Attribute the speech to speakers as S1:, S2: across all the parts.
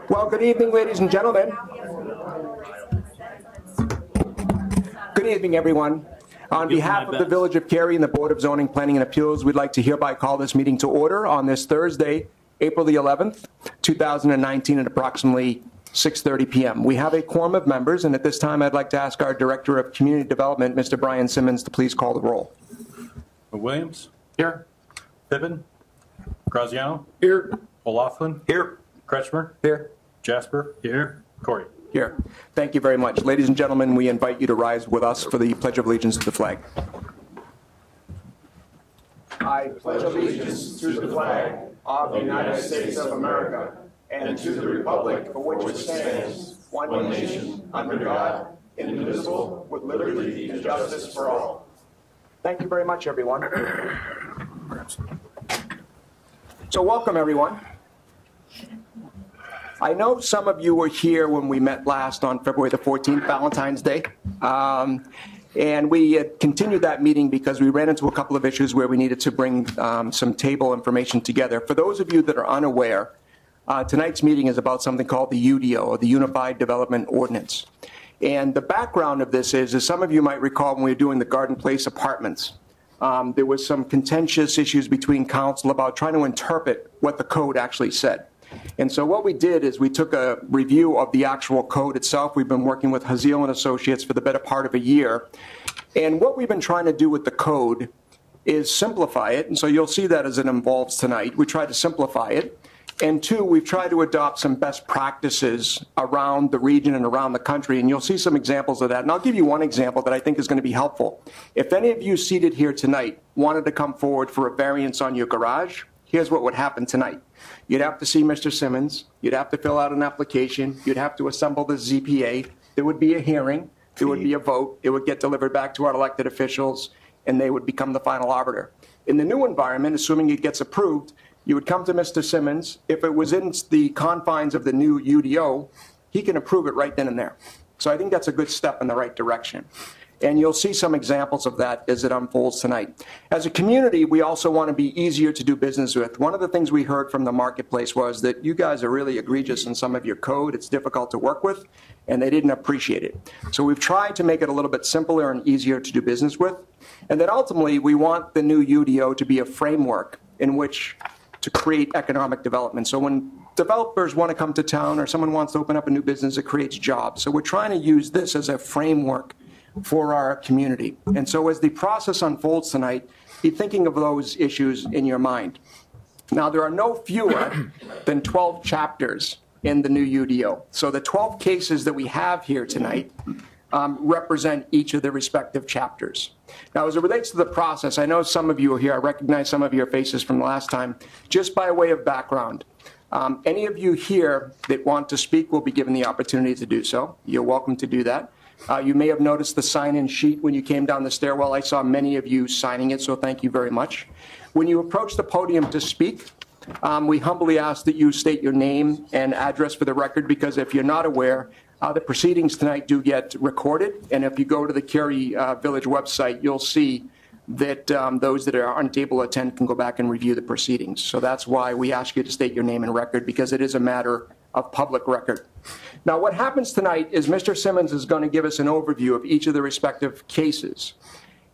S1: Well, good evening, ladies and gentlemen. Good evening, everyone. On behalf of the Village of Cary and the Board of Zoning, Planning and Appeals, we'd like to hereby call this meeting to order on this Thursday, April the 11th, 2019 at approximately 6:30 p.m. We have a quorum of members, and at this time I'd like to ask our Director of Community Development, Mr. Brian Simmons, to please call the roll.
S2: Williams? Here. Piven? Graziano?
S1: Here.
S2: O'Loughlin?
S1: Here.
S2: Kretschmer?
S1: Here.
S2: Jasper? Here. Corey?
S1: Here. Thank you very much. Ladies and gentlemen, we invite you to rise with us for the Pledge of Allegiance to the flag. I pledge allegiance to the flag of the United States of America and to the republic for which it stands, one nation, under God, indivisible, with liberty and justice for all. Thank you very much, everyone. So welcome, everyone. I know some of you were here when we met last on February the 14th, Valentine's Day. And we continued that meeting because we ran into a couple of issues where we needed to bring some table information together. For those of you that are unaware, tonight's meeting is about something called the UDO, or the Unified Development Ordinance. And the background of this is, as some of you might recall when we were doing the Garden Place apartments, there was some contentious issues between council about trying to interpret what the code actually said. And so what we did is we took a review of the actual code itself. We've been working with Haziel and Associates for the better part of a year. And what we've been trying to do with the code is simplify it. And so you'll see that as it evolves tonight. We tried to simplify it. And two, we've tried to adopt some best practices around the region and around the country. And you'll see some examples of that. And I'll give you one example that I think is going to be helpful. If any of you seated here tonight wanted to come forward for a variance on your garage, here's what would happen tonight. You'd have to see Mr. Simmons. You'd have to fill out an application. You'd have to assemble the ZPA. There would be a hearing. There would be a vote. It would get delivered back to our elected officials, and they would become the final arbiter. In the new environment, assuming it gets approved, you would come to Mr. Simmons. If it was in the confines of the new UDO, he can approve it right then and there. So I think that's a good step in the right direction. And you'll see some examples of that as it unfolds tonight. As a community, we also want to be easier to do business with. One of the things we heard from the marketplace was that you guys are really egregious in some of your code. It's difficult to work with, and they didn't appreciate it. So we've tried to make it a little bit simpler and easier to do business with. And then ultimately, we want the new UDO to be a framework in which to create economic development. So when developers want to come to town or someone wants to open up a new business, it creates jobs. So we're trying to use this as a framework for our community. And so as the process unfolds tonight, be thinking of those issues in your mind. Now, there are no fewer than 12 chapters in the new UDO. So the 12 cases that we have here tonight represent each of the respective chapters. Now, as it relates to the process, I know some of you are here. I recognize some of your faces from the last time. Just by way of background, any of you here that want to speak will be given the opportunity to do so. You're welcome to do that. You may have noticed the sign-in sheet when you came down the stairwell. I saw many of you signing it, so thank you very much. When you approach the podium to speak, we humbly ask that you state your name and address for the record, because if you're not aware, the proceedings tonight do get recorded, and if you go to the Cary Village website, you'll see that those that are unable to attend can go back and review the proceedings. So that's why we ask you to state your name and record, because it is a matter of public record. Now, what happens tonight is Mr. Simmons is going to give us an overview of each of the respective cases.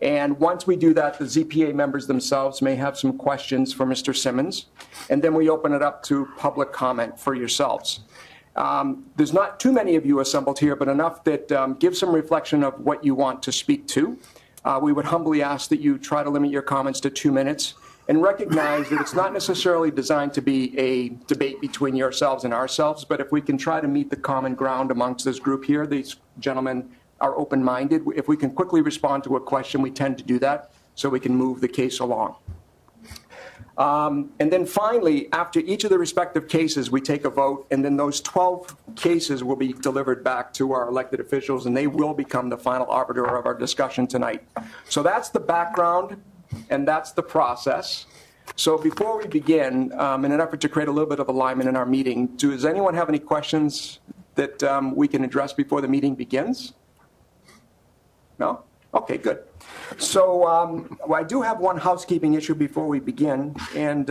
S1: And once we do that, the ZPA members themselves may have some questions for Mr. Simmons, and then we open it up to public comment for yourselves. There's not too many of you assembled here, but enough that give some reflection of what you want to speak to. We would humbly ask that you try to limit your comments to 2 minutes, and recognize that it's not necessarily designed to be a debate between yourselves and ourselves, but if we can try to meet the common ground amongst this group here, these gentlemen are open-minded. If we can quickly respond to a question, we tend to do that so we can move the case along. And then finally, after each of the respective cases, we take a vote, and then those 12 cases will be delivered back to our elected officials, and they will become the final arbiter of our discussion tonight. So that's the background, and that's the process. So before we begin, in an effort to create a little bit of alignment in our meeting, does anyone have any questions that we can address before the meeting begins? No? Okay, good. So well, I do have one housekeeping issue before we begin, and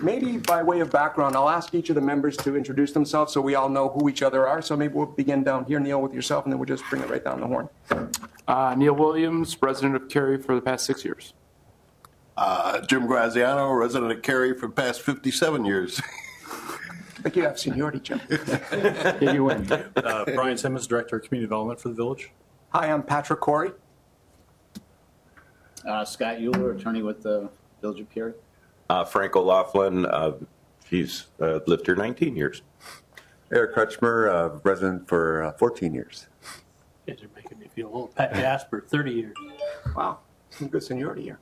S1: maybe by way of background, I'll ask each of the members to introduce themselves so we all know who each other are. So maybe we'll begin down here, Neil, with yourself, and then we'll just bring it right down the horn.
S3: Neil Williams, resident of Cary for the past 6 years.
S4: Jim Graziano, resident of Cary for the past 57 years.
S1: I think you have seniority, Jim.
S3: Yeah, you win.
S2: Brian Simmons, Director of Community Development for the Village.
S1: Hi, I'm Patrick Corey.
S5: Scott Euler, attorney with the Village of Cary.
S6: Frank O'Laughlin, he's lived here 19 years.
S7: Eric Kretschmer, resident for 14 years.
S8: You guys are making me feel old. Pat Jasper, 30 years.
S1: Wow, some good seniority here.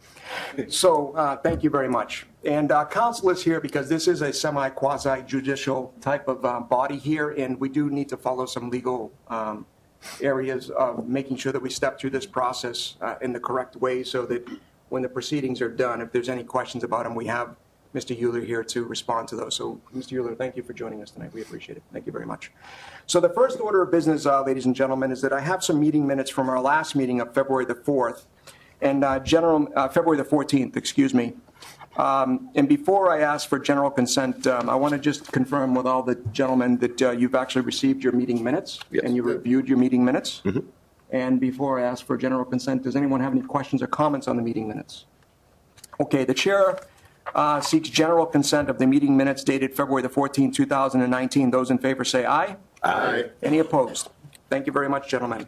S1: So thank you very much. And council is here because this is a semi-quasi-judicial type of body here, and we do need to follow some legal areas of making sure that we step through this process in the correct way so that when the proceedings are done, if there's any questions about them, we have Mr. Euler here to respond to those. So, Mr. Euler, thank you for joining us tonight. We appreciate it. Thank you very much. So the first order of business, ladies and gentlemen, is that I have some meeting minutes from our last meeting of February the 4th and February the 14th, excuse me. And before I ask for general consent, I want to just confirm with all the gentlemen that you've actually received your meeting minutes.
S6: Yes.
S1: And you reviewed your meeting minutes. Mm-hmm. And before I ask for general consent, does anyone have any questions or comments on the meeting minutes? Okay, the chair seeks general consent of the meeting minutes dated February the 14th, 2019. Those in favor say aye.
S4: Aye.
S1: Any opposed? Thank you very much, gentlemen.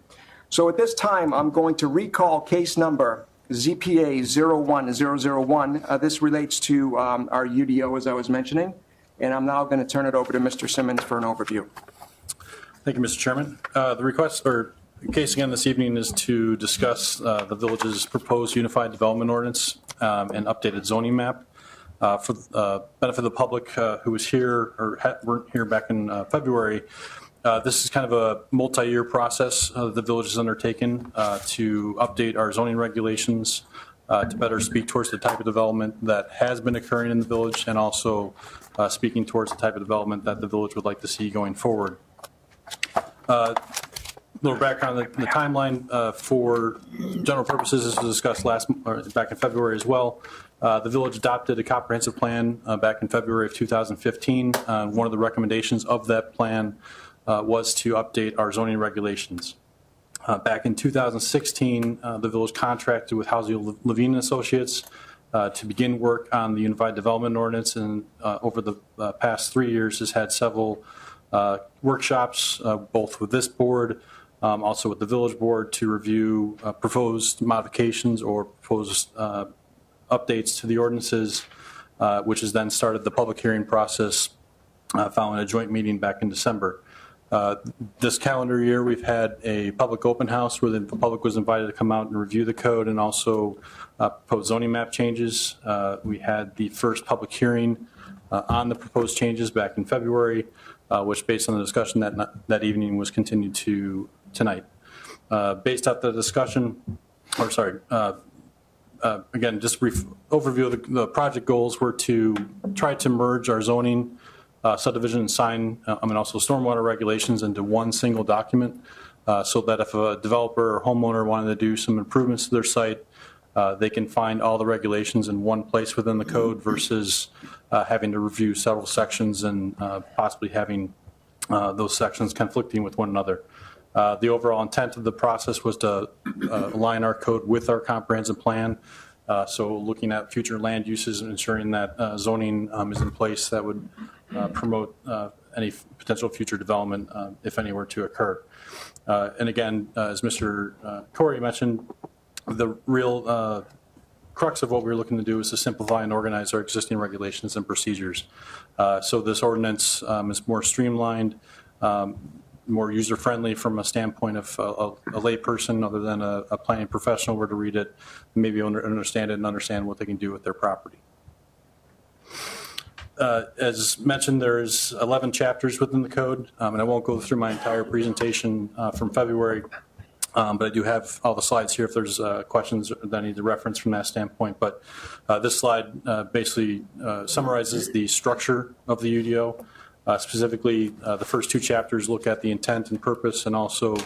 S1: So at this time, I'm going to recall case number ZPA 01001. This relates to our UDO, as I was mentioning, and I'm now going to turn it over to Mr. Simmons for an overview.
S2: Thank you, Mr. Chairman. The request or case again this evening is to discuss the village's proposed unified development ordinance and updated zoning map. For the benefit of the public who was here or weren't here back in February, this is kind of a multi-year process the village has undertaken to update our zoning regulations to better speak towards the type of development that has been occurring in the village and also speaking towards the type of development that the village would like to see going forward. A little background on the timeline for general purposes. This was discussed back in February as well. The village adopted a comprehensive plan back in February of 2015. One of the recommendations of that plan was to update our zoning regulations. Back in 2016, the village contracted with Housing Levine Associates to begin work on the Unified Development Ordinance, and over the past 3 years has had several workshops, both with this board, also with the village board, to review proposed modifications or proposed updates to the ordinances, which has then started the public hearing process following a joint meeting back in December. This calendar year, we've had a public open house where the public was invited to come out and review the code and also propose zoning map changes. We had the first public hearing on the proposed changes back in February, which, based on the discussion that evening, was continued to tonight. Based off the discussion, again, just a brief overview of the project goals were to try to merge our zoning, subdivision and sign, and also stormwater regulations into one single document, so that if a developer or homeowner wanted to do some improvements to their site, they can find all the regulations in one place within the code versus having to review several sections and possibly having those sections conflicting with one another. The overall intent of the process was to align our code with our comprehensive plan. So looking at future land uses and ensuring that zoning is in place that would promote any potential future development if any were to occur. And again, as Mr. Corey mentioned, the real crux of what we're looking to do is to simplify and organize our existing regulations and procedures. So this ordinance is more streamlined, more user-friendly from a standpoint of a lay person other than a planning professional were to read it, maybe understand it and understand what they can do with their property. As mentioned, there's 11 chapters within the code, and I won't go through my entire presentation from February, but I do have all the slides here if there's questions that I need to reference from that standpoint. But this slide basically summarizes the structure of the UDO. Specifically, the first two chapters look at the intent and purpose and also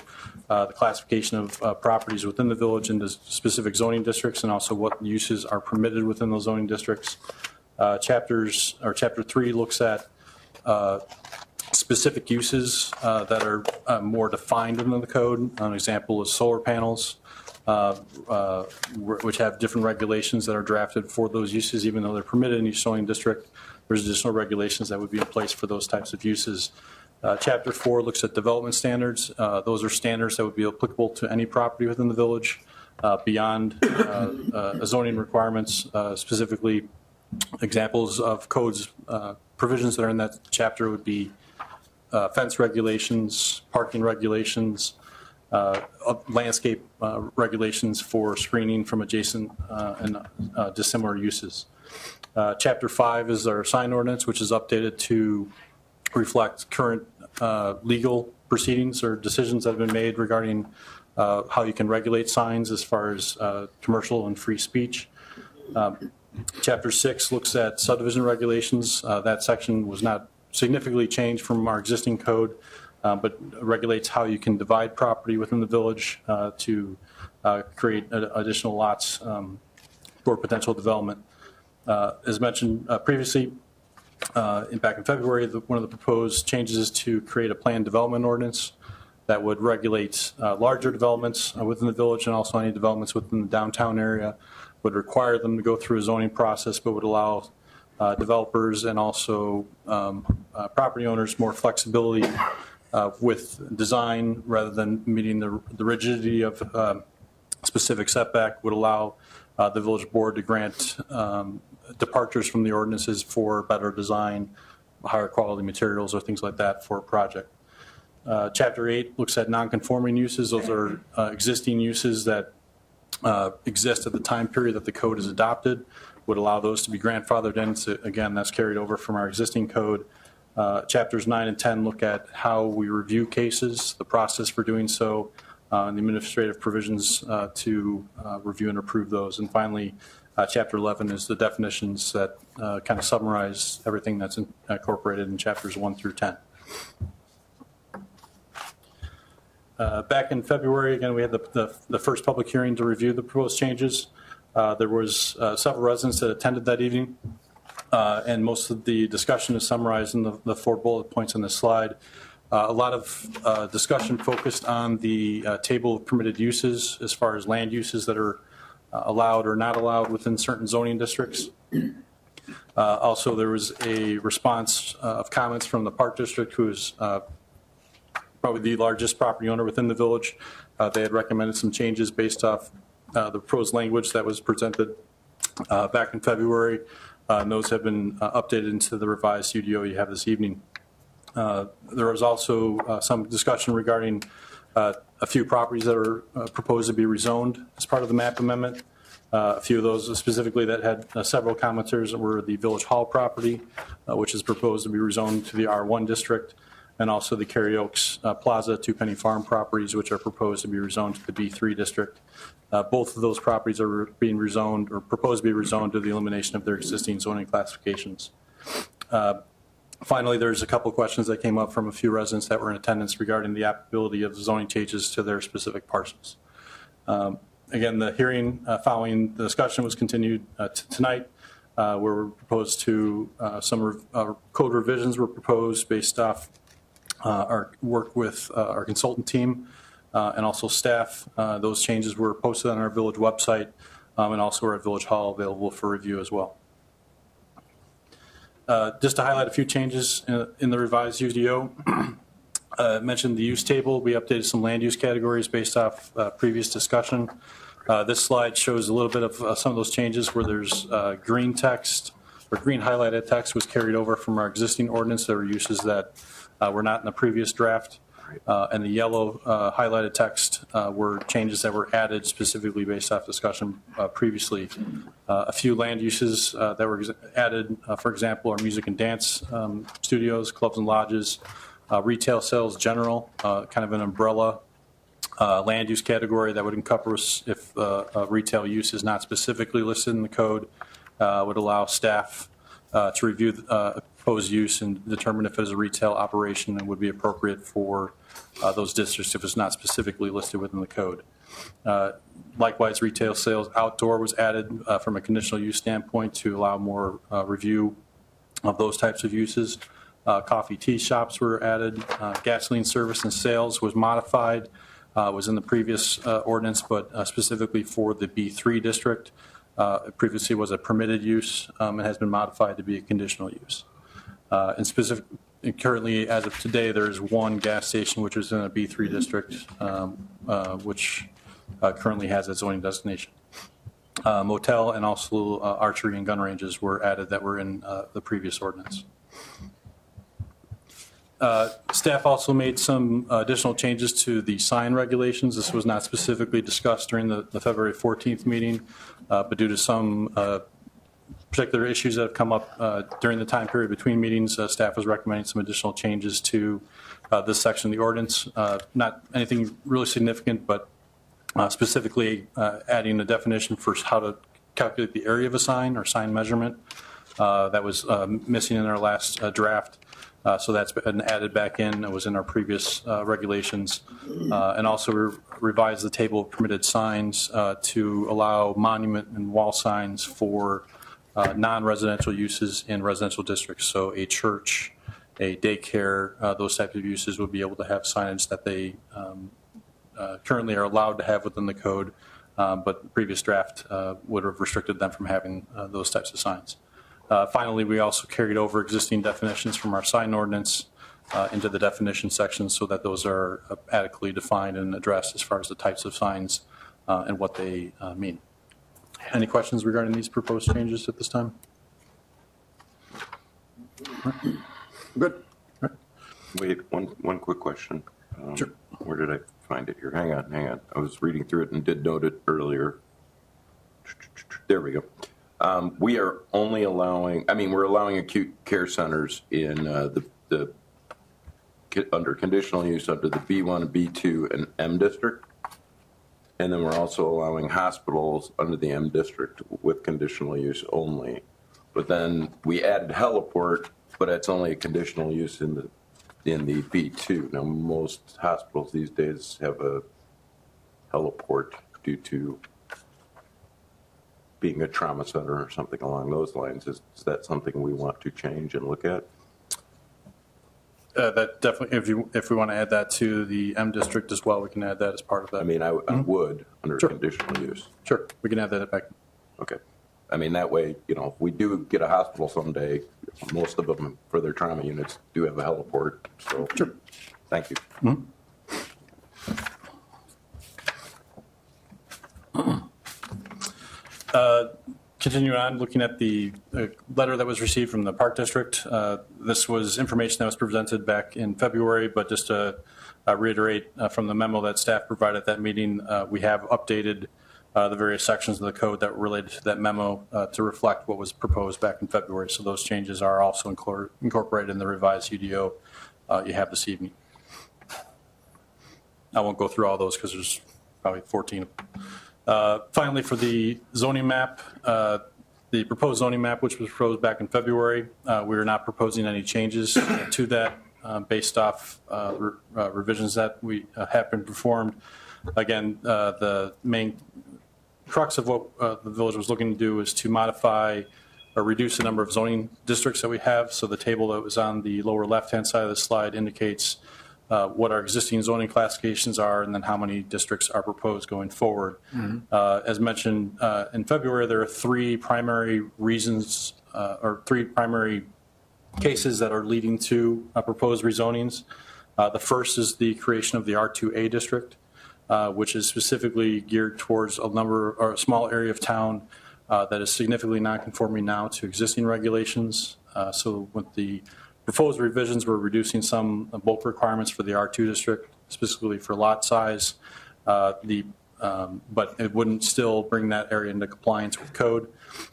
S2: the classification of properties within the village into specific zoning districts and also what uses are permitted within those zoning districts. Chapter 3 looks at specific uses that are more defined in the code. An example is solar panels, which have different regulations that are drafted for those uses, even though they're permitted in each zoning district. There's additional regulations that would be in place for those types of uses. Chapter 4 looks at development standards. Those are standards that would be applicable to any property within the village beyond zoning requirements, specifically examples of codes provisions that are in that chapter would be fence regulations, parking regulations, landscape regulations for screening from adjacent and dissimilar uses. Chapter 5 is our sign ordinance, which is updated to reflect current legal proceedings or decisions that have been made regarding how you can regulate signs as far as commercial and free speech. Chapter 6 looks at subdivision regulations. That section was not significantly changed from our existing code, but regulates how you can divide property within the village to create additional lots for potential development. As mentioned previously, back in February, one of the proposed changes is to create a planned development ordinance that would regulate larger developments within the village and also any developments within the downtown area, would require them to go through a zoning process, but would allow developers and also property owners more flexibility with design rather than meeting the rigidity of specific setback, would allow the village board to grant departures from the ordinances for better design, higher quality materials or things like that for a project. Chapter 8 looks at non-conforming uses. Those are existing uses that exist at the time period that the code is adopted, would allow those to be grandfathered in. So again, that's carried over from our existing code. Chapters 9 and 10 look at how we review cases, the process for doing so, and the administrative provisions to review and approve those. And finally, Chapter 11 is the definitions that kind of summarize everything that's incorporated in chapters 1 through 10. Back in February, again, we had the first public hearing to review the proposed changes. There was several residents that attended that evening, and most of the discussion is summarized in the 4 bullet points on this slide. A lot of discussion focused on the table of permitted uses as far as land uses that are allowed or not allowed within certain zoning districts. Also, there was a response of comments from the Park District, who is probably the largest property owner within the village. They had recommended some changes based off the proposed language that was presented back in February. And those have been updated into the revised UDO you have this evening. There was also some discussion regarding a few properties that are proposed to be rezoned as part of the map amendment. A few of those specifically that had several commenters were the Village Hall property, which is proposed to be rezoned to the R1 district, and also the Cary Oaks Plaza, 2 Penny Farm properties, which are proposed to be rezoned to the B3 district. Both of those properties are being rezoned or proposed to be rezoned to the elimination of their existing zoning classifications. Finally, there's a couple questions that came up from a few residents that were in attendance regarding the applicability of zoning changes to their specific parcels. Again, the hearing following the discussion was continued tonight, where we're proposed to some code revisions were proposed based off our work with our consultant team and also staff. Those changes were posted on our village website and also are at Village Hall, available for review as well. Just to highlight a few changes in the revised UDO, mentioned the use table. We updated some land use categories based off previous discussion. This slide shows a little bit of some of those changes where there's green text or green highlighted text was carried over from our existing ordinance. There were uses that were not in the previous draft. And the yellow highlighted text were changes that were added specifically based off discussion previously. A few land uses that were added, for example, are music and dance studios, clubs and lodges, retail sales general, kind of an umbrella land use category that would encompass if retail use is not specifically listed in the code, would allow staff to review proposed use and determine if it is a retail operation and would be appropriate for those districts if it's not specifically listed within the code. Likewise, retail sales outdoor was added from a conditional use standpoint to allow more review of those types of uses. Coffee, tea shops were added. Gasoline service and sales was modified, was in the previous ordinance, but specifically for the B3 district. It previously was a permitted use and has been modified to be a conditional use. Currently, as of today, there is one gas station which is in a B3 district, which currently has a zoning designation. Motel and also archery and gun ranges were added that were in the previous ordinance. Staff also made some additional changes to the sign regulations. This was not specifically discussed during the February 14th meeting, but due to some particular issues that have come up during the time period between meetings, staff was recommending some additional changes to this section of the ordinance. Not anything really significant, but specifically adding a definition for how to calculate the area of a sign or sign measurement. That was missing in our last draft. So that's been added back in. It was in our previous regulations. And also revised the table of permitted signs to allow monument and wall signs for non-residential uses in residential districts. So a church, a daycare, those types of uses would be able to have signage that they currently are allowed to have within the code, but the previous draft would have restricted them from having those types of signs. Finally, we also carried over existing definitions from our sign ordinance into the definition section so that those are adequately defined and addressed as far as the types of signs and what they mean. Any questions regarding these proposed changes at this time?
S1: Good.
S6: Wait, one quick question.
S2: Sure.
S6: Where did I find it here? Hang on. I was reading through it and did note it earlier. There we go. We are only allowing, we're allowing acute care centers in the under conditional use under the B1, B2, and M district. And then we're also allowing hospitals under the M district with conditional use only. But then we added heliport, but it's only a conditional use in the B2. Now, most hospitals these days have a heliport due to being a trauma center or something along those lines. Is that something we want to change and look at?
S2: That definitely, if we want to add that to the M district as well, we can add that as part of that.
S6: I would under conditional use.
S2: Sure, we can add that back.
S6: Okay. That way, if we do get a hospital someday, most of them for their trauma units do have a heliport. So,
S2: sure.
S6: Thank you.
S2: Continuing on, looking at the letter that was received from the Park District. This was information that was presented back in February, but just to reiterate from the memo that staff provided at that meeting, we have updated the various sections of the code that were related to that memo to reflect what was proposed back in February. So those changes are also incorporated in the revised UDO you have this evening. I won't go through all those because there's probably 14 of them. Finally, for the zoning map, the proposed zoning map, which was proposed back in February, we are not proposing any changes to that based off revisions that we have been performed. Again, the main crux of what the village was looking to do is to modify or reduce the number of zoning districts that we have. So the table that was on the lower left-hand side of the slide indicates what our existing zoning classifications are and then how many districts are proposed going forward. As mentioned in February, there are three primary reasons or three primary cases that are leading to proposed rezonings. The first is the creation of the R2A district, which is specifically geared towards a small area of town that is significantly non-conforming now to existing regulations. So with the proposed revisions, we're reducing some bulk requirements for the R2 district, specifically for lot size, but it wouldn't still bring that area into compliance with code.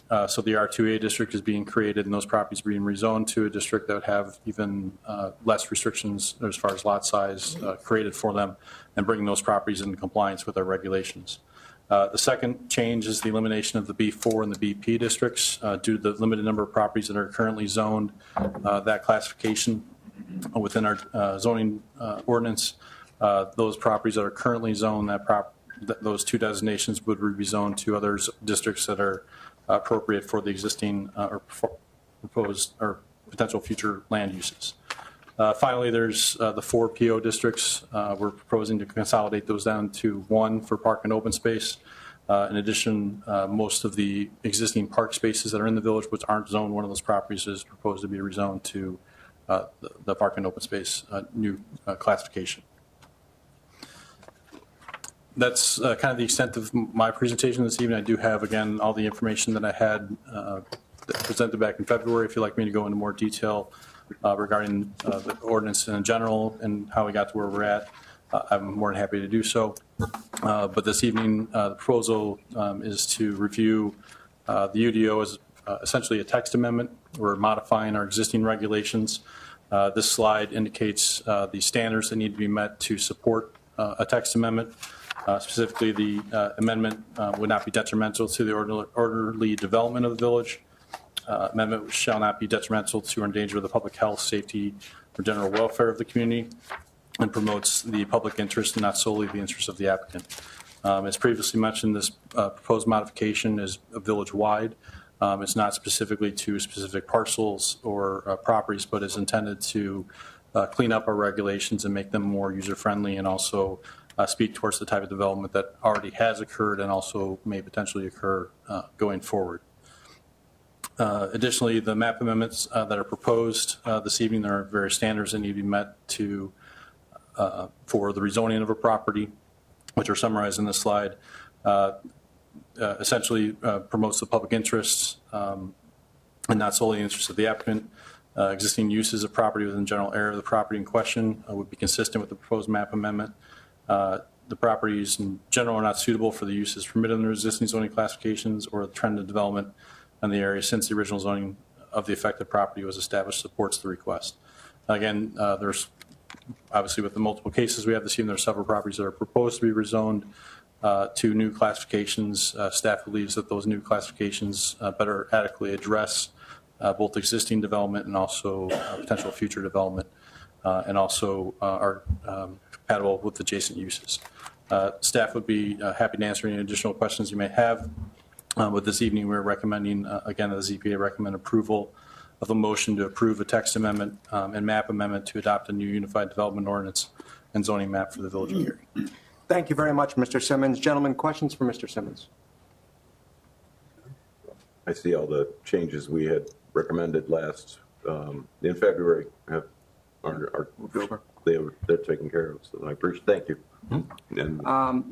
S2: So the R2A district is being created and those properties being rezoned to a district that would have even less restrictions as far as lot size created for them and bringing those properties into compliance with our regulations. The second change is the elimination of the B4 and the BP districts due to the limited number of properties that are currently zoned that classification within our zoning ordinance. Those properties that are currently zoned, those two designations would be rezoned to other districts that are appropriate for the existing or proposed or potential future land uses. Finally, there's the 4 PO districts. We're proposing to consolidate those down to 1 for park and open space. In addition, most of the existing park spaces that are in the village, which aren't zoned, one of those properties is proposed to be rezoned to the park and open space new classification. That's kind of the extent of my presentation this evening. I do have, again, all the information that I had presented back in February. If you'd like me to go into more detail regarding the ordinance in general and how we got to where we're at, I'm more than happy to do so. But this evening, the proposal is to review the UDO as essentially a text amendment. We're modifying our existing regulations. This slide indicates the standards that need to be met to support a text amendment. Specifically, the amendment would not be detrimental to the orderly development of the village. Amendment shall not be detrimental to or endanger the public health, safety, or general welfare of the community, and promotes the public interest and not solely the interest of the applicant. As previously mentioned, this proposed modification is village-wide. It's not specifically to specific parcels or properties, but is intended to clean up our regulations and make them more user-friendly, and also speak towards the type of development that already has occurred and also may potentially occur going forward. Additionally, the map amendments that are proposed this evening, there are various standards that need to be met for the rezoning of a property, which are summarized in this slide. Essentially promotes the public interests and not solely the interests of the applicant. Existing uses of property within the general area of the property in question would be consistent with the proposed map amendment. The properties in general are not suitable for the uses permitted under existing zoning classifications or the trend of development in the area since the original zoning of the affected property was established supports the request. Again, there's obviously with the multiple cases we have this evening, there are several properties that are proposed to be rezoned to new classifications. Staff believes that those new classifications better adequately address both existing development and also potential future development, and also are compatible with adjacent uses. Staff would be happy to answer any additional questions you may have. But this evening, we're recommending, again, the ZPA recommend approval of a motion to approve a text amendment and map amendment to adopt a new unified development ordinance and zoning map for the village of Cary.
S1: Thank you very much, Mr. Simmons. Gentlemen, questions for Mr. Simmons?
S6: I see all the changes we had recommended last in February they're taken care of, so I appreciate. Thank you. And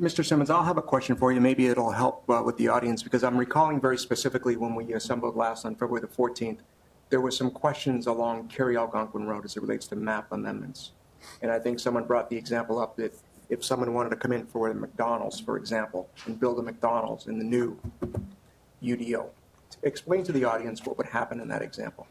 S1: Mr. Simmons, I'll have a question for you. Maybe it'll help with the audience, because I'm recalling very specifically when we assembled last on February the 14th, there were some questions along Cary-Algonquin Road as it relates to map amendments. And I think someone brought the example up that if someone wanted to come in for a McDonald's, for example, and build a McDonald's in the new UDO, explain to the audience what would happen in that example.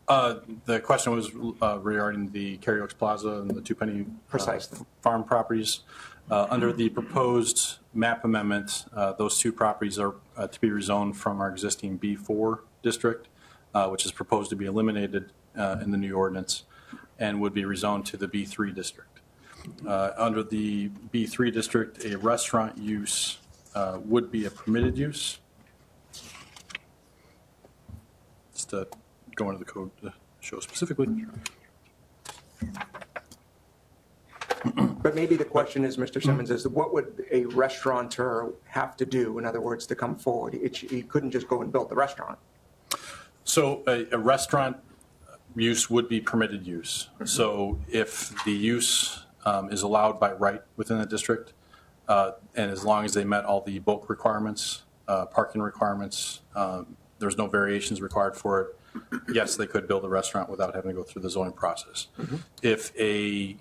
S2: The question was regarding the Cary Oaks Plaza and the Two Penny
S1: Precisely.
S2: Farm properties. Under the proposed map amendment, those two properties are to be rezoned from our existing B4 district, which is proposed to be eliminated in the new ordinance, and would be rezoned to the B3 district. Under the B3 district, a restaurant use would be a permitted use. Just to go into the code to show specifically.
S1: But maybe the question is, Mr. Simmons, is what would a restaurateur have to do, in other words, to come forward? He couldn't just go and build the restaurant.
S2: So a restaurant use would be permitted use. Mm-hmm. So if the use is allowed by right within the district, and as long as they met all the bulk requirements, parking requirements, there's no variations required for it, yes, they could build a restaurant without having to go through the zoning process. Mm-hmm. If a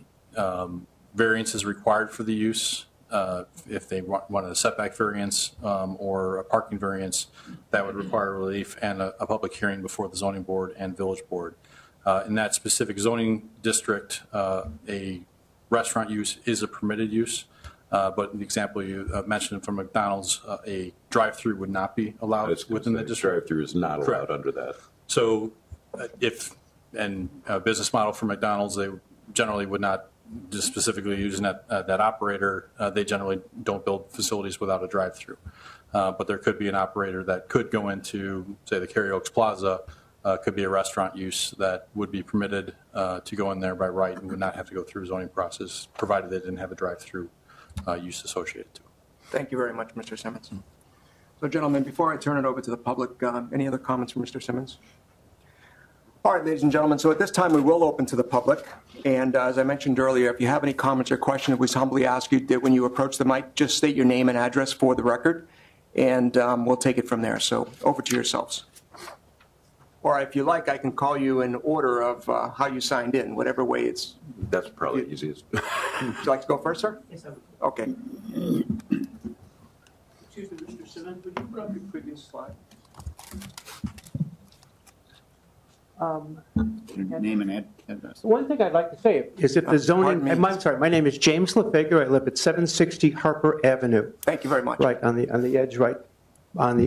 S2: variance is required for the use, if they wanted a setback variance or a parking variance, that would require relief and a public hearing before the zoning board and village board. In that specific zoning district, a restaurant use is a permitted use. But the example you mentioned from McDonald's, a drive-through would not be allowed within the district.
S6: Drive-through is not allowed under that.
S2: So and a business model for McDonald's, they generally would not just specifically using that operator. They generally don't build facilities without a drive-through. But there could be an operator that could go into, say, the Cary Oaks Plaza, could be a restaurant use that would be permitted to go in there by right and would not have to go through a zoning process, provided they didn't have a drive-through use associated to it.
S1: Thank you very much, Mr. Simmons. So, gentlemen, before I turn it over to the public, any other comments from Mr. Simmons? All right, ladies and gentlemen, so at this time we will open to the public. And as I mentioned earlier, if you have any comments or questions, we humbly ask you that when you approach the mic, just state your name and address for the record, and we'll take it from there. So over to yourselves. Or if you like, I can call you in order of how you signed in, whatever way it's.
S6: That's probably easiest.
S1: Would you like to go first, sir?
S8: Yes, I would.
S1: Okay.
S8: Excuse me, Mr. Simmons, would you put up your previous slide?
S5: Your name and address.
S9: One thing I'd like to say is if the zoning,
S1: Pardon me.
S9: I'm sorry, my name is James LeFigure. I live at 760 Harper Avenue,
S1: Thank you very much.
S9: right on the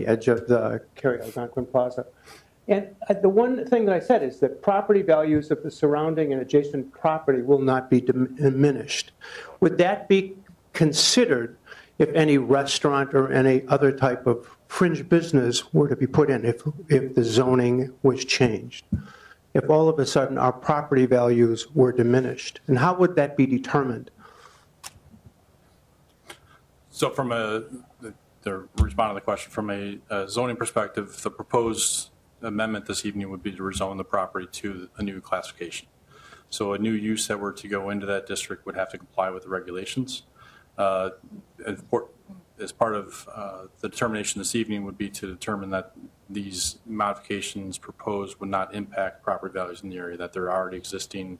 S9: edge of the Cary Algonquin Plaza. And the one thing that I said is that property values of the surrounding and adjacent property will not be diminished. Would that be considered if any restaurant or any other type of fringe business were to be put in, if the zoning was changed? If all of a sudden our property values were diminished, and how would that be determined?
S2: So from to respond to the question, from a zoning perspective, the proposed amendment this evening would be to rezone the property to a new classification. So a new use that were to go into that district would have to comply with the regulations. As part of the determination this evening would be to determine that these modifications proposed would not impact property values in the area, that there are already existing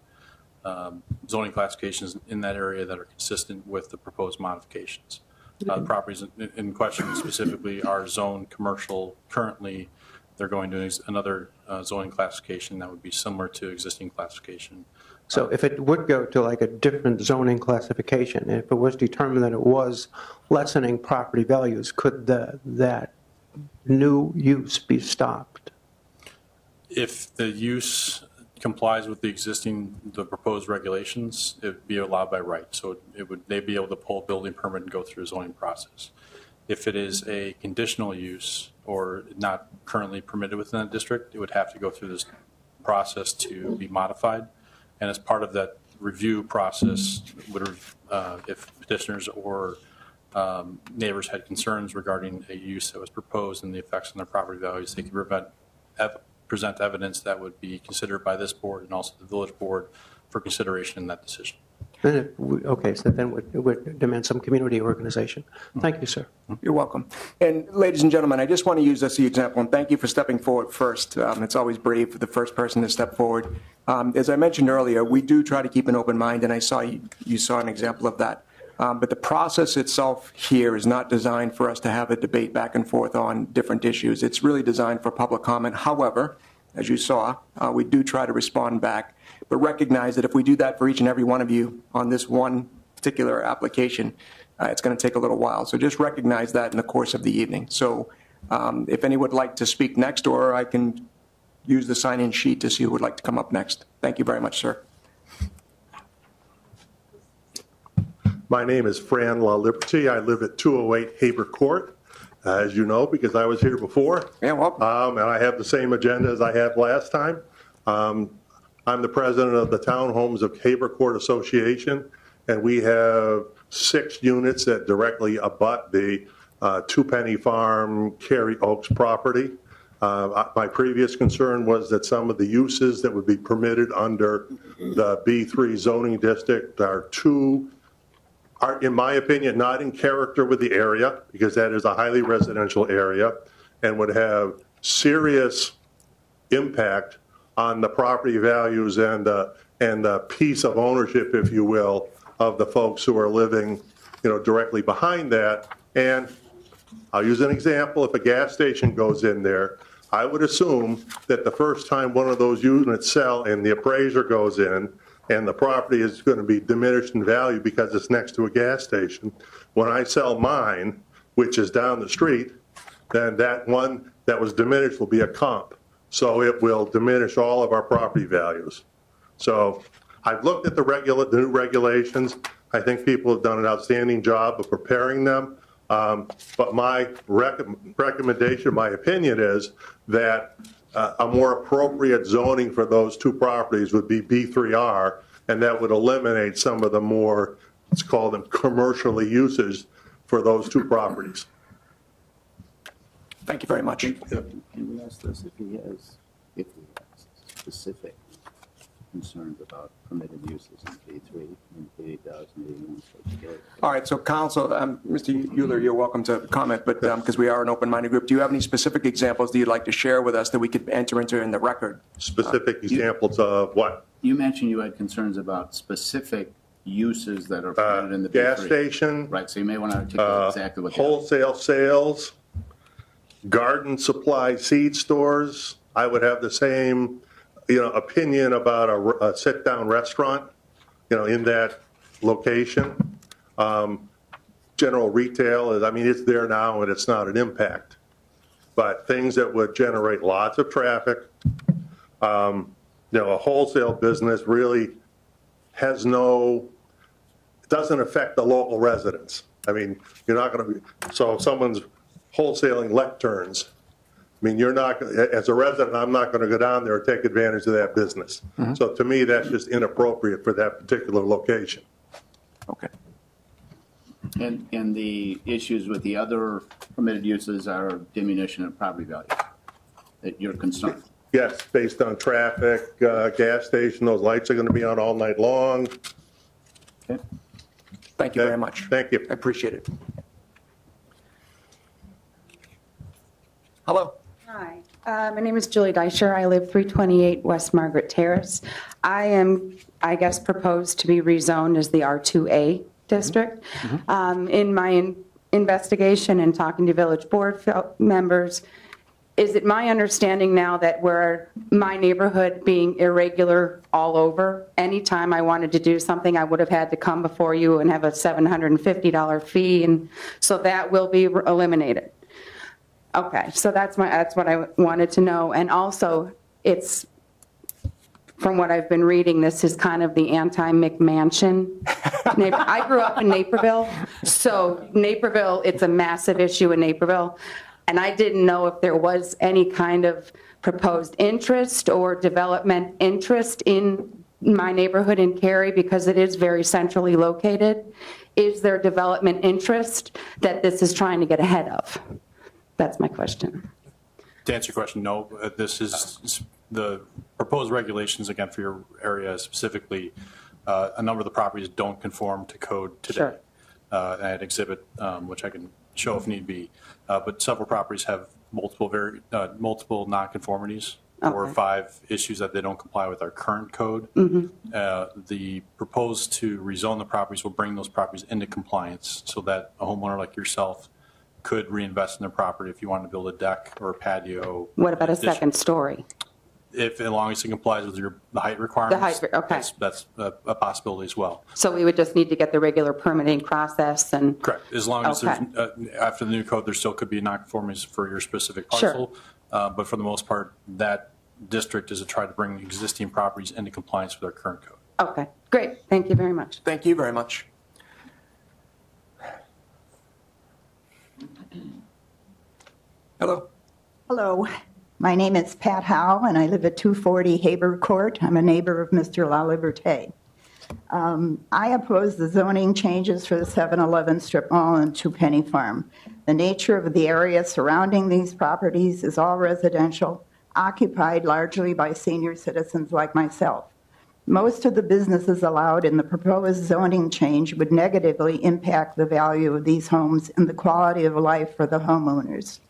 S2: zoning classifications in that area that are consistent with the proposed modifications. The properties in question specifically are zoned commercial currently. They're going to another zoning classification that would be similar to existing classification.
S9: So if it would go to like a different zoning classification, if it was determined that it was lessening property values, could that new use be stopped?
S2: If the use complies with the proposed regulations, it would be allowed by right. So they'd be able to pull a building permit and go through a zoning process. If it is a conditional use or not currently permitted within that district, it would have to go through this process to be modified. And as part of that review process, if petitioners or neighbors had concerns regarding a use that was proposed and the effects on their property values, they could present evidence that would be considered by this board and also the village board for consideration in that decision.
S9: Okay, so then it would demand some community organization. Thank you, sir.
S1: You're welcome. And ladies and gentlemen, I just want to use this as the example, and thank you for stepping forward first. It's always brave for the first person to step forward. As I mentioned earlier, we do try to keep an open mind, and I saw you saw an example of that. But the process itself here is not designed for us to have a debate back and forth on different issues. It's really designed for public comment. However, as you saw, we do try to respond back, but recognize that if we do that for each and every one of you on this one particular application, it's going to take a little while. So just recognize that in the course of the evening. So if anyone would like to speak next, or I can use the sign-in sheet to see who would like to come up next. Thank you very much, sir.
S10: My name is Fran La Liberty. I live at 208 Haber Court, as you know, because I was here before.
S1: Yeah, welcome.
S10: And I have the same agenda as I had last time. I'm the president of the Townhomes of Haber Court Association, and we have 6 units that directly abut the Two Penny Farm, Cary Oaks property. My previous concern was that some of the uses that would be permitted under the B3 zoning district are, in my opinion, not in character with the area, because that is a highly residential area, and would have serious impact on the property values and the piece of ownership, if you will, of the folks who are living, directly behind that. And I'll use an example. If a gas station goes in there, I would assume that the first time one of those units sell and the appraiser goes in, and the property is going to be diminished in value because it's next to a gas station. When I sell mine, which is down the street, then that one that was diminished will be a comp. So it will diminish all of our property values. So I've looked at the new regulations. I think people have done an outstanding job of preparing them. But my recommendation, my opinion is that a more appropriate zoning for those two properties would be B3R, and that would eliminate some of the more, let's call them commercially uses for those two properties.
S1: Thank you very much.
S5: Can we ask this if he has specific concerns about permitted uses in P3 and P8081?
S1: All right, so counsel, Mr. Euler, you're welcome to comment, but because we are an open-minded group, do you have any specific examples that you'd like to share with us that we could enter into in the record?
S10: Specific examples of what?
S5: You mentioned you had concerns about specific uses that are permitted in the P3.
S10: Gas station.
S5: Right, so you may want to articulate exactly what
S10: wholesale sales, garden supply seed stores. I would have the same, opinion about a sit-down restaurant, in that location. General retail is, it's there now and it's not an impact. But things that would generate lots of traffic, a wholesale business really has it doesn't affect the local residents. You're not going to be, so if someone's wholesaling lecterns, you're not, as a resident, I'm not going to go down there and take advantage of that business. Mm-hmm. So to me, that's just inappropriate for that particular location.
S1: Okay.
S5: And the issues with the other permitted uses are diminution of property value that you're concerned?
S10: Yes, based on traffic, gas station, those lights are going to be on all night long.
S5: Okay.
S1: Thank you very much.
S10: Thank you.
S1: I appreciate it. Hello.
S11: Hi, my name is Julie Deischer. I live 328 West Margaret Terrace. I am, proposed to be rezoned as the R2A district. Mm-hmm. In my investigation and talking to village board members, is it my understanding now that where my neighborhood being irregular all over, anytime I wanted to do something, I would have had to come before you and have a $750 fee, and so that will be eliminated? Okay, so that's what I wanted to know. And also, it's, from what I've been reading, this is kind of the anti-McMansion. I grew up in Naperville, so Naperville, it's a massive issue in Naperville. And I didn't know if there was any kind of proposed interest or development interest in my neighborhood in Cary, because it is very centrally located. Is there development interest that this is trying to get ahead of? That's my question.
S2: To answer your question, no. This is the proposed regulations, again, for your area specifically. A number of the properties don't conform to code today.
S11: Sure.
S2: And I had exhibit, which I can show if need be. But several properties have multiple nonconformities, 4 or 5 issues that they don't comply with our current code. Mm-hmm. The proposed to rezone the properties will bring those properties into compliance so that a homeowner like yourself could reinvest in their property if you want to build a deck or a patio.
S11: What about a second story?
S2: As long as it complies with the height requirements.
S11: The height, okay.
S2: That's a possibility as well.
S11: So we would just need to get the regular permitting process and.
S2: Correct. As long as there's, after the new code, there still could be nonconformities for your specific parcel. Sure. But for the most part, that district is to try to bring existing properties into compliance with our current code.
S11: Okay, great. Thank you very much.
S1: Thank you very much. Hello.
S12: Hello. My name is Pat Howe, and I live at 240 Haber Court. I'm a neighbor of Mr. La Liberté. I oppose the zoning changes for the 7-Eleven strip mall and Two Penny Farm. The nature of the area surrounding these properties is all residential, occupied largely by senior citizens like myself. Most of the businesses allowed in the proposed zoning change would negatively impact the value of these homes and the quality of life for the homeowners.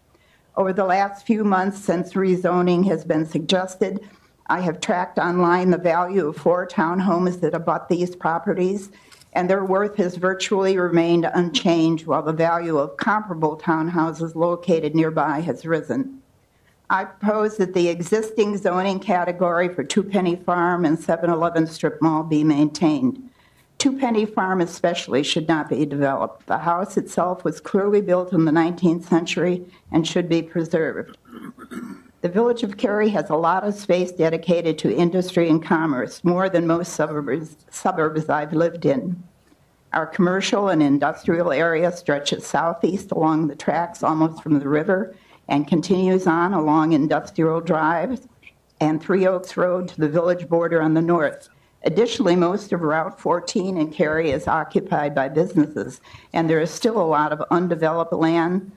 S12: Over the last few months since rezoning has been suggested, I have tracked online the value of 4 townhomes that abut these properties, and their worth has virtually remained unchanged while the value of comparable townhouses located nearby has risen. I propose that the existing zoning category for Two Penny Farm and 7-Eleven strip mall be maintained. Two Penny Farm especially should not be developed. The house itself was clearly built in the 19th century and should be preserved. The village of Cary has a lot of space dedicated to industry and commerce, more than most suburbs I've lived in. Our commercial and industrial area stretches southeast along the tracks almost from the river and continues on along Industrial Drive and Three Oaks Road to the village border on the north. Additionally, most of Route 14 in Cary is occupied by businesses, and there is still a lot of undeveloped land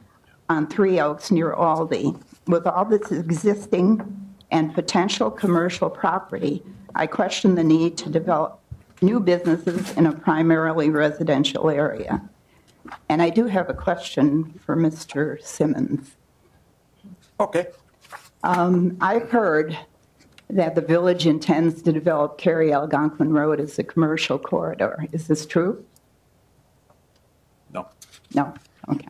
S12: on Three Oaks near Aldi. With all this existing and potential commercial property, I question the need to develop new businesses in a primarily residential area. And I do have a question for Mr. Simmons.
S1: Okay.
S12: I've heard that the village intends to develop Cary-Algonquin Road as a commercial corridor. Is this true?
S2: No.
S12: No? Okay.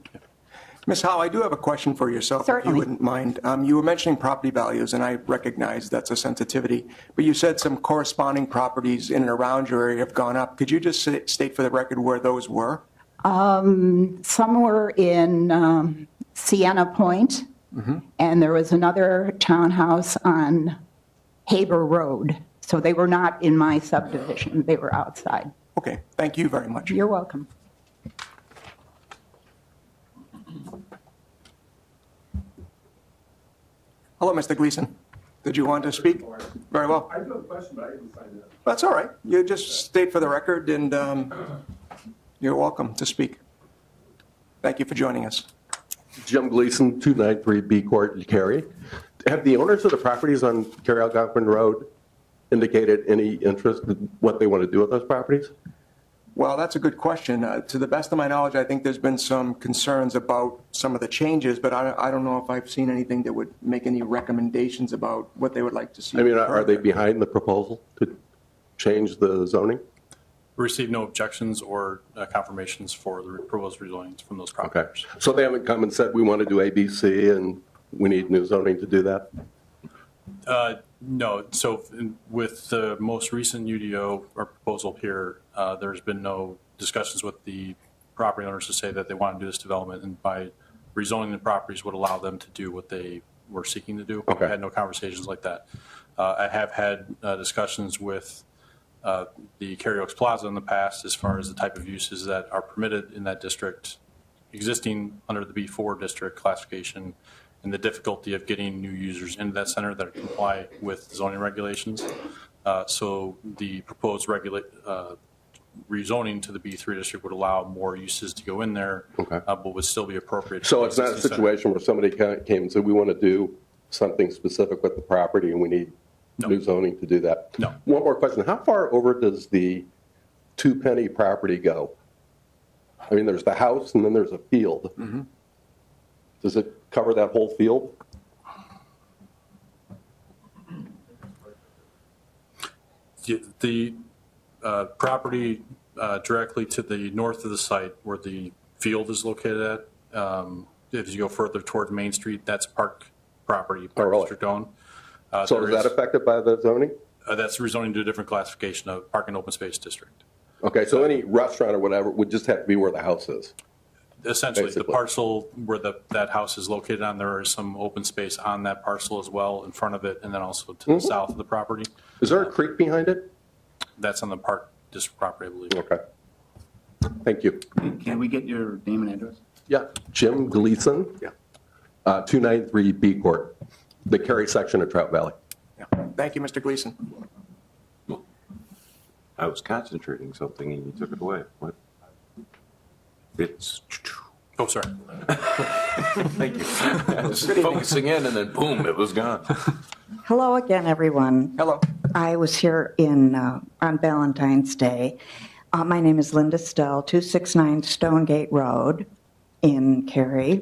S1: Ms. Howe, I do have a question for yourself,
S12: Certainly.
S1: if you wouldn't mind. You were mentioning property values, and I recognize that's a sensitivity, but you said some corresponding properties in and around your area have gone up. Could you just state for the record where those were?
S12: Some were in Sienna Point, and there was another townhouse on Haber Road. So they were not in my subdivision. They were outside.
S1: Okay, thank you very much.
S12: You're welcome.
S1: Hello, Mr. Gleason. Did you want to speak? Very well.
S10: I do have a question, but I didn't sign that.
S1: That's all right. You just state for the record, and you're welcome to speak. Thank you for joining us.
S13: Jim Gleason, 293 B Court, Cary. Have the owners of the properties on Cary-Algonquin Road indicated any interest in what they want to do with those properties?
S1: Well, that's a good question. To the best of my knowledge, I think there's been some concerns about some of the changes, but I don't know if I've seen anything that would make any recommendations about what they would like to see.
S13: I mean, are they behind the proposal to change the zoning?
S2: We received no objections or confirmations for the proposed rezonings from those properties.
S13: Okay. So they haven't come and said, we want to do A, B, C, and we need new zoning to do that?
S2: No. So with the most recent UDO or proposal here, there's been no discussions with the property owners to say that they want to do this development, and by rezoning the properties would allow them to do what they were seeking to do.
S13: Okay.
S2: We had no conversations like that. I have had discussions with the Cary Oaks Plaza in the past as far as the type of uses that are permitted in that district, existing under the B4 district classification, and the difficulty of getting new users into that center that comply with zoning regulations. So the proposed rezoning to the B3 district would allow more uses to go in there,
S13: Okay.
S2: But would still be appropriate.
S13: So it's not a situation where somebody came and said, we want to do something specific with the property and we need new zoning to do that?
S2: No.
S13: One more question. How far over does the Two Penny property go? I mean, there's the house and then there's a field.
S1: Mm-hmm.
S13: Does it cover that whole field?
S2: The property directly to the north of the site where the field is located at, as you go further toward Main Street, that's park property, park district owned.
S13: So is that affected by the zoning?
S2: That's rezoning to a different classification of park and open space district.
S13: Okay, so any restaurant or whatever would just have to be where the house is?
S2: Essentially,
S13: Basically.
S2: the parcel where that house is located on, there is some open space on that parcel as well in front of it, and then also to the south of the property.
S13: Is there a creek behind it?
S2: That's on the park district property, I believe.
S13: Okay. Thank you.
S5: Can we get your name and address?
S13: Yeah, Jim Gleason, 293 B Court, the Cary section of Trout Valley.
S1: Yeah. Thank you, Mr. Gleason.
S6: I was concentrating something and you took it away. What? It's.
S2: Oh, sorry.
S6: Thank you. I was focusing in and then boom, it was gone.
S14: Hello again, everyone.
S1: Hello.
S14: I was here on Valentine's Day. My name is Linda Stell, 269 Stonegate Road in Cary,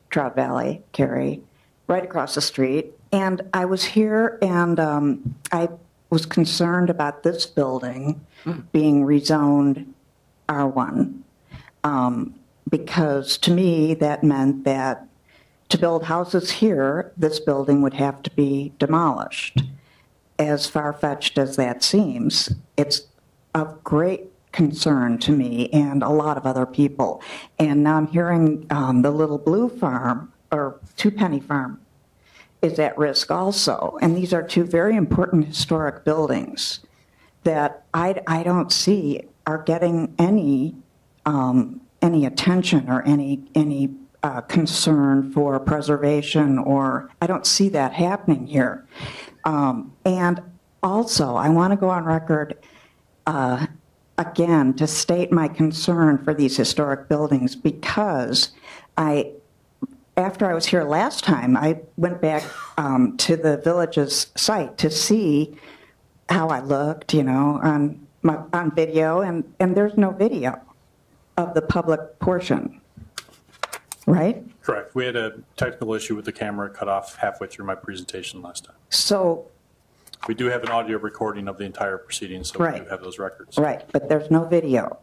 S14: Trout Valley, Cary, right across the street. And I was here and I was concerned about this building being rezoned R1. Because to me, that meant that to build houses here, this building would have to be demolished. As far-fetched as that seems, it's of great concern to me and a lot of other people. And now I'm hearing the Little Blue Farm, or Two Penny Farm, is at risk also. And these are two very important historic buildings that I don't see are getting any attention or any concern for preservation, or I don't see that happening here. And also, I want to go on record again to state my concern for these historic buildings, because after I was here last time, I went back to the village's site to see how I looked, on video, and there's no video of the public portion, right?
S2: Correct. We had a technical issue with the camera cut off halfway through my presentation last time.
S14: So
S2: we do have an audio recording of the entire proceedings, so we do have those records.
S14: Right, but there's no video.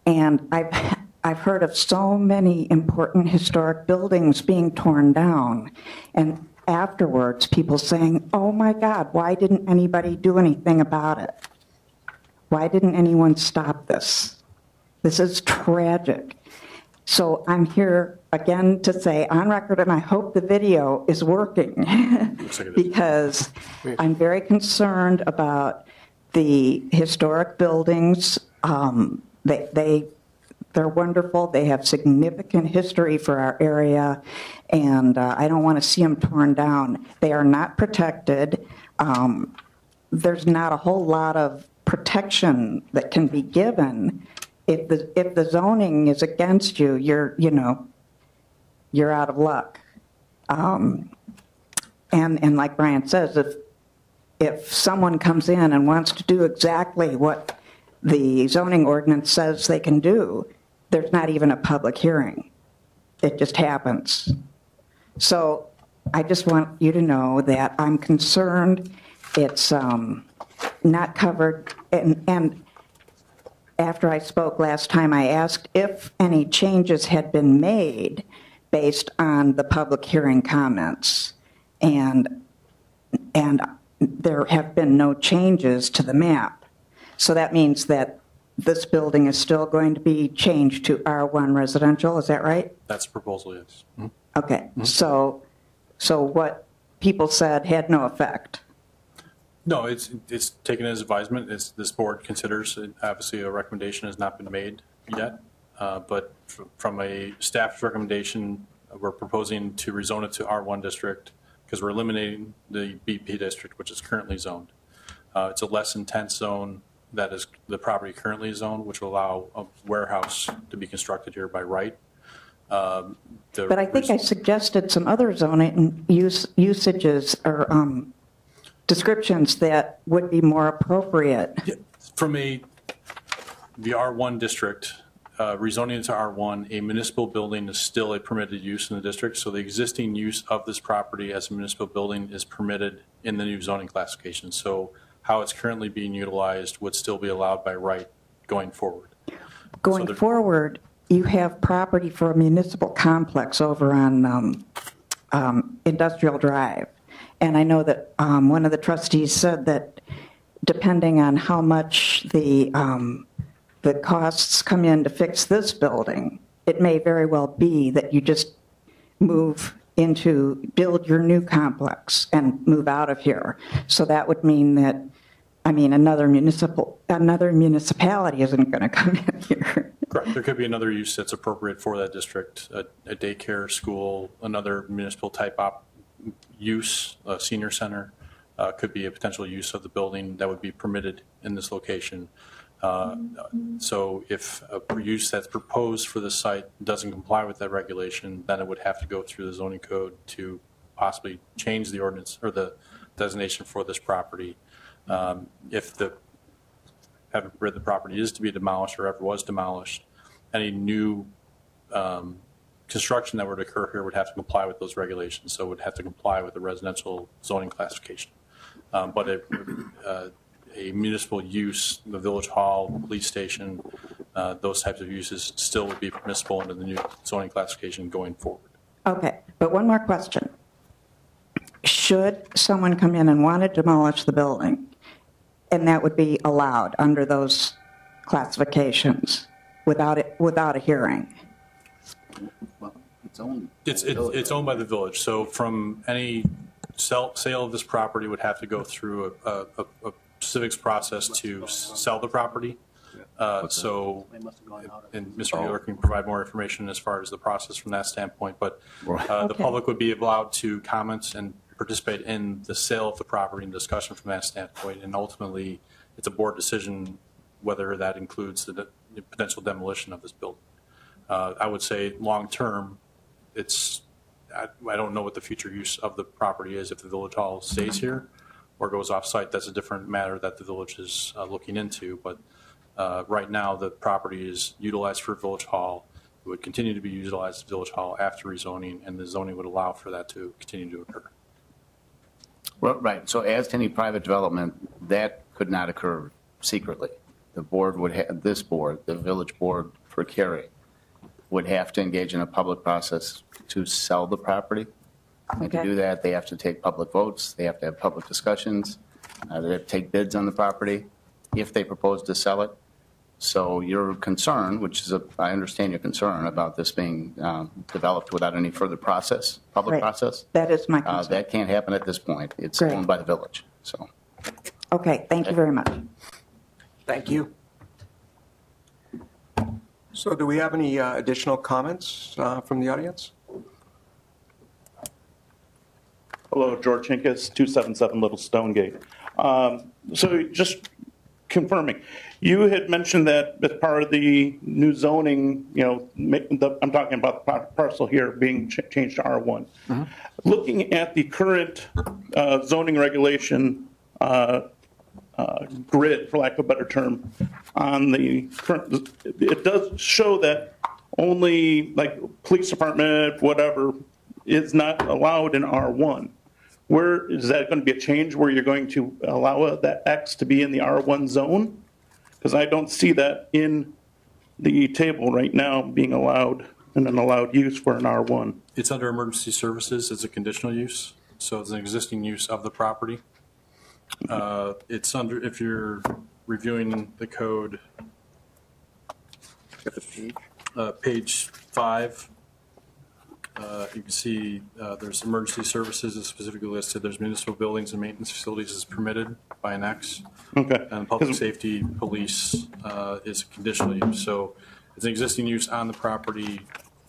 S14: And I've heard of so many important historic buildings being torn down, and afterwards people saying, oh my God, why didn't anybody do anything about it? Why didn't anyone stop this? This is tragic. So I'm here again to say on record, and I hope the video is working, because I'm very concerned about the historic buildings. They're wonderful. They have significant history for our area, and I don't want to see them torn down. They are not protected. There's not a whole lot of protection that can be given. If the zoning is against you, you're out of luck. And like Brian says, if someone comes in and wants to do exactly what the zoning ordinance says they can do, there's not even a public hearing. It just happens. So I just want you to know that I'm concerned. It's not covered. And after I spoke last time, I asked if any changes had been made based on the public hearing comments. And there have been no changes to the map. So that means that this building is still going to be changed to R1 residential, is that right?
S2: That's the proposal, yes. Mm-hmm.
S14: Okay, so what people said had no effect?
S2: No, it's taken as advisement. This board considers it. Obviously, a recommendation has not been made yet, but from a staff's recommendation, we're proposing to rezone it to R1 district because we're eliminating the BP district, which is currently zoned. It's a less intense zone that is the property currently zoned, which will allow a warehouse to be constructed here by right.
S14: But I think I suggested some other zoning usages or descriptions that would be more appropriate.
S2: Yeah, from the R1 district, rezoning it to R1, a municipal building is still a permitted use in the district. So the existing use of this property as a municipal building is permitted in the new zoning classification. So how it's currently being utilized would still be allowed by right going forward.
S14: Going forward, you have property for a municipal complex over on Industrial Drive. And I know that one of the trustees said that depending on how much the costs come in to fix this building, it may very well be that you just build your new complex and move out of here. So that would mean that, another municipality isn't going to come in here.
S2: Correct. There could be another use that's appropriate for that district, a daycare, school, another municipal type use, a senior center, could be a potential use of the building that would be permitted in this location. So if a use that's proposed for the site doesn't comply with that regulation, then it would have to go through the zoning code to possibly change the ordinance or the designation for this property. If the property is to be demolished or ever was demolished, any new construction that would occur here would have to comply with those regulations. So it would have to comply with the residential zoning classification. But a municipal use, the village hall, police station, those types of uses still would be permissible under the new zoning classification going forward.
S14: Okay, But one more question. Should someone come in and want to demolish the building, and that would be allowed under those classifications without a hearing?
S5: Well, it's owned.
S2: It's owned by the village, so from any sale of this property would have to go through a civics process to sell the property. So, and Mr. Mueller can provide more information as far as the process from that standpoint, but the public would be allowed to comment and participate in the sale of the property and discussion from that standpoint, and ultimately, it's a board decision whether that includes the potential demolition of this building. I would say long-term, I don't know what the future use of the property is if the village hall stays here or goes off-site. That's a different matter that the village is looking into, but right now, the property is utilized for village hall. It would continue to be utilized as village hall after rezoning, and the zoning would allow for that to continue to occur.
S5: Well, right, so as to any private development, that could not occur secretly. The board would have, this board, the village board for Cary, would have to engage in a public process to sell the property. And to do that, they have to take public votes, they have to have public discussions, they have to take bids on the property if they propose to sell it. So your concern, which is I understand your concern about this being developed without any further process, public process.
S14: That is my concern.
S5: That can't happen at this point. It's
S14: Great.
S5: owned by the village. So.
S14: Okay, thank you very much.
S1: Thank you. So do we have any additional comments from the audience?
S15: Hello, George Hinkus, 277 Little Stonegate. So just confirming, you had mentioned that as part of the new zoning, I'm talking about the parcel here being changed to R1. Mm-hmm. Looking at the current zoning regulation grid, for lack of a better term, on the current, it does show that only like police department, whatever, is not allowed in R1. Where is that going to be a change where you're going to allow that X to be in the R1 zone? Because I don't see that in the table right now being allowed and an allowed use for an R1.
S2: It's under emergency services. It's a conditional use, so it's an existing use of the property. It's under, if you're reviewing the code, page 5. You can see there's emergency services is specifically listed. There's municipal buildings and maintenance facilities is permitted by an X.
S15: Okay.
S2: And public safety, police is a conditional use. So it's an existing use on the property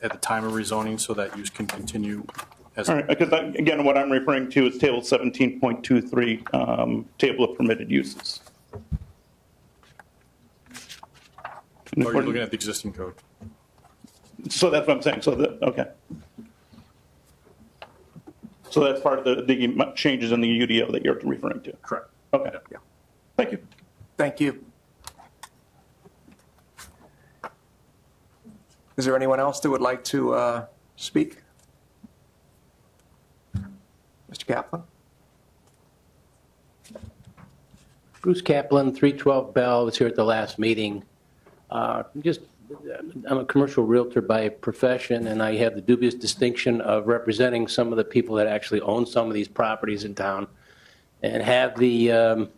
S2: at the time of rezoning, so that use can continue. As
S15: all right, because again, what I'm referring to is table 17.23, table of permitted uses.
S2: Or you're looking at the existing code.
S15: So that's what I'm saying. So okay. So that's part of the changes in the UDO that you're referring to.
S2: Correct.
S15: Okay.
S1: Yeah.
S15: Thank you.
S1: Thank you. Is there anyone else that would like to speak? Mr. Kaplan?
S8: Bruce Kaplan, 312 Bell, was here at the last meeting. I'm a commercial realtor by profession, and I have the dubious distinction of representing some of the people that actually own some of these properties in town and have the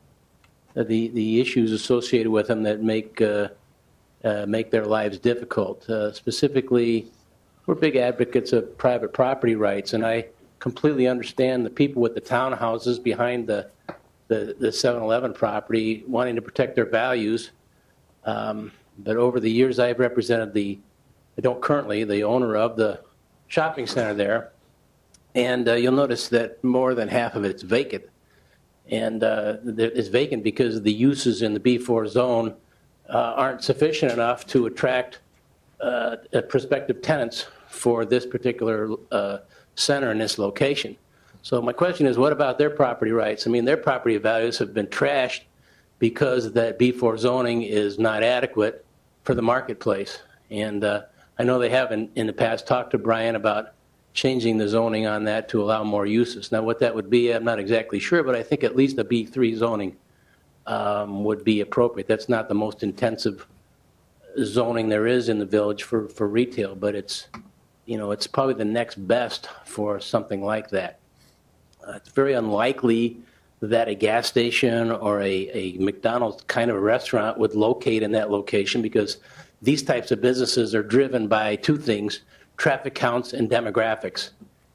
S8: issues associated with them that make their lives difficult. Specifically, we're big advocates of private property rights, and I completely understand the people with the townhouses behind the 7-Eleven property wanting to protect their values. But over the years, I've represented I don't currently, the owner of the shopping center there. And you'll notice that more than half of it's vacant. And it's vacant because the uses in the B4 zone aren't sufficient enough to attract prospective tenants for this particular center in this location. So my question is, what about their property rights? I mean, their property values have been trashed because that B4 zoning is not adequate for the marketplace. And I know they have in the past talked to Brian about changing the zoning on that to allow more uses. Now, what that would be, I'm not exactly sure, but I think at least a B3 zoning would be appropriate. That's not the most intensive zoning there is in the village for retail, but it's it's probably the next best for something like that. It's very unlikely that a gas station or a McDonald's kind of a restaurant would locate in that location, because these types of businesses are driven by two things: traffic counts and demographics.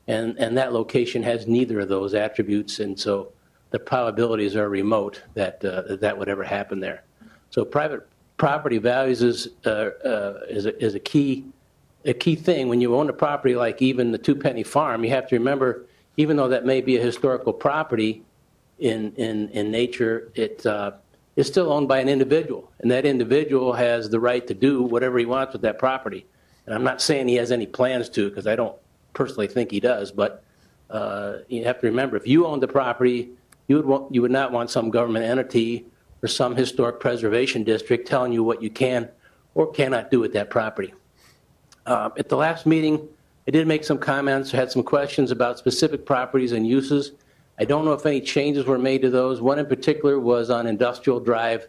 S8: And that location has neither of those attributes, and so the probabilities are remote that that would ever happen there. So private property values is a key thing. When you own a property like even the Two Penny Farm, you have to remember, even though that may be a historical property in nature, it is still owned by an individual, and that individual has the right to do whatever he wants with that property. And I'm not saying he has any plans to, because I don't personally think he does, but you have to remember, if you owned the property, you would not want some government entity or some historic preservation district telling you what you can or cannot do with that property. At the last meeting, I did make some comments, had some questions about specific properties and uses. I don't know if any changes were made to those. One in particular was on Industrial Drive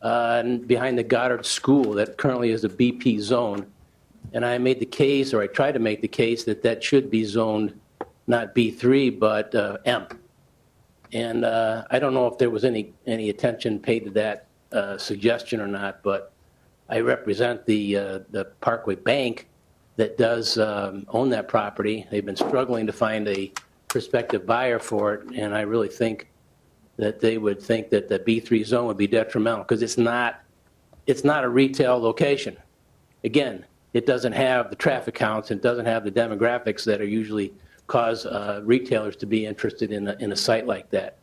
S8: behind the Goddard School that currently is a BP zone. And I made the case, or I tried to make the case, that that should be zoned not B3, but M. And I don't know if there was any attention paid to that suggestion or not, but I represent the Parkway Bank that does own that property. They've been struggling to find a prospective buyer for it, and I really think that they would think that the B3 zone would be detrimental, because it's not a retail location. Again, it doesn't have the traffic counts, it doesn't have the demographics that are usually cause retailers to be interested in a site like that.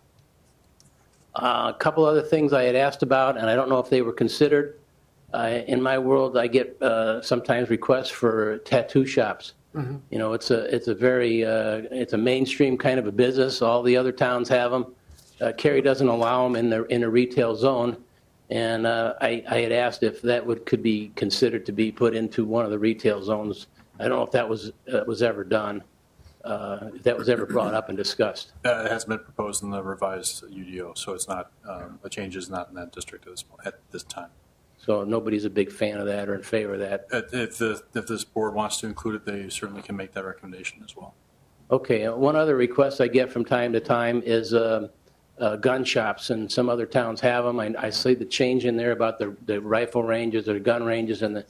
S8: A couple other things I had asked about, and I don't know if they were considered. In my world, I get sometimes requests for tattoo shops. Mm-hmm. You know, it's a very it's a mainstream kind of a business. All the other towns have them. Cary doesn't allow them in a retail zone, and I had asked if that could be considered to be put into one of the retail zones. I don't know if that was ever done. If that was ever brought up and discussed.
S2: It hasn't been proposed in the revised UDO, so it's not a change is not in that district at this time.
S8: So nobody's a big fan of that or in favor of that.
S2: If this board wants to include it, they certainly can make that recommendation as well.
S8: Okay. One other request I get from time to time is gun shops, and some other towns have them. I see the change in there about the rifle ranges or gun ranges and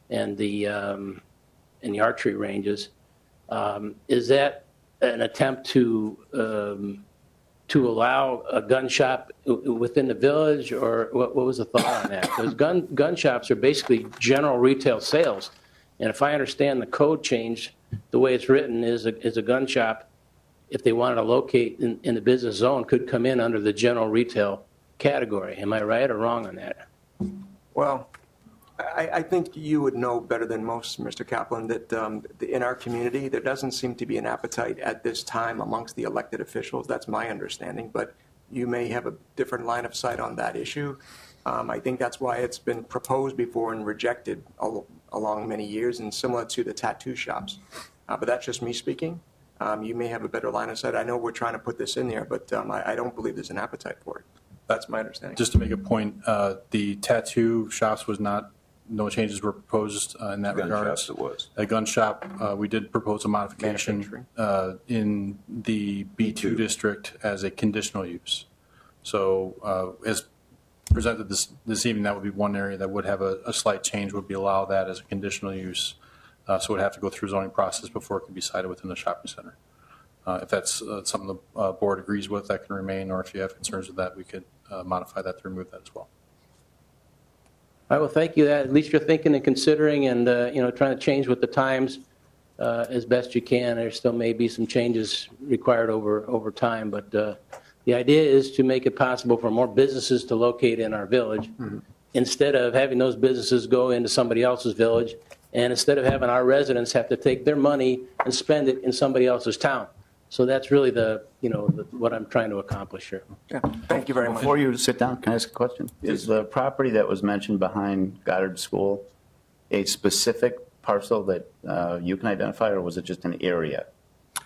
S8: the archery ranges. Is that an attempt to allow a gun shop within the village, or what was the thought on that? Because gun shops are basically general retail sales, and if I understand the code change, the way it's written is a gun shop, if they wanted to locate in the business zone, could come in under the general retail category. Am I right or wrong on that?
S1: Well, I think you would know better than most, Mr. Kaplan, that in our community, there doesn't seem to be an appetite at this time amongst the elected officials. That's my understanding, but you may have a different line of sight on that issue. I think that's why it's been proposed before and rejected along many years, and similar to the tattoo shops. But that's just me speaking. You may have a better line of sight. I know we're trying to put this in there, but I don't believe there's an appetite for it. That's my understanding.
S2: Just to make a point, the tattoo shops was not. No changes were proposed in that regard.
S6: It was.
S2: A gun shop, we did propose a modification in the B2 district as a conditional use. So as presented this evening, that would be one area that would have a slight change, would be allow that as a conditional use. So it would have to go through zoning process before it can be cited within the shopping center. If that's something the board agrees with, that can remain, or if you have concerns with that, we could modify that to remove that as well.
S8: All right, well, thank you. At least you're thinking and considering and, trying to change with the times as best you can. There still may be some changes required over time, but the idea is to make it possible for more businesses to locate in our village instead of having those businesses go into somebody else's village, and instead of having our residents have to take their money and spend it in somebody else's town. So that's really what I'm trying to accomplish here.
S1: Yeah, thank you very much.
S5: Before you sit down, can I ask a question? Is the property that was mentioned behind Goddard School a specific parcel that you can identify, or was it just an area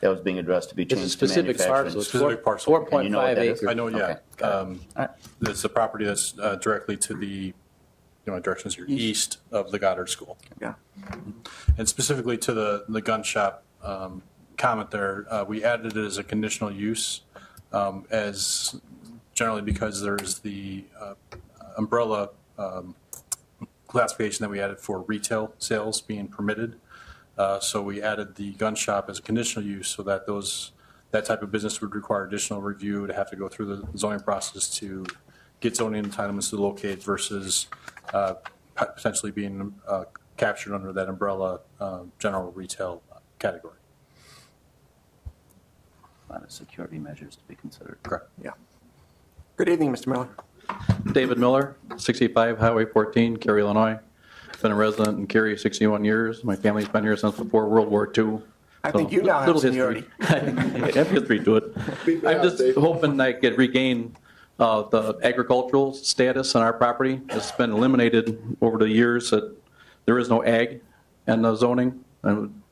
S5: that was being addressed to be changed
S8: it's a specific
S5: to manufacturing?
S8: parcel. It's
S2: specific parcel.
S8: 4.5 acres.
S2: I know, yeah.
S5: Okay,
S2: It's a property that's directly to the my directions here, east of the Goddard School.
S1: Yeah.
S2: And specifically to the gun shop comment there, we added it as a conditional use as generally because there's the umbrella classification that we added for retail sales being permitted. So we added the gun shop as a conditional use so that that type of business would require additional review to have to go through the zoning process to get zoning entitlements to locate versus potentially being captured under that umbrella general retail category.
S16: A lot of security measures to be considered.
S2: Correct.
S1: Yeah. Good evening, Mr. Miller.
S17: David Miller, 65 Highway 14, Cary, Illinois. Been a resident in Cary 61 years. My family's been here since before World War II.
S1: I think you now have seniority.
S17: I have history to it. I'm just hoping I could regain the agricultural status on our property. It's been eliminated over the years that there is no ag in the zoning. I'm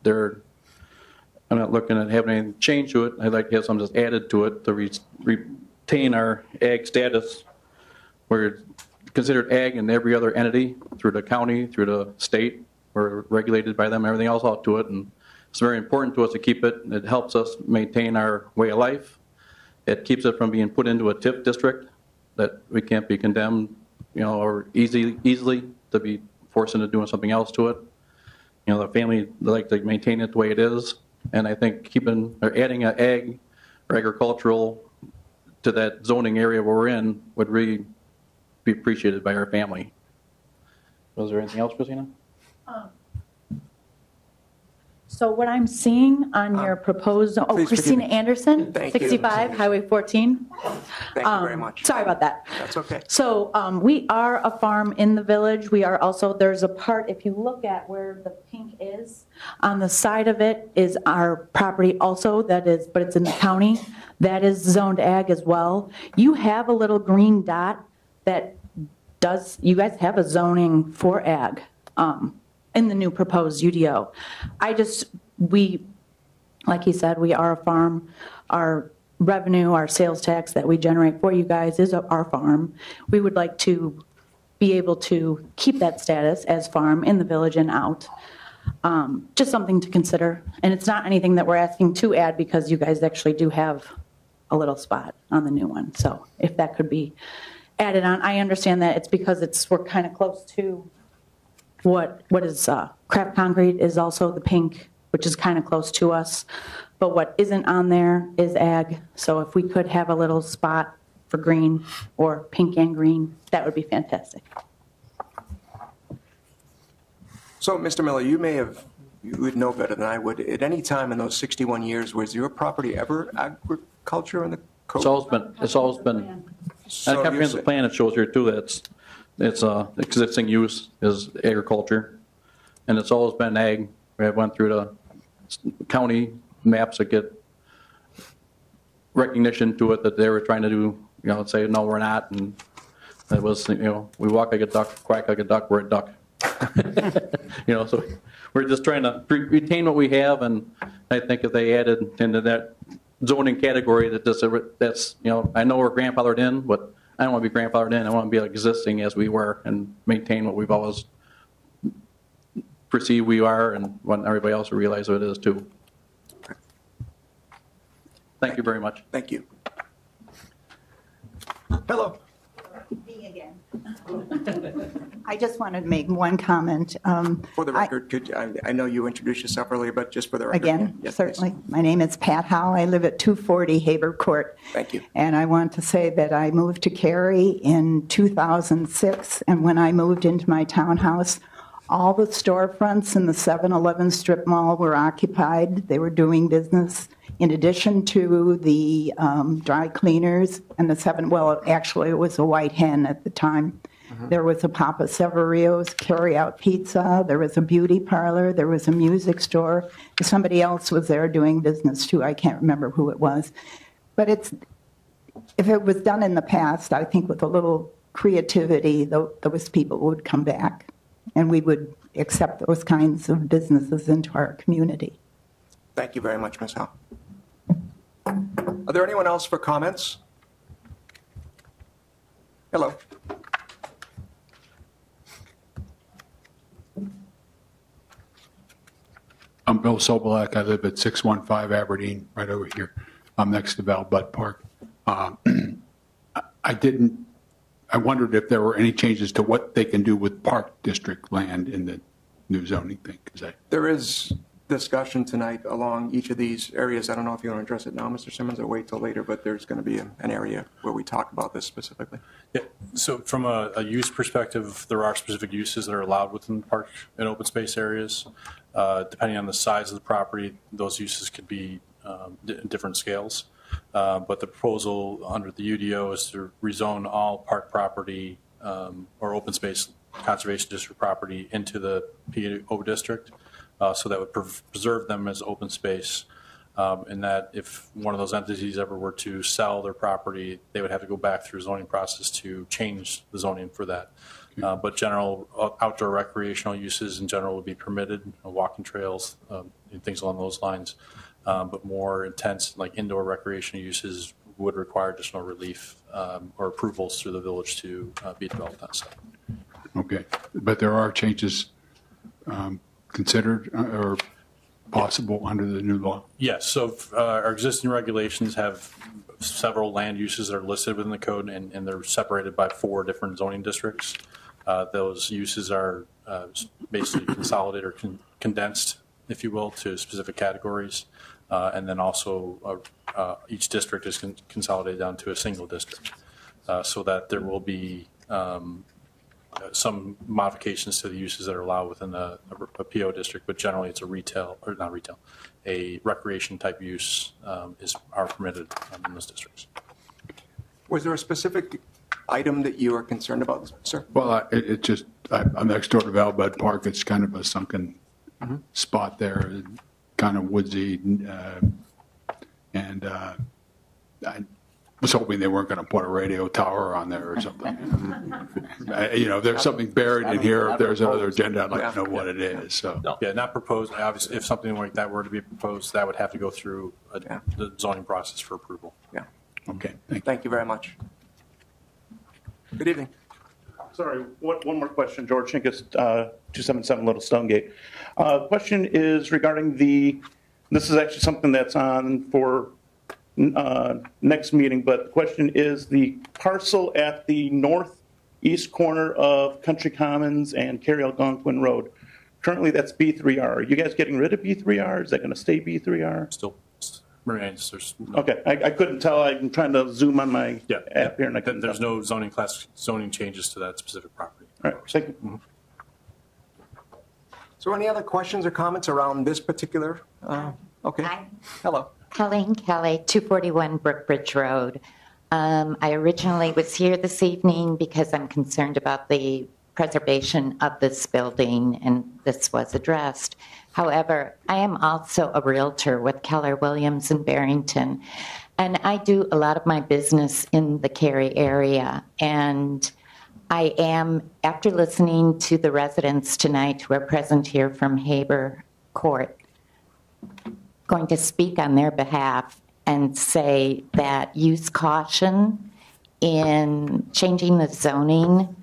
S17: not looking at having anything change to it. I'd like to have something just added to it to retain our ag status. We're considered ag in every other entity through the county, through the state. We're regulated by them, everything else out to it. And it's very important to us to keep it. It helps us maintain our way of life. It keeps it from being put into a TIF district that we can't be condemned, or easily to be forced into doing something else to it. The family, they like to maintain it the way it is. And I think adding an ag or agricultural to that zoning area where we're in would really be appreciated by our family. Was there anything else, Christina?
S18: So what I'm seeing on your proposed, Christina Anderson, 65, Highway 14.
S1: Thank you very much.
S18: Sorry about that.
S1: That's okay.
S18: So we are a farm in the village. We are also, there's a part, if you look at where the pink is, on the side of it is our property also, but it's in the county. That is zoned ag as well. You have a little green dot that you guys have a zoning for ag. In the new proposed UDO. Like he said, we are a farm. Our revenue, our sales tax that we generate for you guys is our farm. We would like to be able to keep that status as farm in the village and out. Just something to consider. And it's not anything that we're asking to add because you guys actually do have a little spot on the new one. So if that could be added on, I understand that it's because we're kind of close to what is craft concrete is also the pink, which is kind of close to us. But what isn't on there is ag. So if we could have a little spot for green or pink and green, that would be fantastic.
S1: So, Mr. Miller, you would know better than I would. At any time in those 61 years, was your property ever agriculture in the code?
S17: It's always been. And a comprehensive plan, it shows here too that its existing use is agriculture, and it's always been ag. We went through the county maps that get recognition to it that they were trying to do, say, no, we're not, and it was, we walk like a duck, quack like a duck, we're a duck. So we're just trying to retain what we have, and I think if they added into that zoning category that's, I know we're grandfathered in, but I don't want to be grandfathered in. I want to be existing as we were and maintain what we've always perceived we are and want everybody else to realize what it is too. Thank you very much.
S1: Thank you. Hello.
S12: Me again. I just wanted to make one comment.
S1: For the record, I know you introduced yourself earlier, but just for the record.
S12: Again,
S1: yes,
S12: certainly.
S1: please.
S12: My name is Pat Howe. I live at 240 Haber Court.
S1: Thank you.
S12: And I want to say that I moved to Cary in 2006, and when I moved into my townhouse, all the storefronts in the 7-Eleven strip mall were occupied. They were doing business. In addition to the dry cleaners and actually it was a White Hen at the time. There was a Papa Severio's carry-out pizza. There was a beauty parlor. There was a music store. Somebody else was there doing business too. I can't remember who it was. But if it was done in the past, I think with a little creativity, those people would come back and we would accept those kinds of businesses into our community.
S1: Thank you very much, Ms. Howe. Are there anyone else for comments? Hello.
S19: I'm Bill Sobolak. I live at 615 Aberdeen, right over here. I'm next to Val Butt Park. I wondered if there were any changes to what they can do with Park District land in the new zoning thing.
S1: There is discussion tonight along each of these areas. I don't know if you want to address it now, Mr. Simmons, or wait till later, but there's going to be an area where we talk about this specifically.
S2: Yeah, so from a use perspective, there are specific uses that are allowed within park and open space areas. Depending on the size of the property, those uses could be different scales. But the proposal under the UDO is to rezone all park property or open space conservation district property into the PO district. So that would preserve them as open space, and that if one of those entities ever were to sell their property, they would have to go back through a zoning process to change the zoning for that. But general outdoor recreational uses in general would be permitted, walking trails, and things along those lines. But more intense, like indoor recreational uses, would require additional relief or approvals through the village to be developed on site.
S19: Okay, but there are changes considered or possible under the new law?
S2: Yes, so our existing regulations have several land uses that are listed within the code, and they're separated by 4 different zoning districts. Those uses are basically consolidated or condensed, if you will, to specific categories. And then also each district is consolidated down to a single district, so that there will be some modifications to the uses that are allowed within a PO district, but generally it's a a recreation type use are permitted in those districts.
S1: Was there a specific item that you are concerned about, sir?
S19: Well, I'm next door to Val Butt Park. It's kind of a sunken spot there, kind of woodsy, and I was hoping they weren't going to put a radio tower on there or something. If there's something buried in here, if there's another agenda, I'd like to know what it is. So.
S2: Yeah, not proposed. Obviously, if something like that were to be proposed, that would have to go through the zoning process for approval.
S1: Yeah.
S19: Okay.
S1: Thank you very much. Good evening.
S15: Sorry, one more question. George Shinkus, 277 Little Stonegate. Question is regarding this is actually something that's on for next meeting, but the question is the parcel at the northeast corner of Country Commons and Cary Algonquin Road. Currently, that's B3R. Are you guys getting rid of B3R? Is that going to stay B3R?
S2: Still remains.
S15: Okay, I couldn't tell. I'm trying to zoom on my app here, and
S2: there's no zoning changes to that specific property.
S15: All right, thank you.
S1: So any other questions or comments around this particular? Okay.
S20: Hi.
S1: Hello.
S20: Colleen Kelly, 241 Brookbridge Road. I originally was here this evening because I'm concerned about the preservation of this building, and this was addressed. However, I am also a realtor with Keller Williams in Barrington, and I do a lot of my business in the Cary area. And I am, after listening to the residents tonight who are present here from Haber Court, going to speak on their behalf and say that use caution in changing the zoning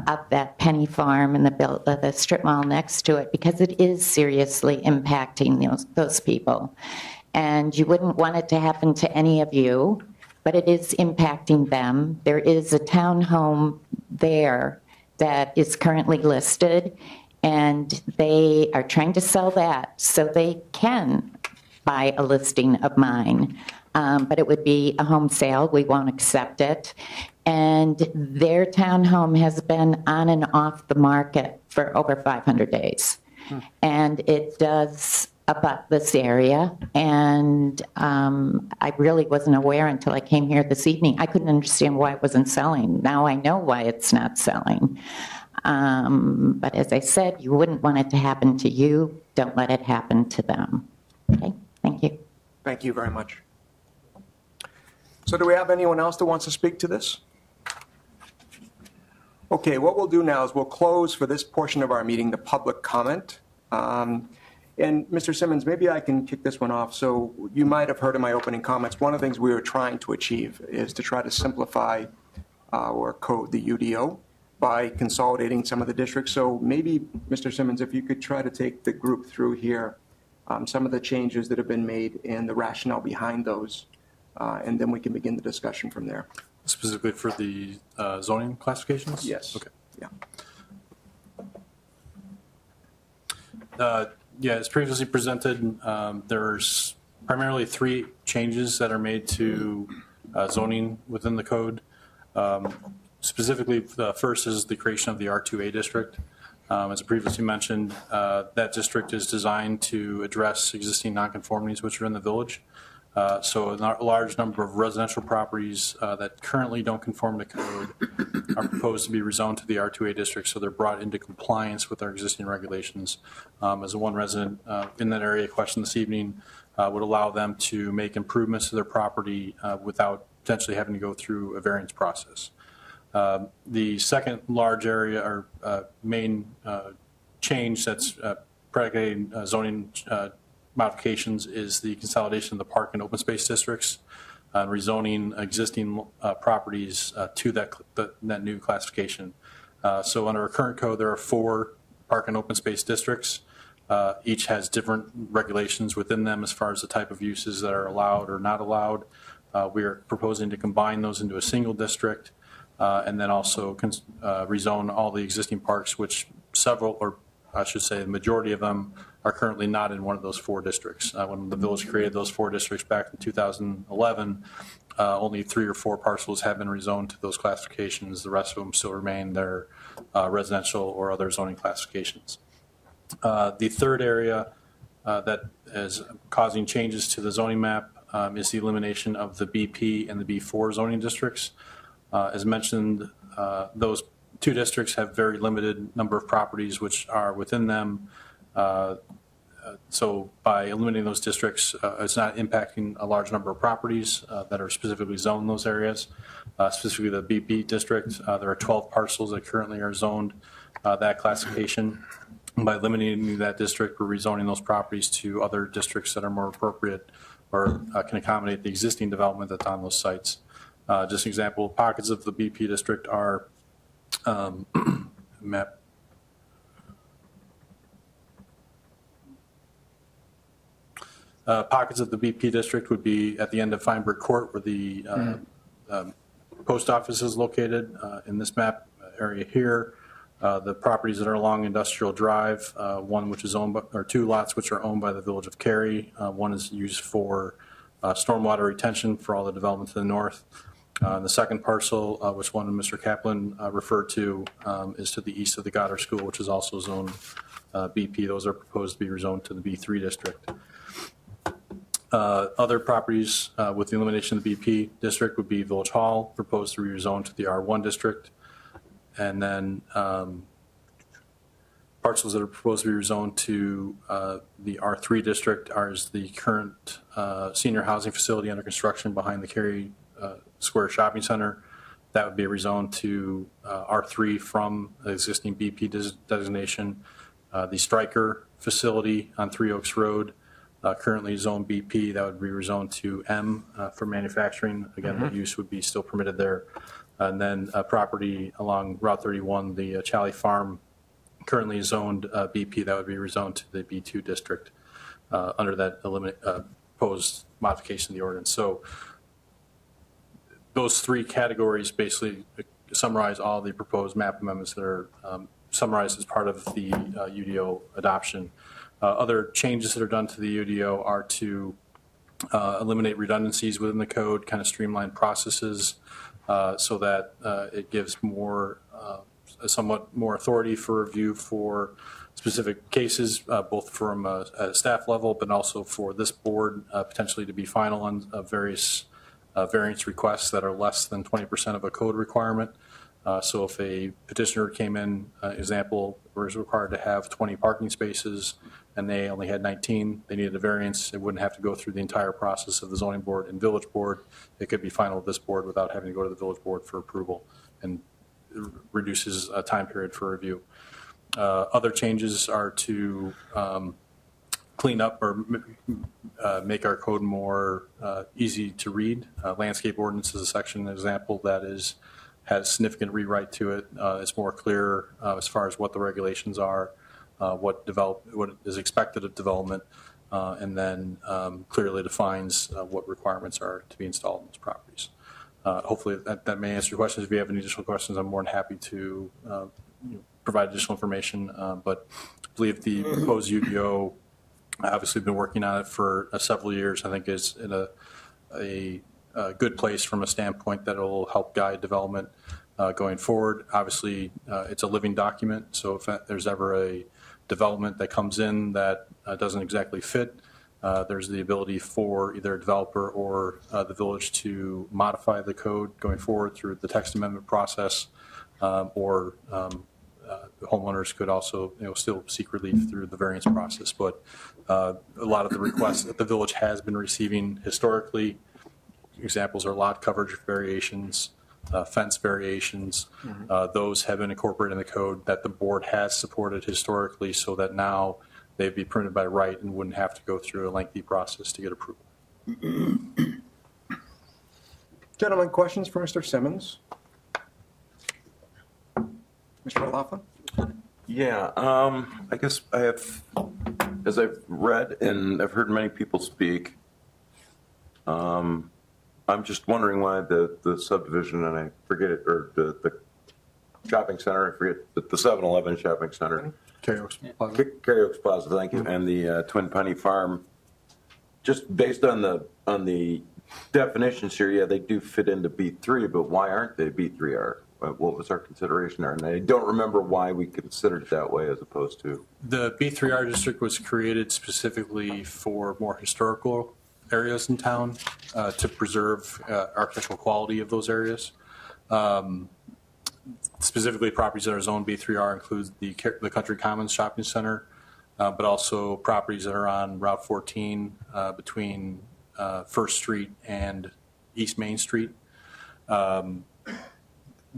S20: of that Penny Farm and the strip mall next to it, because it is seriously impacting those people. And you wouldn't want it to happen to any of you, but it is impacting them. There is a townhome there that is currently listed, and they are trying to sell that so they can buy a listing of mine. But it would be a home sale. We won't accept it. And their townhome has been on and off the market for over 500 days. And it does abut this area. And I really wasn't aware until I came here this evening. I couldn't understand why it wasn't selling. Now I know why it's not selling. But as I said, you wouldn't want it to happen to you. Don't let it happen to them. Okay, thank you.
S1: Thank you very much. So do we have anyone else that wants to speak to this? Okay, what we'll do now is we'll close for this portion of our meeting the public comment. And Mr. Simmons, maybe I can kick this one off. So you might have heard in my opening comments, one of the things we were trying to achieve is to try to simplify our code, the UDO, by consolidating some of the districts. So maybe, Mr. Simmons, if you could try to take the group through here some of the changes that have been made and the rationale behind those, and then we can begin the discussion from there.
S2: Specifically for the zoning classifications?
S1: Yes.
S2: Okay.
S1: Yeah.
S2: Yeah, as previously presented, there's primarily 3 changes that are made to zoning within the code. Specifically, the first is the creation of the R2A district. As previously mentioned, that district is designed to address existing nonconformities which are in the village. So a large number of residential properties that currently don't conform to code are proposed to be rezoned to the R2A district, so they're brought into compliance with our existing regulations. As one resident in that area questioned this evening, would allow them to make improvements to their property without potentially having to go through a variance process. The second large area or main change that's predicating zoning modifications is the consolidation of the park and open space districts and rezoning existing properties to that new classification. So under our current code, there are 4 park and open space districts. Each has different regulations within them as far as the type of uses that are allowed or not allowed. We are proposing to combine those into a single district and then also rezone all the existing parks, which several, or I should say the majority of them, are currently not in one of those 4 districts. When the village created those 4 districts back in 2011, only 3 or 4 parcels have been rezoned to those classifications. The rest of them still remain their residential or other zoning classifications. The third area that is causing changes to the zoning map is the elimination of the BP and the B4 zoning districts. As mentioned, those 2 districts have very limited number of properties which are within them. So by eliminating those districts, it's not impacting a large number of properties that are specifically zoned in those areas. Specifically the BP district, there are 12 parcels that currently are zoned that classification. By eliminating that district, we're rezoning those properties to other districts that are more appropriate or can accommodate the existing development that's on those sites. Just an example, pockets of the BP district are map. Pockets of the BP district would be at the end of Feinberg Court where the post office is located in this map area here. The properties that are along Industrial Drive, one which is owned by, or 2 lots which are owned by the village of Cary. One is used for stormwater retention for all the development to the north. The second parcel, which one Mr. Kaplan referred to, is to the east of the Goddard School, which is also zoned BP. Those are proposed to be rezoned to the B3 district. Other properties with the elimination of the BP district would be Village Hall, proposed to be rezoned to the R1 district. And then parcels that are proposed to be rezoned to the R3 district are the current senior housing facility under construction behind the Cary Square Shopping Center. That would be rezoned to R3 from the existing BP designation. The Stryker facility on 3 Oaks Road, currently zoned BP, that would be rezoned to M for manufacturing. Again, the use would be still permitted there. And then property along Route 31, the Chally Farm, currently zoned BP, that would be rezoned to the B2 district under that proposed modification of the ordinance. So those 3 categories basically summarize all the proposed map amendments that are summarized as part of the UDO adoption. Other changes that are done to the UDO are to eliminate redundancies within the code, kind of streamline processes so that it gives more, somewhat more authority for review for specific cases, both from a staff level, but also for this board potentially to be final on various variance requests that are less than 20% of a code requirement. So if a petitioner came in, example, was required to have 20 parking spaces and they only had 19, they needed a variance, it wouldn't have to go through the entire process of the zoning board and village board. It could be final with this board without having to go to the village board for approval, and reduces a time period for review. Other changes are to clean up or make our code more easy to read. Landscape ordinance is a section, example, that has significant rewrite to it. It's more clear as far as what the regulations are, what is expected of development. and then clearly defines what requirements are to be installed in those properties. Hopefully that may answer your questions. If you have any additional questions, I'm more than happy to provide additional information. But I believe the proposed UDO, obviously been working on it for several years. I think is in a good place from a standpoint that will help guide development going forward. Obviously, it's a living document, so if there's ever a development that comes in that doesn't exactly fit, there's the ability for either a developer or the village to modify the code going forward through the text amendment process, or homeowners could also still seek relief through the variance process. But a lot of the requests that the village has been receiving historically, examples are lot coverage variations, fence variations. Those have been incorporated in the code that the board has supported historically, so that now they'd be permitted by right and wouldn't have to go through a lengthy process to get approval.
S1: Gentlemen, questions for Mr. Simmons? Mr. O'Laughlin?
S6: Yeah, I guess I have, as I've read and I've heard many people speak, I'm just wondering why the subdivision, and I forget it, or the shopping center, I forget, the 7-Eleven shopping center.
S2: Cary Oaks Plaza.
S6: Cary Oaks Plaza, thank you, and the Twin Penny Farm. Just based on the definitions here, yeah, they do fit into B3, but why aren't they B3R? What was our consideration there? And I don't remember why we considered it that way as opposed to.
S2: The B3R district was created specifically for more historical areas in town to preserve architectural quality of those areas. Specifically, properties that are zoned B3R includes the Country Commons Shopping Center, but also properties that are on Route 14 between First Street and East Main Street.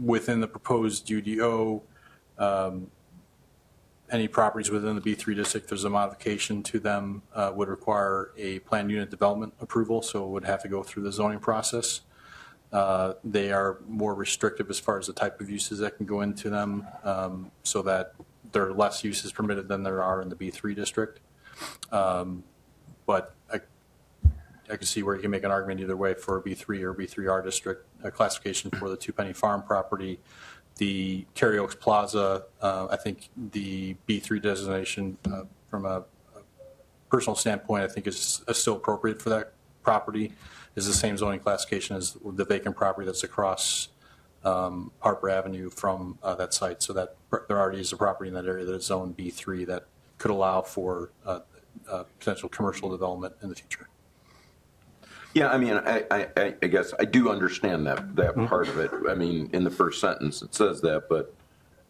S2: Within the proposed UDO, any properties within the B3 district, there's a modification to them, would require a planned unit development approval, so it would have to go through the zoning process. They are more restrictive as far as the type of uses that can go into them, so that there are less uses permitted than there are in the B3 district. But I can see where you can make an argument either way for a B3 or B3R district classification for the Two Penny Farm property. The Cary Oaks Plaza, I think the B3 designation from a personal standpoint, I think is still appropriate for that property. Is the same zoning classification as the vacant property that's across Harper Avenue from that site. So that there already is a property in that area that is zoned B3 that could allow for potential commercial development in the future.
S6: Yeah, I mean, I guess I do understand that part of it. I mean, in the first sentence it says that, but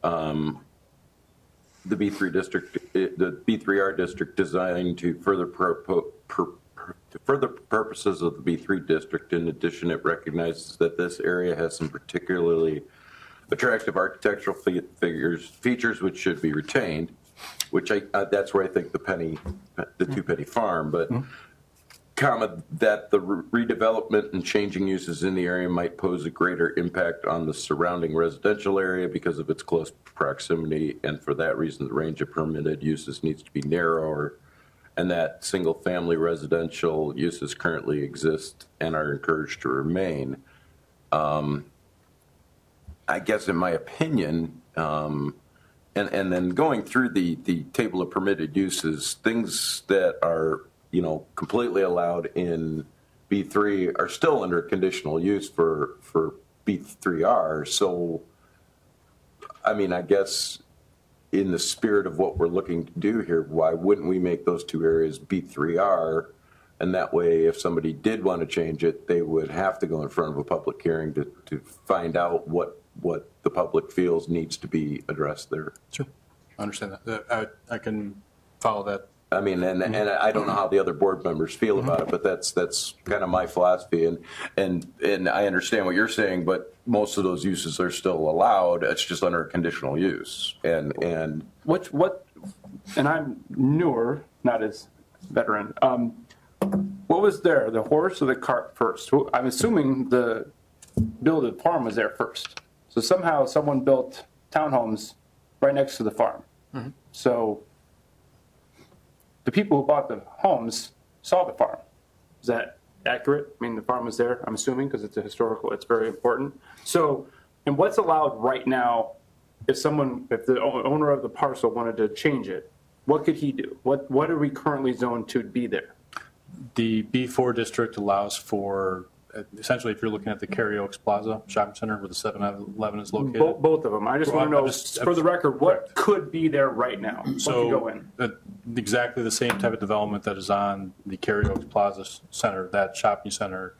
S6: the B3 district, the B3R district designed to further purposes of the B3 district. In addition, it recognizes that this area has some particularly attractive architectural features which should be retained, which that's where I think the Two Penny Farm, but comma, that the redevelopment and changing uses in the area might pose a greater impact on the surrounding residential area because of its close proximity, and for that reason the range of permitted uses needs to be narrower, and that single-family residential uses currently exist and are encouraged to remain. I guess in my opinion, and then going through the table of permitted uses, things that are completely allowed in B3 are still under conditional use for B3R. So, I mean, I guess in the spirit of what we're looking to do here, why wouldn't we make those two areas B3R? And that way, if somebody did want to change it, they would have to go in front of a public hearing to find out what the public feels needs to be addressed there.
S2: Sure. I understand that. I can follow that.
S6: I mean, and I don't know how the other board members feel about it, but that's kind of my philosophy. And I understand what you're saying, but most of those uses are still allowed. It's just under conditional use. And
S3: what? And I'm newer, not as veteran. What was there, the horse or the cart first? I'm assuming the builded farm was there first. So somehow someone built townhomes right next to the farm. So the people who bought the homes saw the farm. Is that accurate? I mean, the farm was there, I'm assuming, because it's a historical, it's very important. So, and what's allowed right now, if the owner of the parcel wanted to change it, what could he do? What are we currently zoned to be there?
S2: The B4 district allows for, essentially, if you're looking at the Cary Oaks Plaza Shopping Center where the 7-Eleven is located.
S3: Both of them. I just want to know, for the record, what could be there right now? What could go in?
S2: Exactly the same type of development that is on the Cary Oaks Plaza Center, that shopping center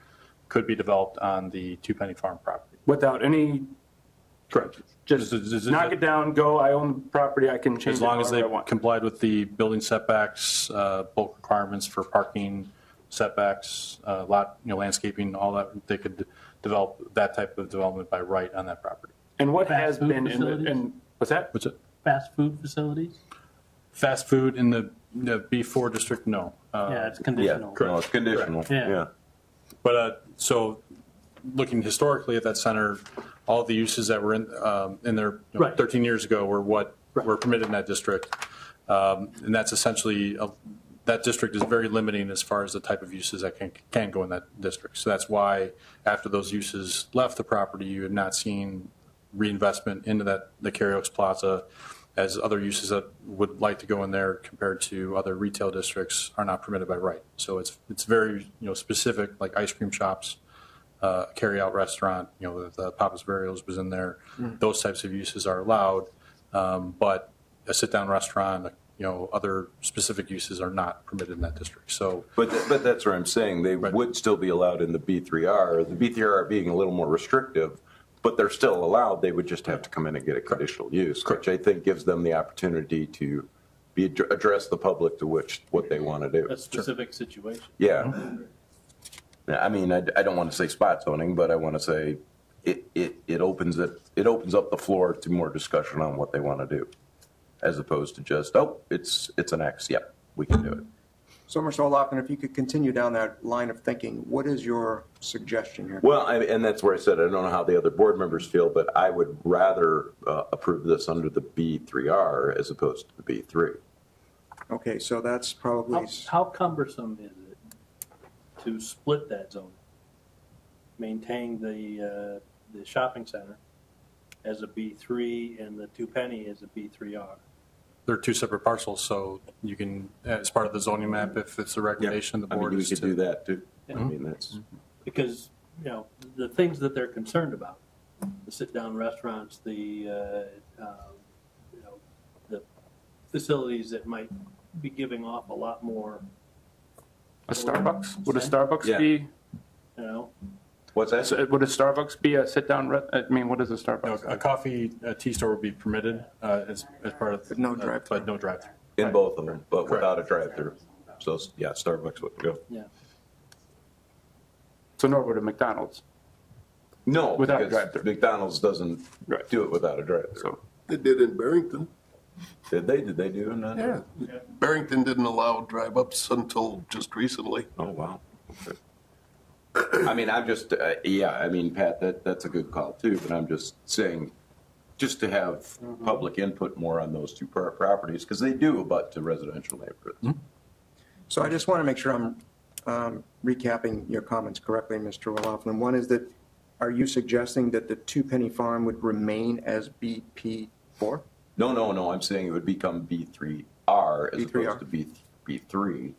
S2: could be developed on the Two Penny Farm property.
S3: Without any...
S2: Correct.
S3: Just knock it down, go, I own the property, I can change it
S2: as long as they
S3: I want.
S2: complied with the building setbacks, bulk requirements for parking, setbacks, landscaping, all that, they could develop that type of development by right on that property.
S3: And what has
S21: food
S3: been
S21: facilities?
S3: what's that?
S2: What's it?
S21: Fast food facilities?
S2: Fast food in the B4 district, no.
S21: Yeah, it's conditional.
S6: No, it's conditional, yeah.
S2: But so looking historically at that center, all the uses that were in there 13 years ago were what were permitted in that district. And that's essentially, that district is very limiting as far as the type of uses that can go in that district. So that's why after those uses left the property, you have not seen reinvestment into the Cary Oaks Plaza, as other uses that would like to go in there compared to other retail districts are not permitted by right. So it's very specific, like ice cream shops, carry out restaurant, the Papa's Burials was in there. Those types of uses are allowed, but a sit down restaurant, other specific uses are not permitted in that district. So,
S6: but that's what I'm saying. They would still be allowed in the B3R. The B3R being a little more restrictive, but they're still allowed. They would just have to come in and get a conditional use, which I think gives them the opportunity to address the public to what they want to do.
S21: A specific situation.
S6: Yeah. I mean, I don't want to say spot zoning, but I want to say it opens up the floor to more discussion on what they want to do, as opposed to just, it's an X. Yep, we can do it.
S1: So, Mr. O'Loughlin, if you could continue down that line of thinking, what is your suggestion here?
S6: Well, and that's where I said I don't know how the other board members feel, but I would rather approve this under the B3R as opposed to the B3.
S1: Okay, so that's probably...
S21: How cumbersome is it to split that zone? Maintain the shopping center as a B3 and the Two Penny as a B3R?
S2: They're two separate parcels, so you can, as part of the zoning map, if it's a recommendation, the board
S6: we
S2: is
S6: could
S2: to
S6: do that too.
S21: Yeah.
S6: I mean, that's
S21: because the things that they're concerned about, the sit-down restaurants, the facilities that might be giving off a lot more.
S3: A Starbucks? Would a Starbucks be?
S6: What's that?
S3: So would a Starbucks be a sit-down? I mean, what is a Starbucks?
S2: A coffee, tea store would be permitted as part of
S1: no drive-through.
S2: But no drive-through.
S6: In both of them, but without a drive-through. So yeah, Starbucks would go.
S21: Yeah.
S3: So nor would a McDonald's.
S6: No,
S3: without a
S6: because
S3: drive-through.
S6: McDonald's doesn't do it without a drive-through.
S3: So
S4: They did in Barrington.
S6: Did they? Did they do it?
S4: Yeah. Barrington didn't allow drive-ups until just recently.
S6: Oh, wow. Okay. I mean, I'm just, I mean, Pat, that's a good call too, but I'm just saying, just to have public input more on those two properties, because they do abut to residential neighborhoods.
S1: So I just want to make sure I'm recapping your comments correctly, Mr. O'Loughlin. One is that, are you suggesting that the Two Penny Farm would remain as BP4?
S6: No, I'm saying it would become B3R as
S1: B3R.
S6: opposed to B3,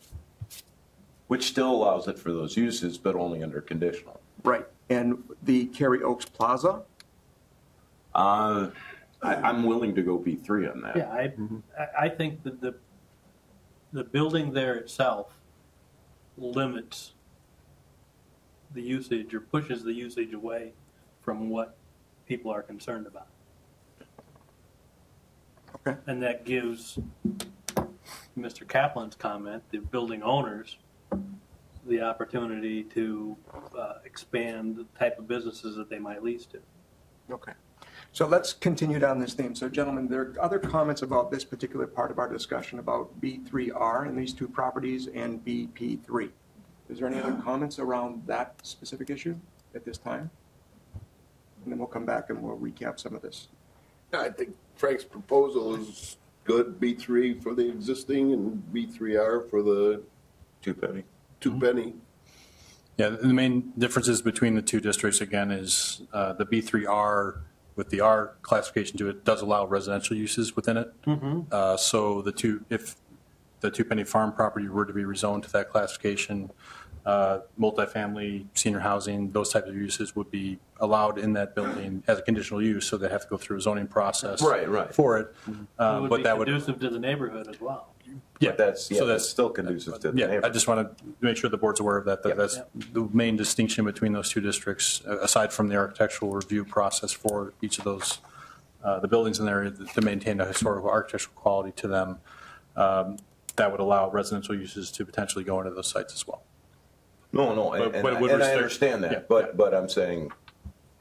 S6: which still allows it for those uses, but only under conditional.
S1: Right. And the Cary Oaks Plaza?
S6: I'm willing to go B3 on that.
S21: Yeah, I think that the building there itself limits the usage or pushes the usage away from what people are concerned about.
S1: Okay.
S21: And that gives Mr. Kaplan's comment, the building owners, the opportunity to expand the type of businesses that they might lease to.
S1: Okay. So let's continue down this theme. So gentlemen, there are other comments about this particular part of our discussion about B3R and these two properties and BP3. Is there any other comments around that specific issue at this time? And then we'll come back and we'll recap some of this.
S4: I think Frank's proposal is good, B3 for the existing and B3R for the
S6: Two penny.
S2: Yeah, the main differences between the two districts, again, is the B3R with the R classification to it does allow residential uses within it. So if the Two Penny Farm property were to be rezoned to that classification, multifamily, senior housing, those types of uses would be allowed in that building as a conditional use, so they have to go through a zoning process for it.
S21: It would
S2: But
S21: be
S2: that would,
S21: conducive to the neighborhood as well.
S2: yeah,
S6: That's still conducive to the neighborhood.
S2: I just want to make sure the board's aware of that. That's the main distinction between those two districts, aside from the architectural review process for each of those, the buildings in there to maintain a historical architectural quality to them. That would allow residential uses to potentially go into those sites as well.
S6: No, and I understand that, but I'm saying,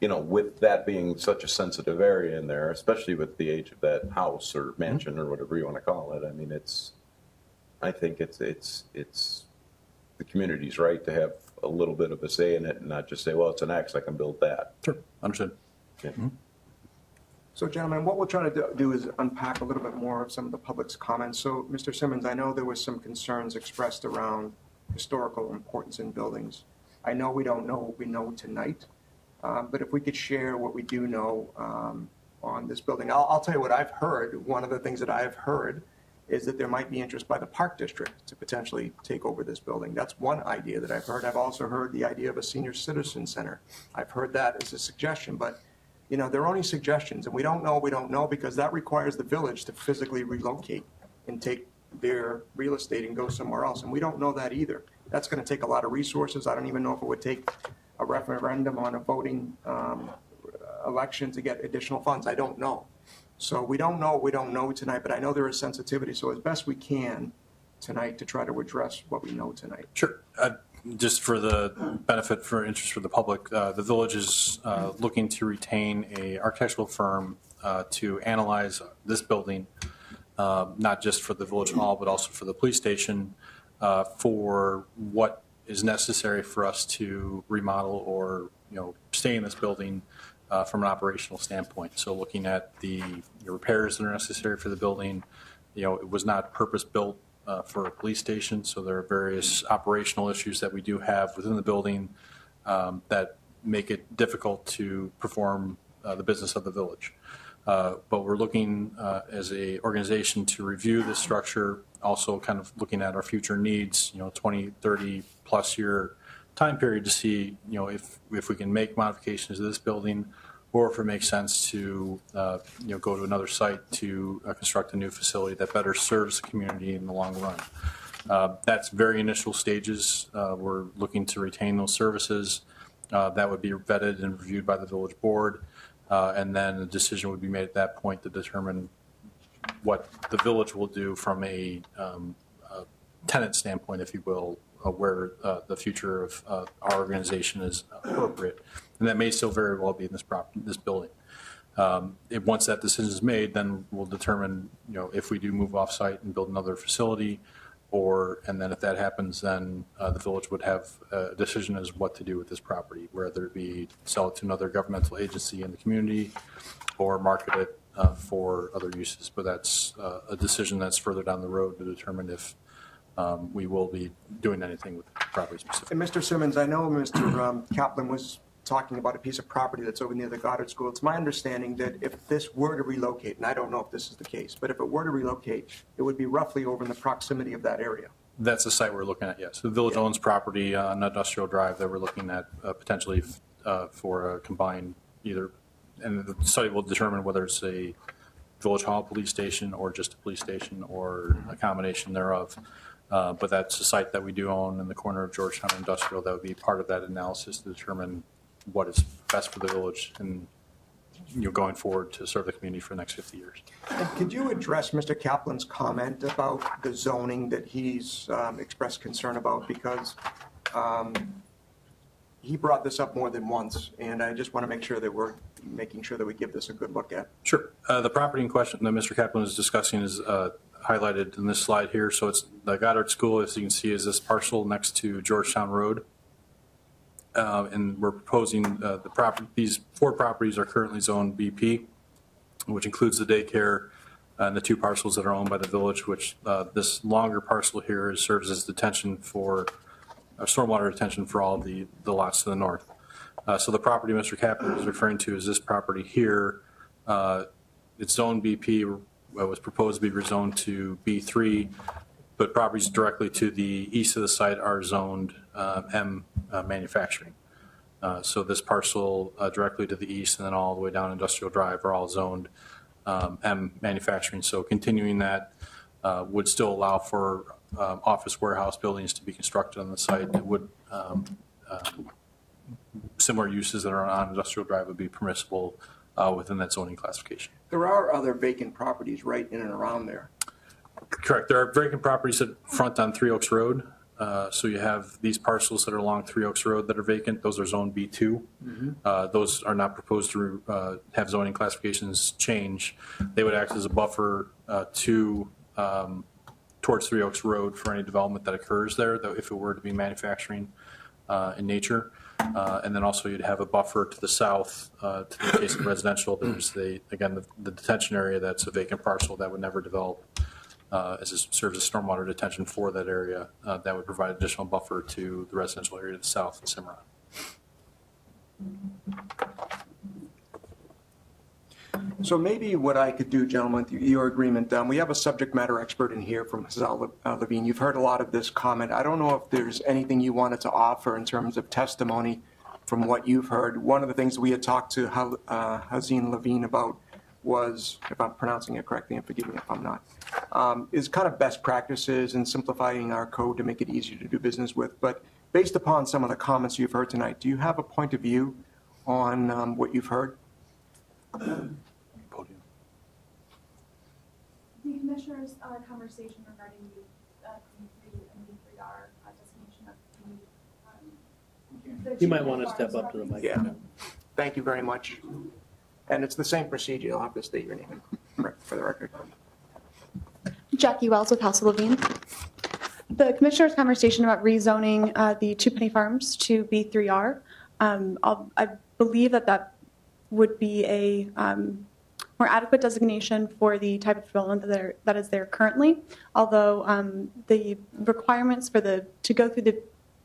S6: with that being such a sensitive area in there, especially with the age of that house or mansion or whatever you want to call it, I mean, I think it's the community's right to have a little bit of a say in it and not just say, well, it's an X, I can build that.
S2: Sure, understood.
S6: Yeah.
S1: So gentlemen, what we'll try to do is unpack a little bit more of some of the public's comments. So Mr. Simmons, I know there was some concerns expressed around historical importance in buildings. I know we don't know what we know tonight, but if we could share what we do know on this building. I'll tell you what I've heard. One of the things that I have heard is that there might be interest by the Park District to potentially take over this building. That's one idea that I've heard. I've also heard the idea of a senior citizen center. I've heard that as a suggestion, but they're only suggestions, and we don't know because that requires the village to physically relocate and take their real estate and go somewhere else, and we don't know that either. That's going to take a lot of resources. I don't even know if it would take a referendum on a voting election to get additional funds. I don't know. So we don't know what we don't know tonight, but I know there is sensitivity. So as best we can tonight to try to address what we know tonight.
S2: Sure. Just for the benefit for interest for the public, the village is looking to retain a architectural firm to analyze this building, not just for the village hall, but also for the police station, for what is necessary for us to remodel or stay in this building from an operational standpoint. So looking at the repairs that are necessary for the building, it was not purpose built for a police station, so there are various operational issues that we do have within the building that make it difficult to perform the business of the village. But we're looking as a organization to review this structure, also kind of looking at our future needs, 20, 30 plus year time period to see, if we can make modifications to this building, or if it makes sense to, go to another site to construct a new facility that better serves the community in the long run. That's very initial stages. We're looking to retain those services. That would be vetted and reviewed by the village board. And then a decision would be made at that point to determine what the village will do from a tenant standpoint, if you will, where the future of our organization is appropriate. And that may still very well be in this building. Once that decision is made, then we'll determine, if we do move off-site and build another facility, and then if that happens, then the village would have a decision as what to do with this property, whether it be sell it to another governmental agency in the community or market it for other uses. But that's a decision that's further down the road to determine if we will be doing anything with the property specifically.
S1: And Mr. Simmons, I know Mr. Kaplan was talking about a piece of property that's over near the Goddard School. It's my understanding that if this were to relocate, and I don't know if this is the case, but if it were to relocate, it would be roughly over in the proximity of that area.
S2: That's the site we're looking at, yes. The village owns property on Industrial Drive that we're looking at potentially for a combined and the study will determine whether it's a village hall police station or just a police station or a combination thereof. But that's a site that we do own in the corner of Georgetown Industrial. That would be part of that analysis to determine what is best for the village and going forward to serve the community for the next 50 years.
S1: And could you address Mr. Kaplan's comment about the zoning that he's expressed concern about? Because he brought this up more than once, and I just want to make sure that we're making sure that we give this a good look at.
S2: Sure. The property in question that Mr. Kaplan is discussing is highlighted in this slide here. So it's the Goddard School, as you can see, is this parcel next to Georgetown Road. And we're proposing these 4 properties are currently zoned BP, which includes the daycare, and the 2 parcels that are owned by the village, which this longer parcel here serves as detention for stormwater detention for all of the lots to the north. So the property Mr. Kaplan is referring to is this property here. It's zoned BP, was proposed to be rezoned to B3, but properties directly to the east of the site are zoned M manufacturing. So this parcel directly to the east and then all the way down Industrial Drive are all zoned M manufacturing. So continuing that would still allow for office warehouse buildings to be constructed on the site. It would similar uses that are on Industrial Drive would be permissible within that zoning classification.
S1: There are other vacant properties right in and around there.
S2: Correct. There are vacant properties that front on Three Oaks Road. So you have these parcels that are along Three Oaks Road that are vacant. Those are zone B2. Those are not proposed to have zoning classifications change. They would act as a buffer towards Three Oaks Road for any development that occurs there, though if it were to be manufacturing in nature. And then also you'd have a buffer to the south, to the case of residential. There's the detention area that's a vacant parcel that would never develop as it serves as stormwater detention for that area. That would provide additional buffer to the residential area to the south of Cimarron.
S1: So maybe what I could do, gentlemen, with your agreement, we have a subject matter expert in here from Hazal Levine. You've heard a lot of this comment. I don't know if there's anything you wanted to offer in terms of testimony from what you've heard. One of the things we had talked to Hazine Levine about was, if I'm pronouncing it correctly, and forgive me if I'm not, is kind of best practices and simplifying our code to make it easier to do business with. But based upon some of the comments you've heard tonight, do you have a point of view on what you've heard?
S7: The Commissioner's conversation regarding the B3 and B3R designation of the...
S21: You might want to step up to the mic.
S1: Yeah. Thank you very much. And it's the same procedure. You'll have to state your name for the record.
S7: Jackie Wells with House of Levine. The Commissioner's conversation about rezoning the Two Penny Farms to B3R, I believe that would be a more adequate designation for the type of development that is there currently. Although the requirements to go through the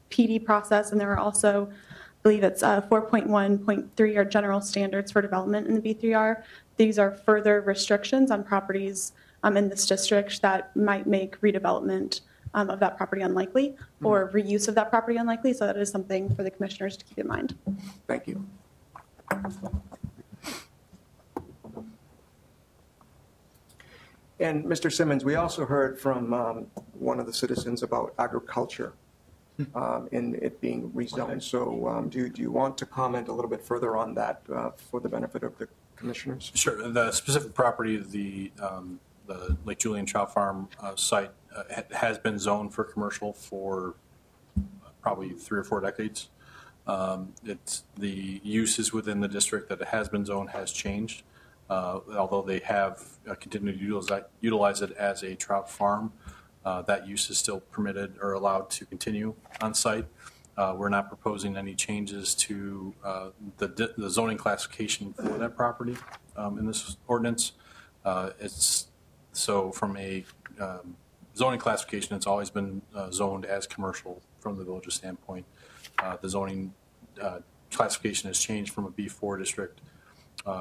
S7: PD process, and there are also, I believe it's 4.1.3 are general standards for development in the B3R. These are further restrictions on properties in this district that might make redevelopment of that property unlikely or reuse of that property unlikely. So that is something for the commissioners to keep in mind.
S1: Thank you. And Mr. Simmons, we also heard from one of the citizens about agriculture and it being rezoned. So do you want to comment a little bit further on that for the benefit of the commissioners?
S2: Sure. The specific property, the Lake Julian Trout Farm site has been zoned for commercial for probably 3 or 4 decades. It's the uses within the district that it has been zoned has changed. Although they have continued to utilize it as a trout farm, that use is still permitted or allowed to continue on site. We're not proposing any changes to the zoning classification for that property in this ordinance. So from a zoning classification, it's always been zoned as commercial from the village's standpoint. The zoning classification has changed from a B4 district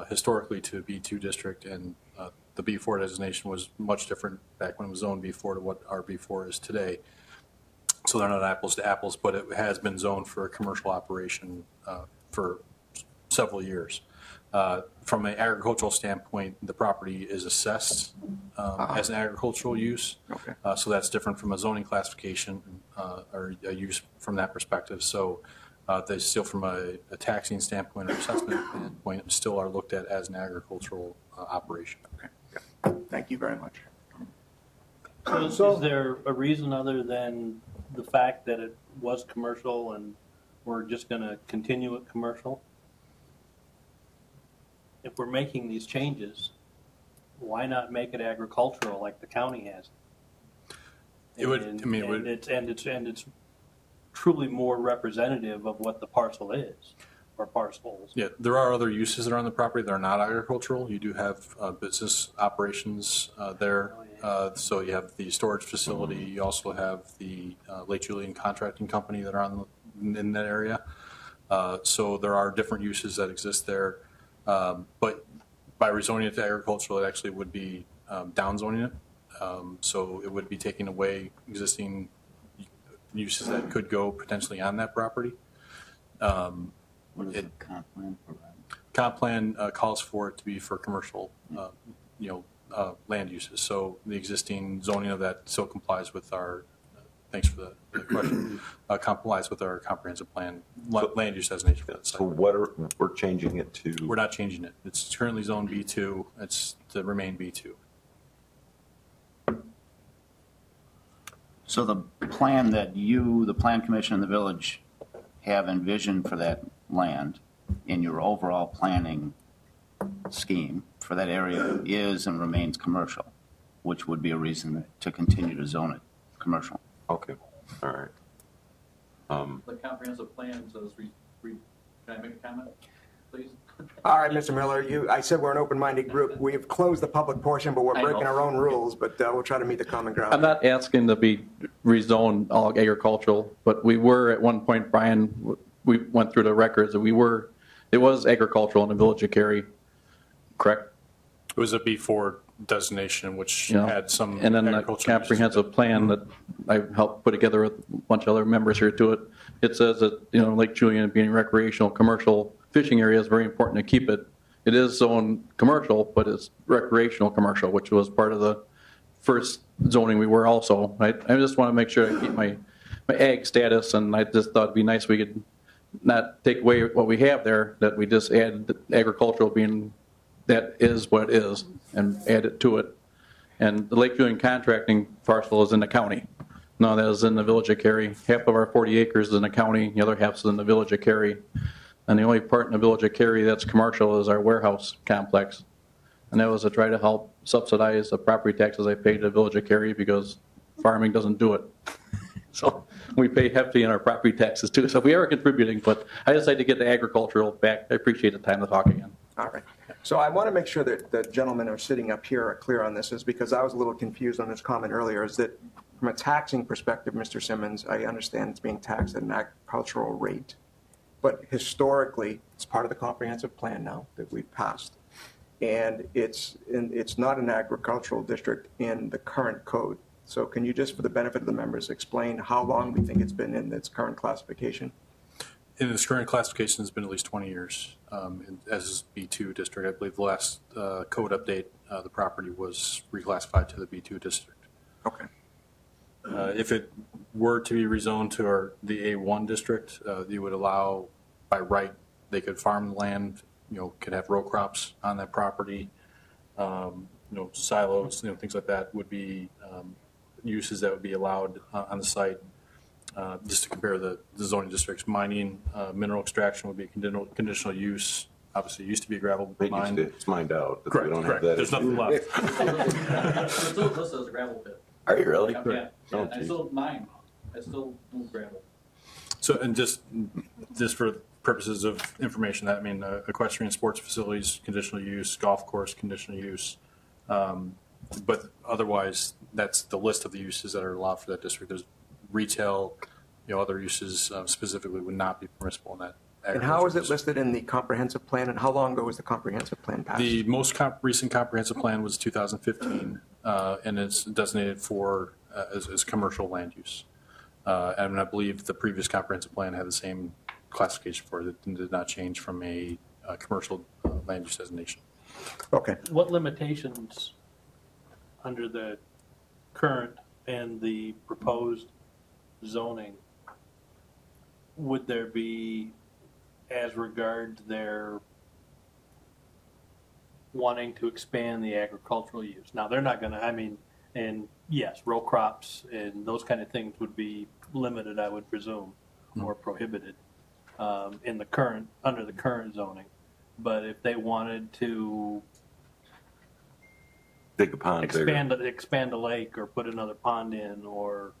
S2: historically to a B2 district, and the B4 designation was much different back when it was zoned B4 to what our B4 is today. So they're not apples to apples, but it has been zoned for a commercial operation for several years. From an agricultural standpoint, the property is assessed as an agricultural use.
S1: Okay.
S2: So that's different from a zoning classification or a use from that perspective. So they still, from a taxing standpoint or assessment standpoint, still are looked at as an agricultural operation.
S1: Okay. Thank you very much.
S21: So is there a reason other than the fact that it was commercial and we're just going to continue it commercial? If we're making these changes, why not make it agricultural like the county has?
S2: It would. I mean, it would.
S21: It's truly more representative of what the parcel is. or parcels.
S2: Yeah, there are other uses that are on the property that are not agricultural. You do have business operations there. So you have the storage facility. You also have the Lake Julian Contracting Company that are in that area. So there are different uses that exist there. But by rezoning it to agricultural, it actually would be downzoning it. So it would be taking away existing uses that could go potentially on that property.
S16: What does the comp plan provide?
S2: Comp plan calls for it to be for commercial, land uses. So the existing zoning of that still complies with our, thanks for the question, complies with our comprehensive plan, land use designation for that site.
S6: So we're changing it to?
S2: We're not changing it. It's currently zone B2. It's to remain B2.
S5: So the plan that you, the Plan Commission and the village have envisioned for that land in your overall planning scheme for that area is and remains commercial, which would be a reason to continue to zone it commercial.
S6: Okay, all right.
S17: The comprehensive plan says, can I make a comment, please?
S1: All right, Mr. Miller, I said we're an open-minded group. We have closed the public portion, but we're
S17: I
S1: breaking
S17: know.
S1: our own rules, but we'll try to meet the common ground.
S17: I'm not asking to be rezoned all agricultural, but we were at one point, Brian, we went through the records, and it was agricultural in the village of Cary, correct?
S2: It was a B4 designation, which
S17: You know,
S2: had some
S17: and then the
S2: agricultural uses.
S17: comprehensive plan that I helped put together with a bunch of other members here to it, it says that, Lake Julian being recreational, commercial fishing area is very important to keep it. It is zoned commercial, but it's recreational commercial, which was part of the first zoning we were also. I just want to make sure I keep my ag status, and I just thought it'd be nice we could not take away what we have there, that we just add agricultural being that is what it is, and add it to it. And the Lake Julian contracting parcel is in the county. No, that is in the village of Cary. Half of our 40 acres is in the county, the other half is in the village of Cary. And the only part in the village of Cary that's commercial is our warehouse complex. And that was to try to help subsidize the property taxes I paid to the village of Cary because farming doesn't do it. So we pay hefty in our property taxes too. So we are contributing, but I decided to get the agricultural back. I appreciate the time to talk again.
S1: All right. So I want to make sure that the gentlemen who are sitting up here are clear on this, is because I was a little confused on this comment earlier, is that from a taxing perspective, Mr. Simmons, I understand it's being taxed at an agricultural rate. But historically, it's part of the comprehensive plan now that we've passed. And it's not an agricultural district in the current code. So can you just, for the benefit of the members, explain how long we think it's been in its current classification?
S2: In its current classification, it's been at least 20 years as B2 district. I believe the last code update, the property was reclassified to the B2 district.
S1: Okay.
S2: If it were to be rezoned to the A1 district, you would allow, by right, they could farm the land, could have row crops on that property, silos, things like that would be uses that would be allowed on the site. Just to compare the zoning districts, mining, mineral extraction would be a conditional use. Obviously, it used to be a gravel mine.
S6: It's mined out. But
S2: Correct,
S6: we don't
S2: correct.
S6: have that.
S2: There's nothing left.
S17: It's still listed as a gravel pit.
S6: Are you really?
S17: Yeah.
S6: Oh,
S17: I
S6: geez.
S17: still mine. I still move gravel.
S2: So, and just for purposes of information, that equestrian sports facilities, conditional use, golf course, conditional use. But otherwise, that's the list of the uses that are allowed for that district. There's retail, other uses specifically would not be permissible in that.
S1: And how is it listed in the comprehensive plan, and how long ago was the comprehensive plan passed?
S2: The most recent comprehensive plan was 2015, and it's designated for as commercial land use. And I believe the previous comprehensive plan had the same classification for it. It did not change from a commercial land use designation.
S1: Okay.
S21: What limitations under the current and the proposed zoning would there be as regards their wanting to expand the agricultural use? Now, they're not going to, and yes, row crops and those kind of things would be limited, I would presume, or prohibited under the current zoning. But if they wanted to
S6: dig a pond,
S21: expand a lake or put another pond in, or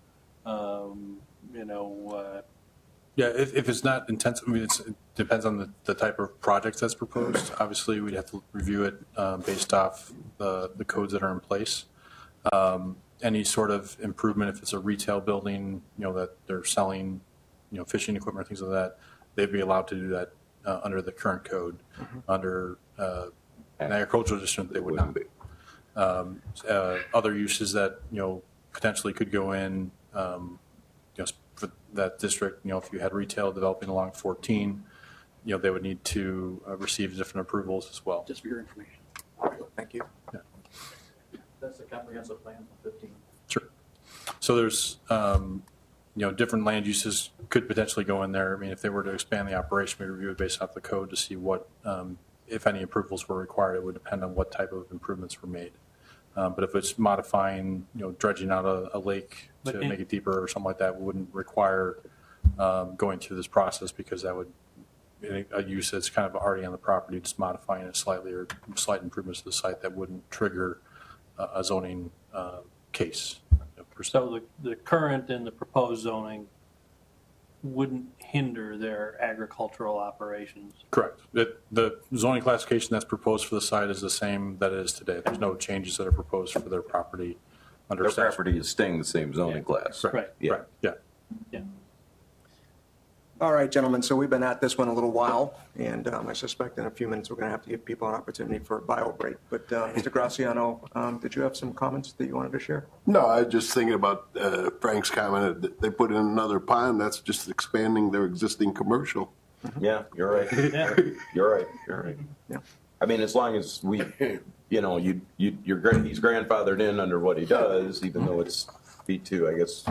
S2: Yeah, if it's not intensive, I mean, it depends on the type of project that's proposed. Obviously, we'd have to review it based off the codes that are in place. Any sort of improvement, if it's a retail building, that they're selling, fishing equipment or things like that, they'd be allowed to do that under the current code. Under an agricultural district, they would not be. Other uses that, potentially could go in, for that district, if you had retail developing along 14, they would need to receive different approvals as well.
S17: Just for your information.
S1: Thank you.
S2: Yeah.
S17: That's the comprehensive plan for 15.
S2: Sure. So there's, different land uses could potentially go in there. I mean, if they were to expand the operation, we review it based off the code to see what, if any approvals were required. It would depend on what type of improvements were made. But if it's modifying, dredging out a lake to make it deeper or something like that, wouldn't require going through this process, because that would, a use that's kind of already on the property, just modifying it slightly or slight improvements to the site that wouldn't trigger a zoning case.
S21: So the current and the proposed zoning wouldn't hinder their agricultural operations?
S2: Correct. The zoning classification that's proposed for the site is the same that it is today. There's no changes that are proposed for their property under
S6: Their
S2: statute.
S6: property is staying the same zoning class.
S21: Right.
S6: Yeah.
S2: Right. Yeah.
S21: Yeah.
S1: All right, gentlemen, so we've been at this one a little while, and I suspect in a few minutes we're going to have to give people an opportunity for a bio break. But Mr. Graziano, did you have some comments that you wanted to share?
S4: No, I was just thinking about Frank's comment that they put in another pond. That's just expanding their existing commercial.
S6: Yeah, you're right.
S21: Yeah.
S6: You're right. You're right.
S1: Yeah.
S6: I mean, as long as we, he's grandfathered in under what he does, even though it's B2, I guess.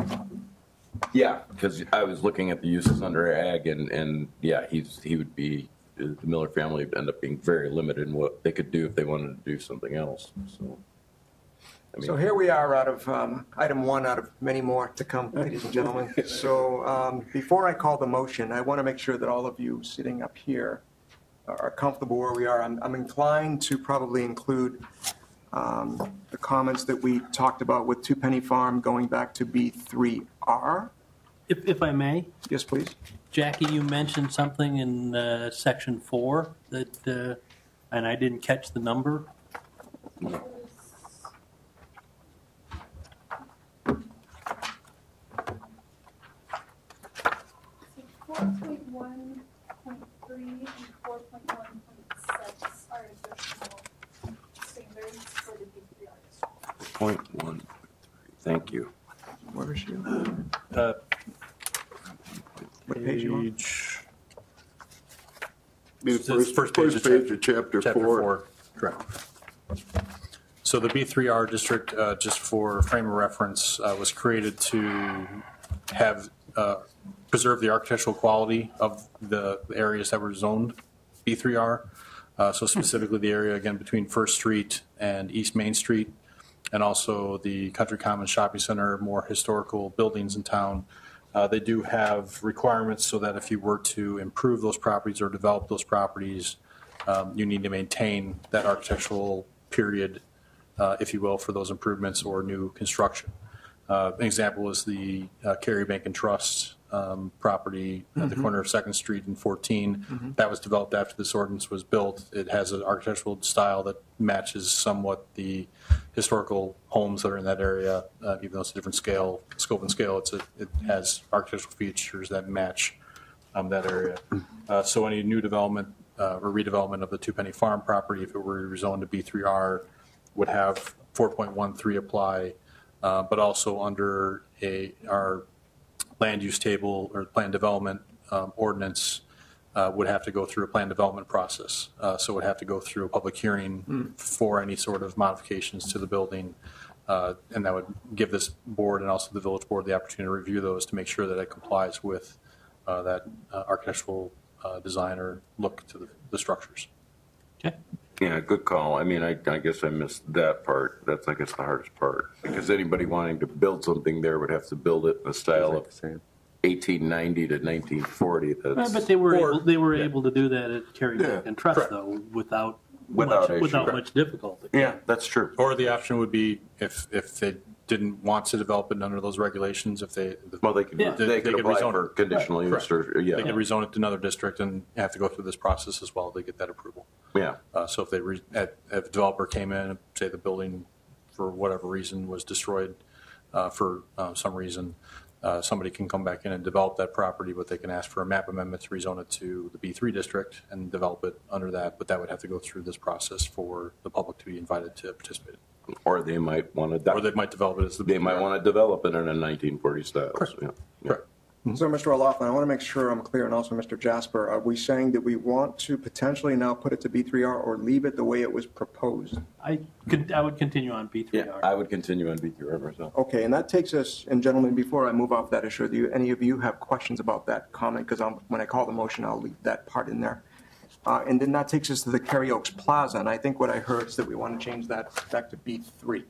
S6: Yeah, because I was looking at the uses under ag, and yeah, he would be, the Miller family would end up being very limited in what they could do if they wanted to do something else. So, I mean,
S1: So here we are out of item one out of many more to come, ladies and gentlemen. So before I call the motion, I want to make sure that all of you sitting up here are comfortable where we are. I'm inclined to probably include the comments that we talked about with Two Penny Farm going back to B3R.
S21: If I may?
S1: Yes, please.
S21: Jackie, you mentioned something in section 4 that, and I didn't catch the number.
S9: and 4.1.6 are additional standards for the B3R district.
S6: Point 1. Thank you.
S1: Where is she?
S2: What page you on?
S4: Be the first page of chapter 4.
S2: Correct. So the B3R district, just for frame of reference, was created to have preserve the architectural quality of the areas that were zoned B3R. So specifically the area, again, between First Street and East Main Street, and also the Country Commons Shopping Center, more historical buildings in town. They do have requirements so that if you were to improve those properties or develop those properties, you need to maintain that architectural period, if you will, for those improvements or new construction. An example is the Cary Bank and Trust property at the corner of 2nd Street and 14. That was developed after this ordinance was built. It has an architectural style that matches somewhat the historical homes that are in that area, even though it's a different scale, scope and scale. It has architectural features that match that area. So any new development or redevelopment of the Two Penny Farm property, if it were rezoned to B3R, would have 4.13 apply, but also under our land use table or plan development ordinance would have to go through a plan development process. So it would have to go through a public hearing for any sort of modifications to the building. And that would give this board and also the village board the opportunity to review those to make sure that it complies with that architectural design or look to the structures.
S21: Okay.
S6: Yeah, good call. I mean, I guess I missed that part. That's, I guess, the hardest part. Because anybody wanting to build something there would have to build it in the style of 1890 to 1940. That's,
S21: But they were able to do that at Cary Bank and Trust, though, without much difficulty.
S6: Yeah, that's true.
S2: Or the option would be if they didn't want to develop it under those regulations, if they.
S6: Well, they could apply
S2: rezone
S6: for
S2: it.
S6: conditional use or, yeah.
S2: They could rezone it to another district and have to go through this process as well to get that approval.
S6: Yeah.
S2: So if if a developer came in and say the building for whatever reason was destroyed for some reason, somebody can come back in and develop that property, but they can ask for a map amendment to rezone it to the B3 district and develop it under that, but that would have to go through this process for the public to be invited to participate.
S6: Or they might want to.
S2: Or they might develop it as the.
S6: They might want to develop it in a 1940 style.
S2: Correct.
S6: Yeah.
S2: Correct.
S1: So, Mr. O'Loughlin, I want to make sure I'm clear, and also Mr. Jasper, are we saying that we want to potentially now put it to B3R or leave it the way it was proposed?
S21: I would continue on B3R.
S6: Yeah, I would continue on B3R myself.
S1: Okay, and that takes us, and gentlemen, before I move off that issue, do any of you have questions about that comment? Because when I call the motion, I'll leave that part in there. And then that takes us to the Cary Oaks Plaza, and I think what I heard is that we want to change that back to B3.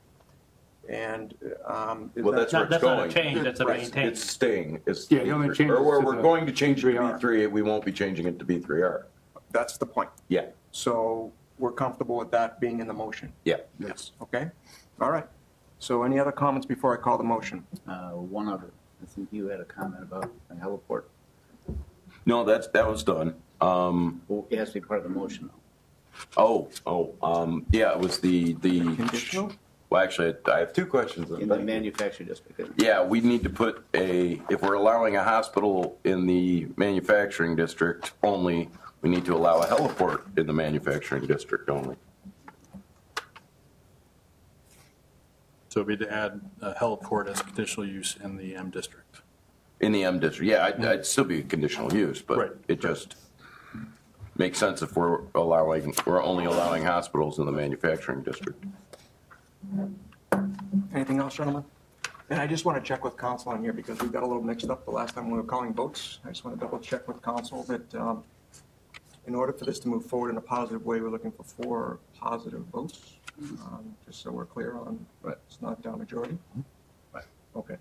S1: And
S6: well, that's where it's going.
S21: Not a change, that's a
S6: Right.
S21: maintain.
S6: It's staying. It's
S3: Yeah, the only change
S6: or
S3: is to
S6: we're
S3: the
S6: going to change it to
S3: 3R.
S6: B3. We won't be changing it to B3R.
S1: That's the point.
S6: Yeah.
S1: So we're comfortable with that being in the motion?
S6: Yeah.
S1: Yes. Okay, all right. So any other comments before I call the motion?
S5: One other. I think you had a comment about a heliport.
S6: No, that was done.
S5: Well, it has to be part of the motion, though.
S6: Yeah, it was the
S1: Conditional?
S6: Well, actually, I have two questions.
S5: In the manufacturing district.
S6: Yeah, we need to put if we're allowing a hospital in the manufacturing district only, we need to allow a heliport in the manufacturing district only.
S2: So it'd be to add a heliport as a conditional use in the M district.
S6: In the M district, yeah, I'd still be a conditional use, but
S2: Right.
S6: it just makes sense if we're only allowing hospitals in the manufacturing district.
S1: Anything else, gentlemen? And I just want to check with council on here because we got a little mixed up the last time we were calling votes. I just want to double check with council that in order for this to move forward in a positive way, we're looking for 4 positive votes, just so we're clear on it's not a majority.
S2: Right.
S1: Okay.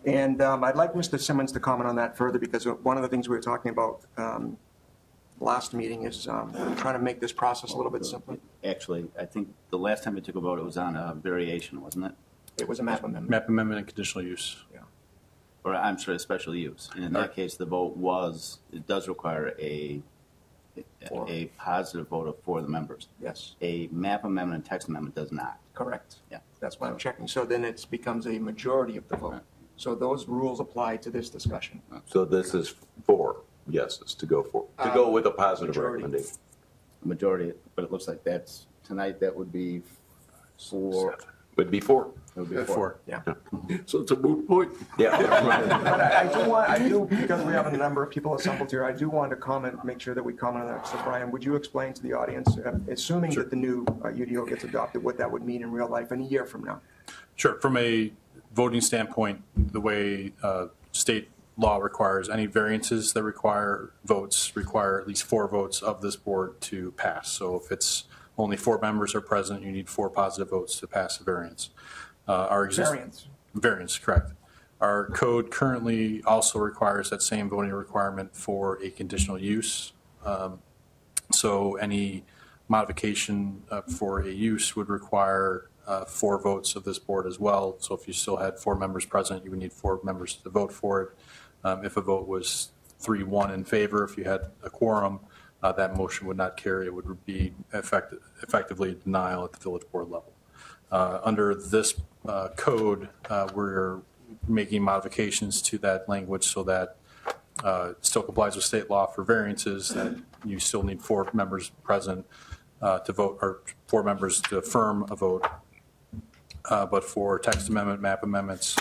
S1: And I'd like Mr. Simmons to comment on that further because one of the things we were talking about last meeting is trying to make this process a little bit simpler.
S5: Actually, I think the last time we took a vote, it was on a variation, wasn't it?
S1: It was a map amendment.
S2: Map amendment and conditional use.
S1: Yeah.
S5: Or I'm sorry, special use. And in that case, the vote it does require a positive vote for the members.
S1: Yes.
S5: A map amendment and text amendment does not.
S1: Correct.
S5: Yeah.
S1: That's why I'm checking. So then it becomes a majority of the vote. So those rules apply to this discussion.
S6: So this is 4 yeses to go with a positive
S1: majority.
S6: recommendation.
S5: Majority, but it looks like tonight that would be 4.
S6: Would be 4.
S5: It would be 4.
S1: Yeah.
S4: So it's a moot point.
S6: Yeah.
S1: But I do, because we have a number of people assembled here, I do want to make sure that we comment on that. So Brian, would you explain to the audience, assuming that the new UDO gets adopted, what that would mean in real life in a year from now?
S2: Sure. From a voting standpoint, the way state law requires any variances that require votes require at least 4 votes of this board to pass. So if it's only 4 members are present, you need 4 positive votes to pass a variance. Variance, correct. Our code currently also requires that same voting requirement for a conditional use. So any modification for a use would require 4 votes of this board as well. So if you still had 4 members present, you would need 4 members to vote for it. If a vote was 3-1 in favor, if you had a quorum, that motion would not carry. It would be effectively denial at the village board level. Under this code, we're making modifications to that language so that it still complies with state law for variances, that you still need 4 members present to vote, or 4 members to affirm a vote. But for text amendment, map amendments,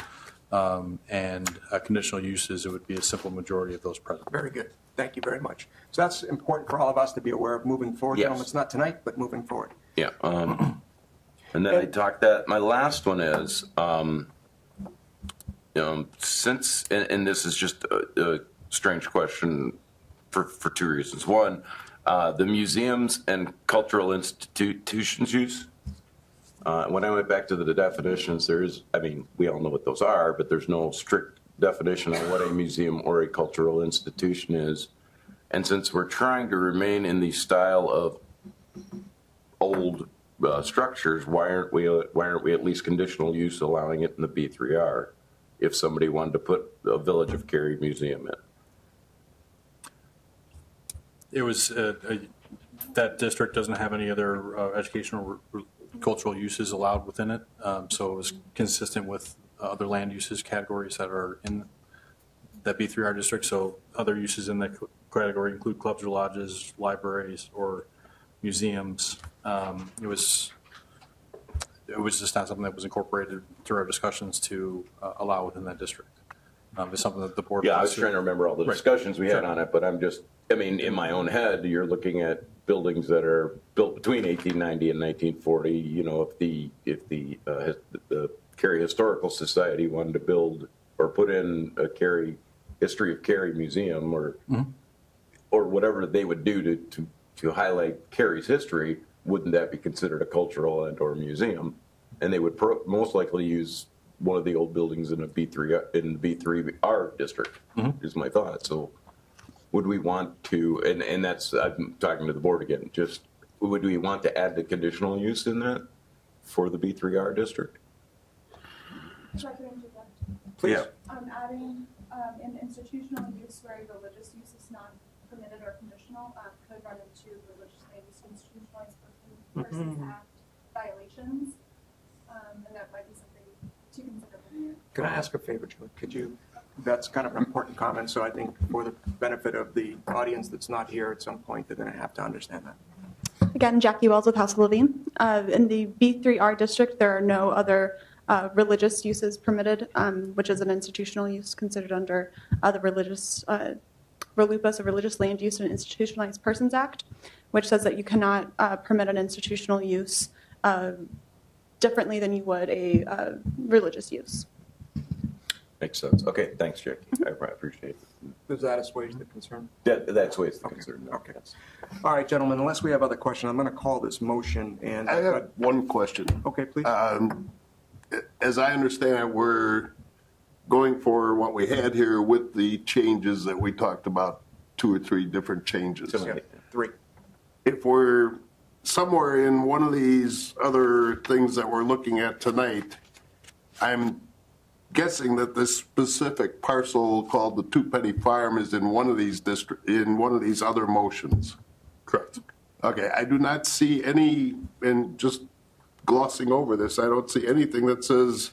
S2: and conditional uses, it would be a simple majority of those present.
S1: Very good. Thank you very much. So that's important for all of us to be aware of moving forward.
S6: Yes.
S1: Gentlemen, it's not tonight, but moving forward.
S6: Yeah. And then I talked that my last one is, since, and this is just a strange question for 2 reasons. One, the museums and cultural institutions use. When I went back to the definitions, we all know what those are, but there's no strict definition on what a museum or a cultural institution is. And since we're trying to remain in the style of old structures, why aren't we at least conditional use allowing it in the B3R if somebody wanted to put a Village of Cary museum in?
S2: It was, that district doesn't have any other educational or cultural uses allowed within it, so it was consistent with other land uses categories that are in that B3R district. So other uses in that category include clubs or lodges, libraries, or museums. It was just not something that was incorporated through our discussions to allow within that district. It's something that the board.
S6: Yeah, I was trying to remember all the discussions we had on it, but I mean, in my own head, you're looking at buildings that are built between 1890 and 1940. You know, if the Cary Historical Society wanted to build or put in a Cary History of Cary museum or whatever they would do to highlight Cary's history, wouldn't that be considered a cultural and/or museum? And they would most likely use one of the old buildings in the B3R district, is my thought. So would we want to, and that's, I'm talking to the board again, just would we want to add the conditional use in that for the B3R district?
S9: So I could interject.
S6: Please.
S9: Yeah. Adding an institutional use where a religious use is not permitted or conditional could run into religious land use institutionalized persons act violations, and that might be something to consider.
S1: Could I ask a favor, Julie? Could you, that's kind of an important comment, so I think for the benefit of the audience that's not here at some point, they're going to have to understand that.
S7: Again, Jackie Wells with House of Levine. In the B3R district, there are no other religious uses permitted, which is an institutional use considered under the religious RLUIPA, so Religious Land Use and Institutionalized Persons Act, which says that you cannot permit an institutional use differently than you would a religious use.
S6: Makes sense. Okay, thanks, Jackie. I appreciate it.
S1: Does that assuage the concern?
S6: That assuages the concern.
S1: Okay. All right, gentlemen, unless we have other questions, I'm going to call this motion. And
S4: I have one question.
S1: Okay, please.
S4: As I understand it, we're going for what we had here with the changes that we talked about, 2 or 3 different changes.
S1: Yeah, 3.
S4: If we're somewhere in one of these other things that we're looking at tonight, I'm guessing that this specific parcel called the Two Penny Farm is in one of these other motions.
S3: Correct.
S4: Okay, I do not see any, and just glossing over this, I don't see anything that says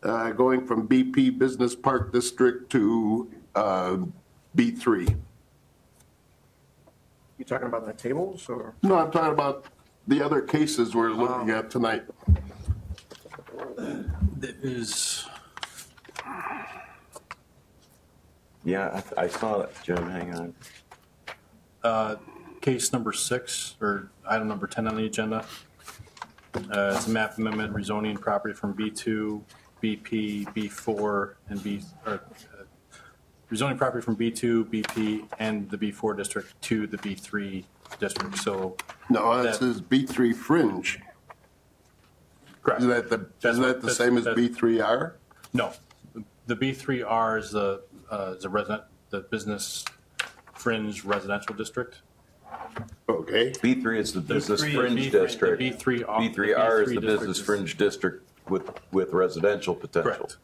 S4: going from BP Business Park District to B3.
S1: You talking about the tables or?
S4: No, I'm talking about the other cases we're looking at tonight.
S2: That is.
S6: Yeah, I saw that, Jim. Hang on.
S2: Case number 6, or item number 10 on the agenda. It's a map amendment rezoning property from B2, BP, B4, and rezoning property from B2, BP, and the B4 district to the B3 district. So
S4: no, that says B3 fringe.
S2: Correct.
S4: Isn't that the same as B3R?
S2: No, the B3R is the business fringe residential district.
S4: Okay.
S6: B3 is the business fringe district. B3R is the business fringe district with residential potential.
S2: Correct.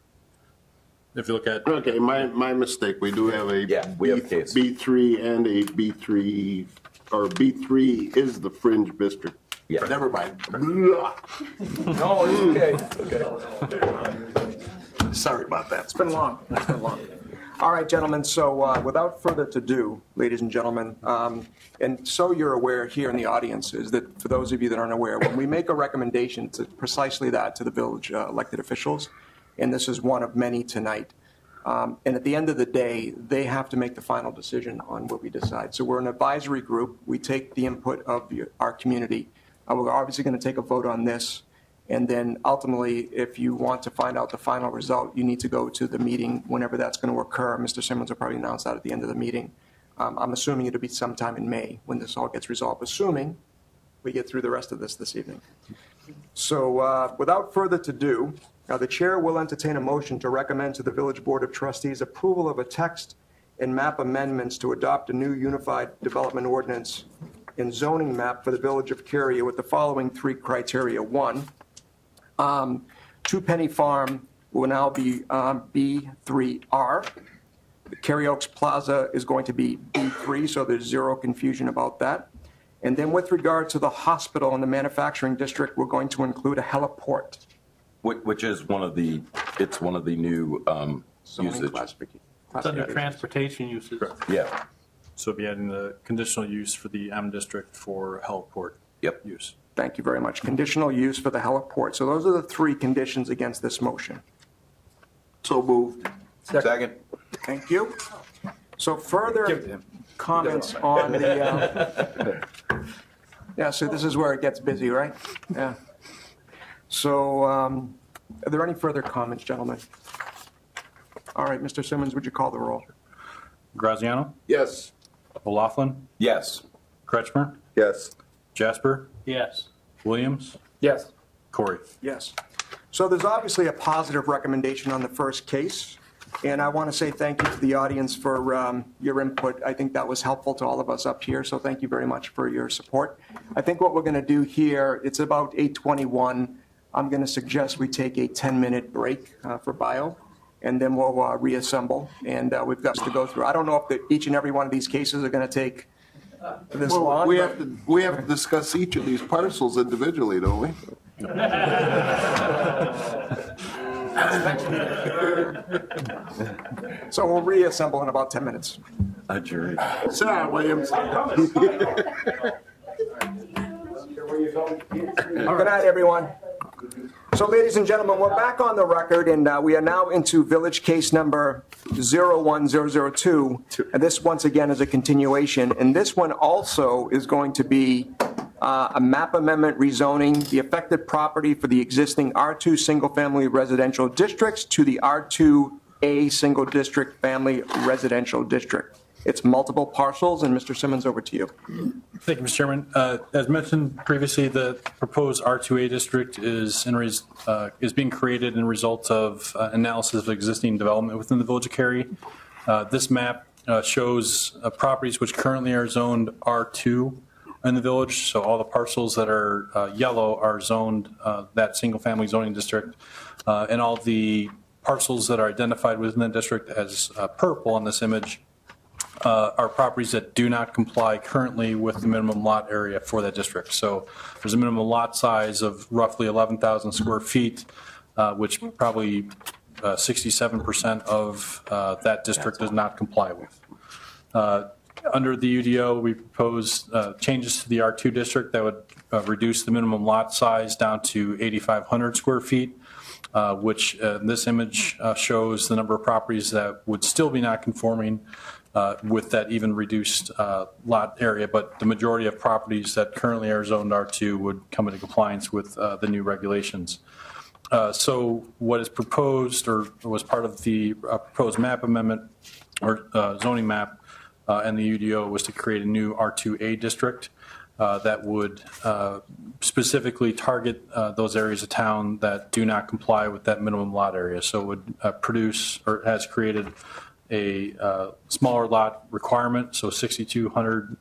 S2: If you look at.
S4: Okay, my mistake. We do have a B3 and a B3, or B3 is the fringe district.
S6: Yeah.
S4: Never mind.
S6: No, it's okay.
S4: Sorry about that.
S1: It's been long. It's been long. All right, gentlemen, so without further ado, ladies and gentlemen, and so you're aware here in the audience is that for those of you that aren't aware, when we make a recommendation to precisely that to the village elected officials, and this is one of many tonight, and at the end of the day, they have to make the final decision on what we decide. So we're an advisory group. We take the input of our community. We're obviously going to take a vote on this. And then ultimately, if you want to find out the final result, you need to go to the meeting whenever that's going to occur. Mr. Simmons will probably announce that at the end of the meeting. I'm assuming it'll be sometime in May when this all gets resolved, assuming we get through the rest of this evening. So without further ado, the chair will entertain a motion to recommend to the Village Board of Trustees approval of a text and map amendments to adopt a new unified development ordinance and zoning map for the Village of Cary with the following three criteria. One, Two Penny Farm will now be B3R. The Cary Oaks Plaza is going to be B3, so there's zero confusion about that. And then with regard to the hospital and the manufacturing district, we're going to include a heliport.
S6: Which is one of the new usage.
S21: It's under transportation uses.
S6: Yeah.
S2: So be adding the conditional use for the M district for heliport use.
S1: Thank you very much. Conditional use for the heliport. So those are the three conditions against this motion.
S4: So moved.
S6: Second.
S1: Thank you. So further comments on the, yeah, so this is where it gets busy, right? Yeah. So are there any further comments, gentlemen? All right, Mr. Simmons, would you call the roll?
S2: Graziano?
S4: Yes.
S2: O'Laughlin?
S6: Yes.
S2: Kretschmer?
S4: Yes.
S2: Jasper?
S21: Yes.
S2: Williams?
S3: Yes.
S2: Corey?
S1: Yes. So there's obviously a positive recommendation on the first case, and I want to say thank you to the audience for your input. I think that was helpful to all of us up here, so thank you very much for your support. I think what we're going to do here, it's about 8:21. I'm going to suggest we take a 10-minute break for bio, and then we'll reassemble, and we've got to go through. I don't know if each and every one of these cases are going to take this long.
S4: We have to discuss each of these parcels individually, don't we?
S1: So we'll reassemble in about 10 minutes.
S6: Adjourned.
S4: Sit down, Williams.
S1: Good night, everyone. So, ladies and gentlemen, we're back on the record, and we are now into village case number 01002. And this, once again, is a continuation. And this one also is going to be a map amendment rezoning the affected property for the existing R2 single-family residential districts to the R2A single district family residential district. It's multiple parcels, and Mr. Simmons, over to you.
S2: Thank you, Mr. Chairman. As mentioned previously, the proposed R2A district is being created in result of analysis of existing development within the Village of Cary. This map shows properties which currently are zoned R2 in the village. So all the parcels that are yellow are zoned that single-family zoning district, and all the parcels that are identified within the district as purple on this image are properties that do not comply currently with the minimum lot area for that district. So there's a minimum lot size of roughly 11,000 square feet, which probably 67% of that district does not comply with. Under the UDO, we proposed changes to the R2 district that would reduce the minimum lot size down to 8,500 square feet, which this image shows the number of properties that would still be not conforming with that even reduced lot area, but the majority of properties that currently are zoned R2 would come into compliance with the new regulations. So what is proposed, or was part of the proposed map amendment or zoning map and the UDO, was to create a new R2A district that would specifically target those areas of town that do not comply with that minimum lot area. So it would produce, or has created, a smaller lot requirement, so 6,200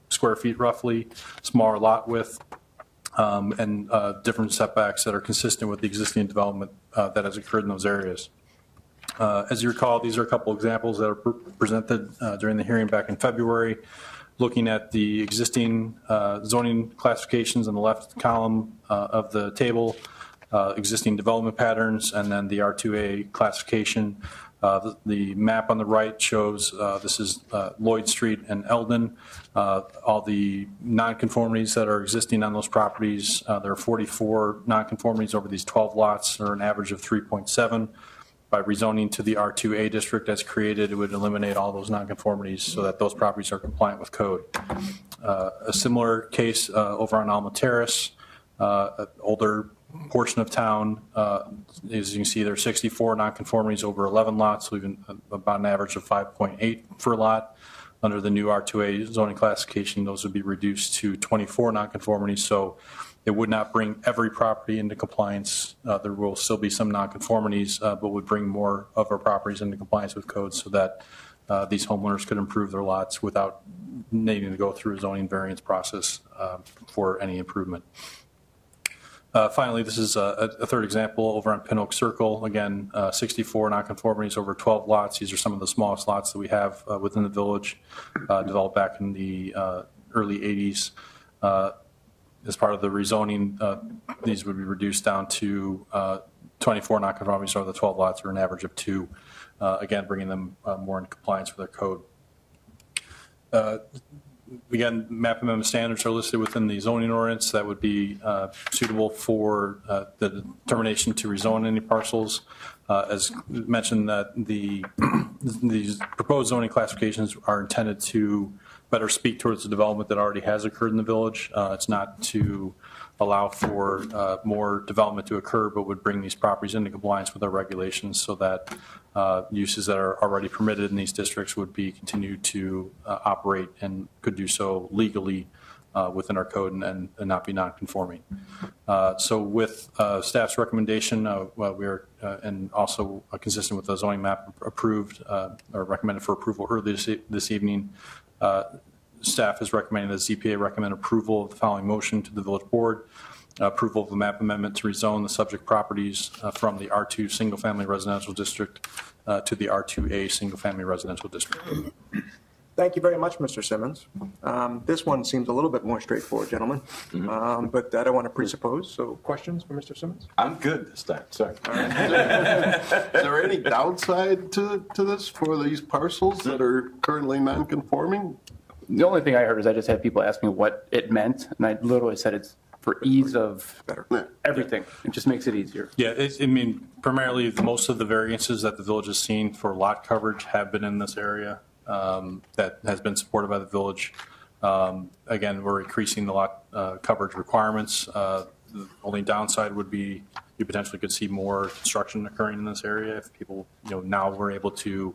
S2: square feet roughly, smaller lot width, and different setbacks that are consistent with the existing development that has occurred in those areas. As you recall, these are a couple examples that are presented during the hearing back in February, looking at the existing zoning classifications in the left column of the table, existing development patterns, and then the R2A classification. The map on the right shows this is Lloyd Street and Eldon. All the nonconformities that are existing on those properties, there are 44 nonconformities over these 12 lots, or an average of 3.7. By rezoning to the R2A district as created, it would eliminate all those nonconformities so that those properties are compliant with code. A similar case over on Alma Terrace, an older portion of town. As you can see, there are 64 nonconformities over 11 lots, leaving about an average of 5.8 per lot. Under the new R2A zoning classification, those would be reduced to 24 nonconformities. So It would not bring every property into compliance. There will still be some nonconformities, but would bring more of our properties into compliance with code so that these homeowners could improve their lots without needing to go through a zoning variance process for any improvement. Finally, this is a third example over on Pin Oak Circle. Again, 64 nonconformities over 12 lots. These are some of the smallest lots that we have within the village, developed back in the early 80s. As part of the rezoning, these would be reduced down to 24 nonconformities over the 12 lots, or an average of 2. Again, bringing them more in compliance with their code. Again, map amendment standards are listed within the zoning ordinance that would be suitable for the determination to rezone any parcels. As mentioned, that these proposed zoning classifications are intended to better speak towards the development that already has occurred in the village. It's not to allow for more development to occur, but would bring these properties into compliance with our regulations so that uses that are already permitted in these districts would be continued to operate and could do so legally within our code and not be non-conforming. So with staff's recommendation, we are, and also consistent with the zoning map approved or recommended for approval early this evening, staff is recommending that ZPA recommend approval of the following motion to the village board. Approval of the map amendment to rezone the subject properties from the R2 single family residential district to the R2A single family residential district.
S1: Thank you very much, Mr. Simmons. This one seems a little bit more straightforward, gentlemen, but I don't want to presuppose. So questions for Mr. Simmons?
S6: I'm good this time, sorry.
S4: Is there any downside to this for these parcels that are currently non-conforming?
S3: The only thing I heard is I just had people ask me what it meant, and I literally said it's for ease of everything. It just makes it easier.
S2: Yeah, I mean, primarily most of the variances that the village has seen for lot coverage have been in this area. That has been supported by the village. Again, we're increasing the lot coverage requirements. The only downside would be you potentially could see more construction occurring in this area if people, now we're able to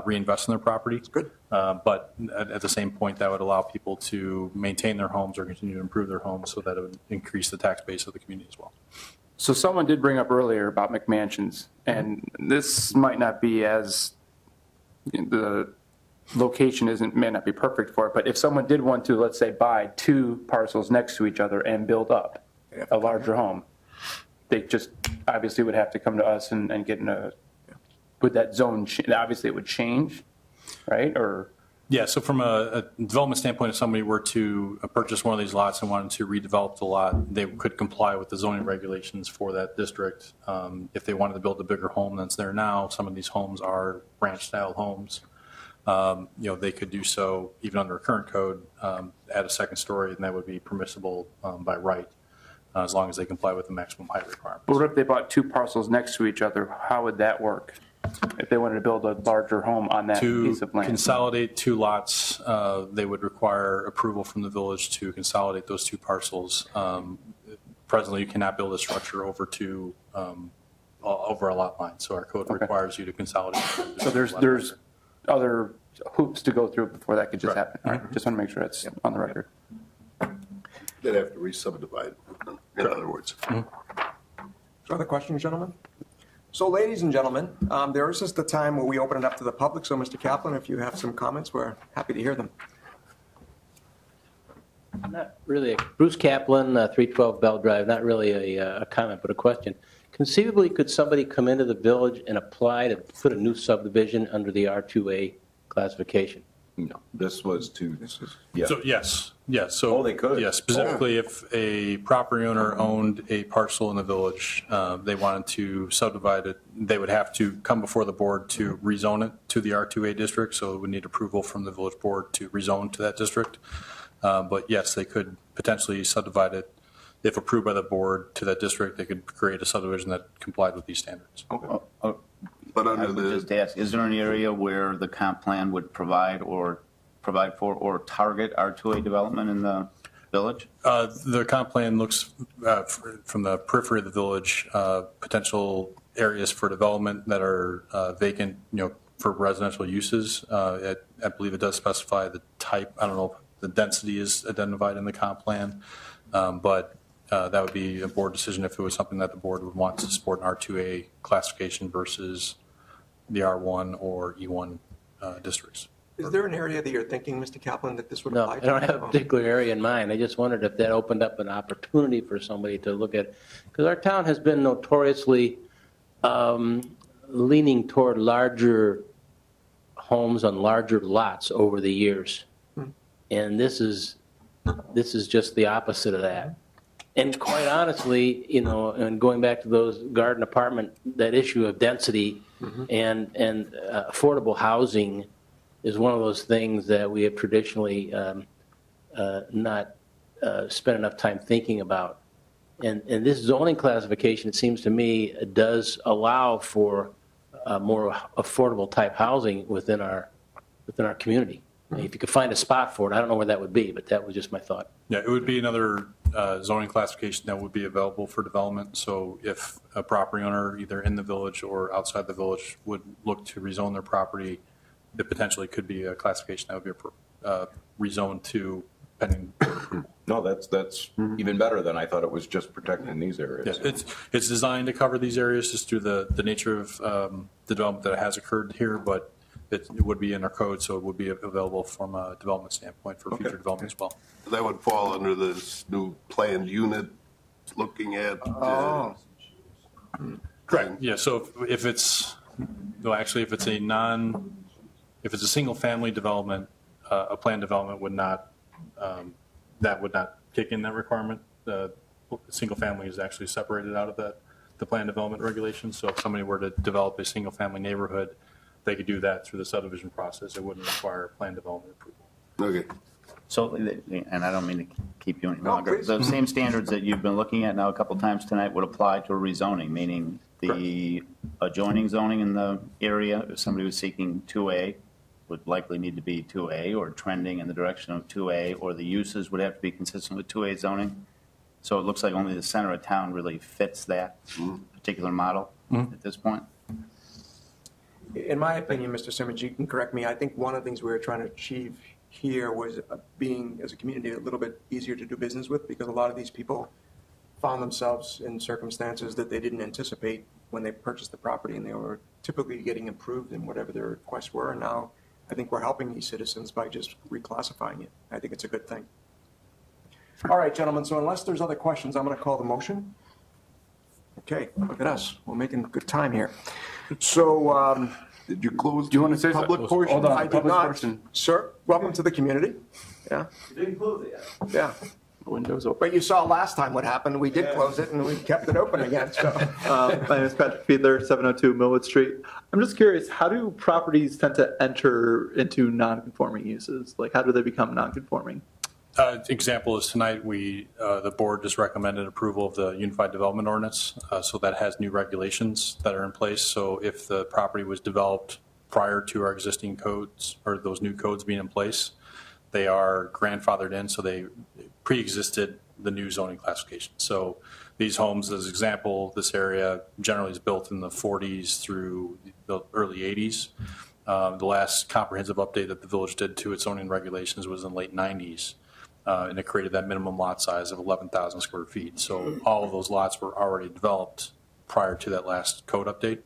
S2: reinvest in their property. That's
S1: good.
S2: But at the same point, that would allow people to maintain their homes or continue to improve their homes so that it would increase the tax base of the community as well.
S3: So someone did bring up earlier about McMansions, and this might not be as, the location may not be perfect for it, but if someone did want to, let's say, buy 2 parcels next to each other and build up a larger home, they just obviously would have to come to us and get in a, would that zone, obviously it would change, right? Or
S2: yeah, so from a development standpoint, if somebody were to purchase one of these lots and wanted to redevelop the lot, they could comply with the zoning regulations for that district. If they wanted to build a bigger home that's there now, some of these homes are ranch-style homes. They could do so even under a current code, add a second story, and that would be permissible by right, as long as they comply with the maximum height requirements.
S3: But what if they bought 2 parcels next to each other? How would that work? If they wanted to build a larger home on that piece of land?
S2: To consolidate 2 lots, they would require approval from the village to consolidate those 2 parcels. Presently, you cannot build a structure over a lot line, so our code requires you to consolidate.
S3: So there's other hoops to go through before that could just happen. All right, just want to make sure that's on the record.
S4: They'd have to re-subdivide, in other words.
S1: Other questions, gentlemen? So, ladies and gentlemen, there is just the time where we open it up to the public. So, Mr. Kaplan, if you have some comments, we're happy to hear them.
S8: Not really. Bruce Kaplan, 312 Bell Drive, not really a comment, but a question. Conceivably, could somebody come into the village and apply to put a new subdivision under the R2A classification?
S6: No, this was to.
S2: Yeah. So yes. So
S6: they could.
S2: Yes, specifically if a property owner owned a parcel in the village, they wanted to subdivide it, they would have to come before the board to rezone it to the R2A district. So it would need approval from the village board to rezone to that district. But yes, they could potentially subdivide it. If approved by the board to that district, they could create a subdivision that complied with these standards.
S4: Okay. But
S5: I would just ask, is there an area where the comp plan would provide for or target R2A development in the village?
S2: The comp plan looks from the periphery of the village, potential areas for development that are vacant, for residential uses. I believe it does specify the type. I don't know if the density is identified in the comp plan, but that would be a board decision if it was something that the board would want to support an R2A classification versus the R1 or E1 districts.
S1: Is there an area that you're thinking, Mr. Kaplan, that this would
S8: No,
S1: apply
S8: I
S1: to?
S8: don't have a particular area in mind. I just wondered if that opened up an opportunity for somebody to look at, because our town has been notoriously leaning toward larger homes on larger lots over the years. And this is just the opposite of that. And quite honestly, you know, and going back to those garden apartment, that issue of density and affordable housing is one of those things that we have traditionally not spent enough time thinking about. And this zoning classification, it seems to me, does allow for more affordable type housing within our community. If you could find a spot for it, I don't know where that would be, but that was just my thought.
S2: Yeah, it would be another zoning classification that would be available for development. So if a property owner, either in the village or outside the village, would look to rezone their property, there potentially could be a classification that would be rezoned to pending.
S6: No, that's even better than I thought it was just protecting these areas.
S2: Yeah, it's designed to cover these areas just through the nature of the development that has occurred here, but it would be in our code, so it would be available from a development standpoint for future development as well.
S4: That would fall under this new planned unit looking at.
S2: Correct. Yeah, so if it's, no, actually, if it's a single family development, a planned development would not, that would not kick in that requirement. The single family is actually separated out of the planned development regulations. So if somebody were to develop a single family neighborhood, they could do that through the subdivision process. It wouldn't require planned development approval.
S4: Okay.
S5: So, and I don't mean to keep you any longer, the same standards that you've been looking at now a couple times tonight would apply to a rezoning, meaning the adjoining zoning in the area, if somebody was seeking 2A, would likely need to be 2A or trending in the direction of 2A, or the uses would have to be consistent with 2A zoning. So it looks like only the center of town really fits that particular model at this point.
S1: In my opinion, Mr. Simmons, you can correct me, I think one of the things we were trying to achieve here was being, as a community, a little bit easier to do business with, because a lot of these people found themselves in circumstances that they didn't anticipate when they purchased the property, and they were typically getting improved in whatever their requests were. And now I think we're helping these citizens by just reclassifying it. I think it's a good thing. All right, gentlemen, so unless there's other questions, I'm going to call the motion. Okay, look at us. We're making good time here. So,
S4: did you close?
S3: Do you want to say
S4: public portion?
S3: Hold on,
S1: I did
S3: public
S1: not.
S3: portion.
S1: Sir, welcome to the community. Yeah.
S16: You didn't close it yet.
S1: Yeah.
S3: Windows open.
S1: But you saw last time what happened. We did close it and we kept it open again. So.
S11: My name is Patrick Fiedler, 702 Millwood Street. I'm just curious, how do properties tend to enter into non-conforming uses? Like, how do they become non-conforming?
S2: Example is tonight, the board just recommended approval of the Unified Development Ordinance, so that has new regulations that are in place. So if the property was developed prior to our existing codes, or those new codes being in place, they are grandfathered in, so they pre-existed the new zoning classification. So these homes, as example, this area generally is built in the 40s through the early 80s. The last comprehensive update that the village did to its zoning regulations was in the late 90s. And it created that minimum lot size of 11,000 square feet. So all of those lots were already developed prior to that last code update.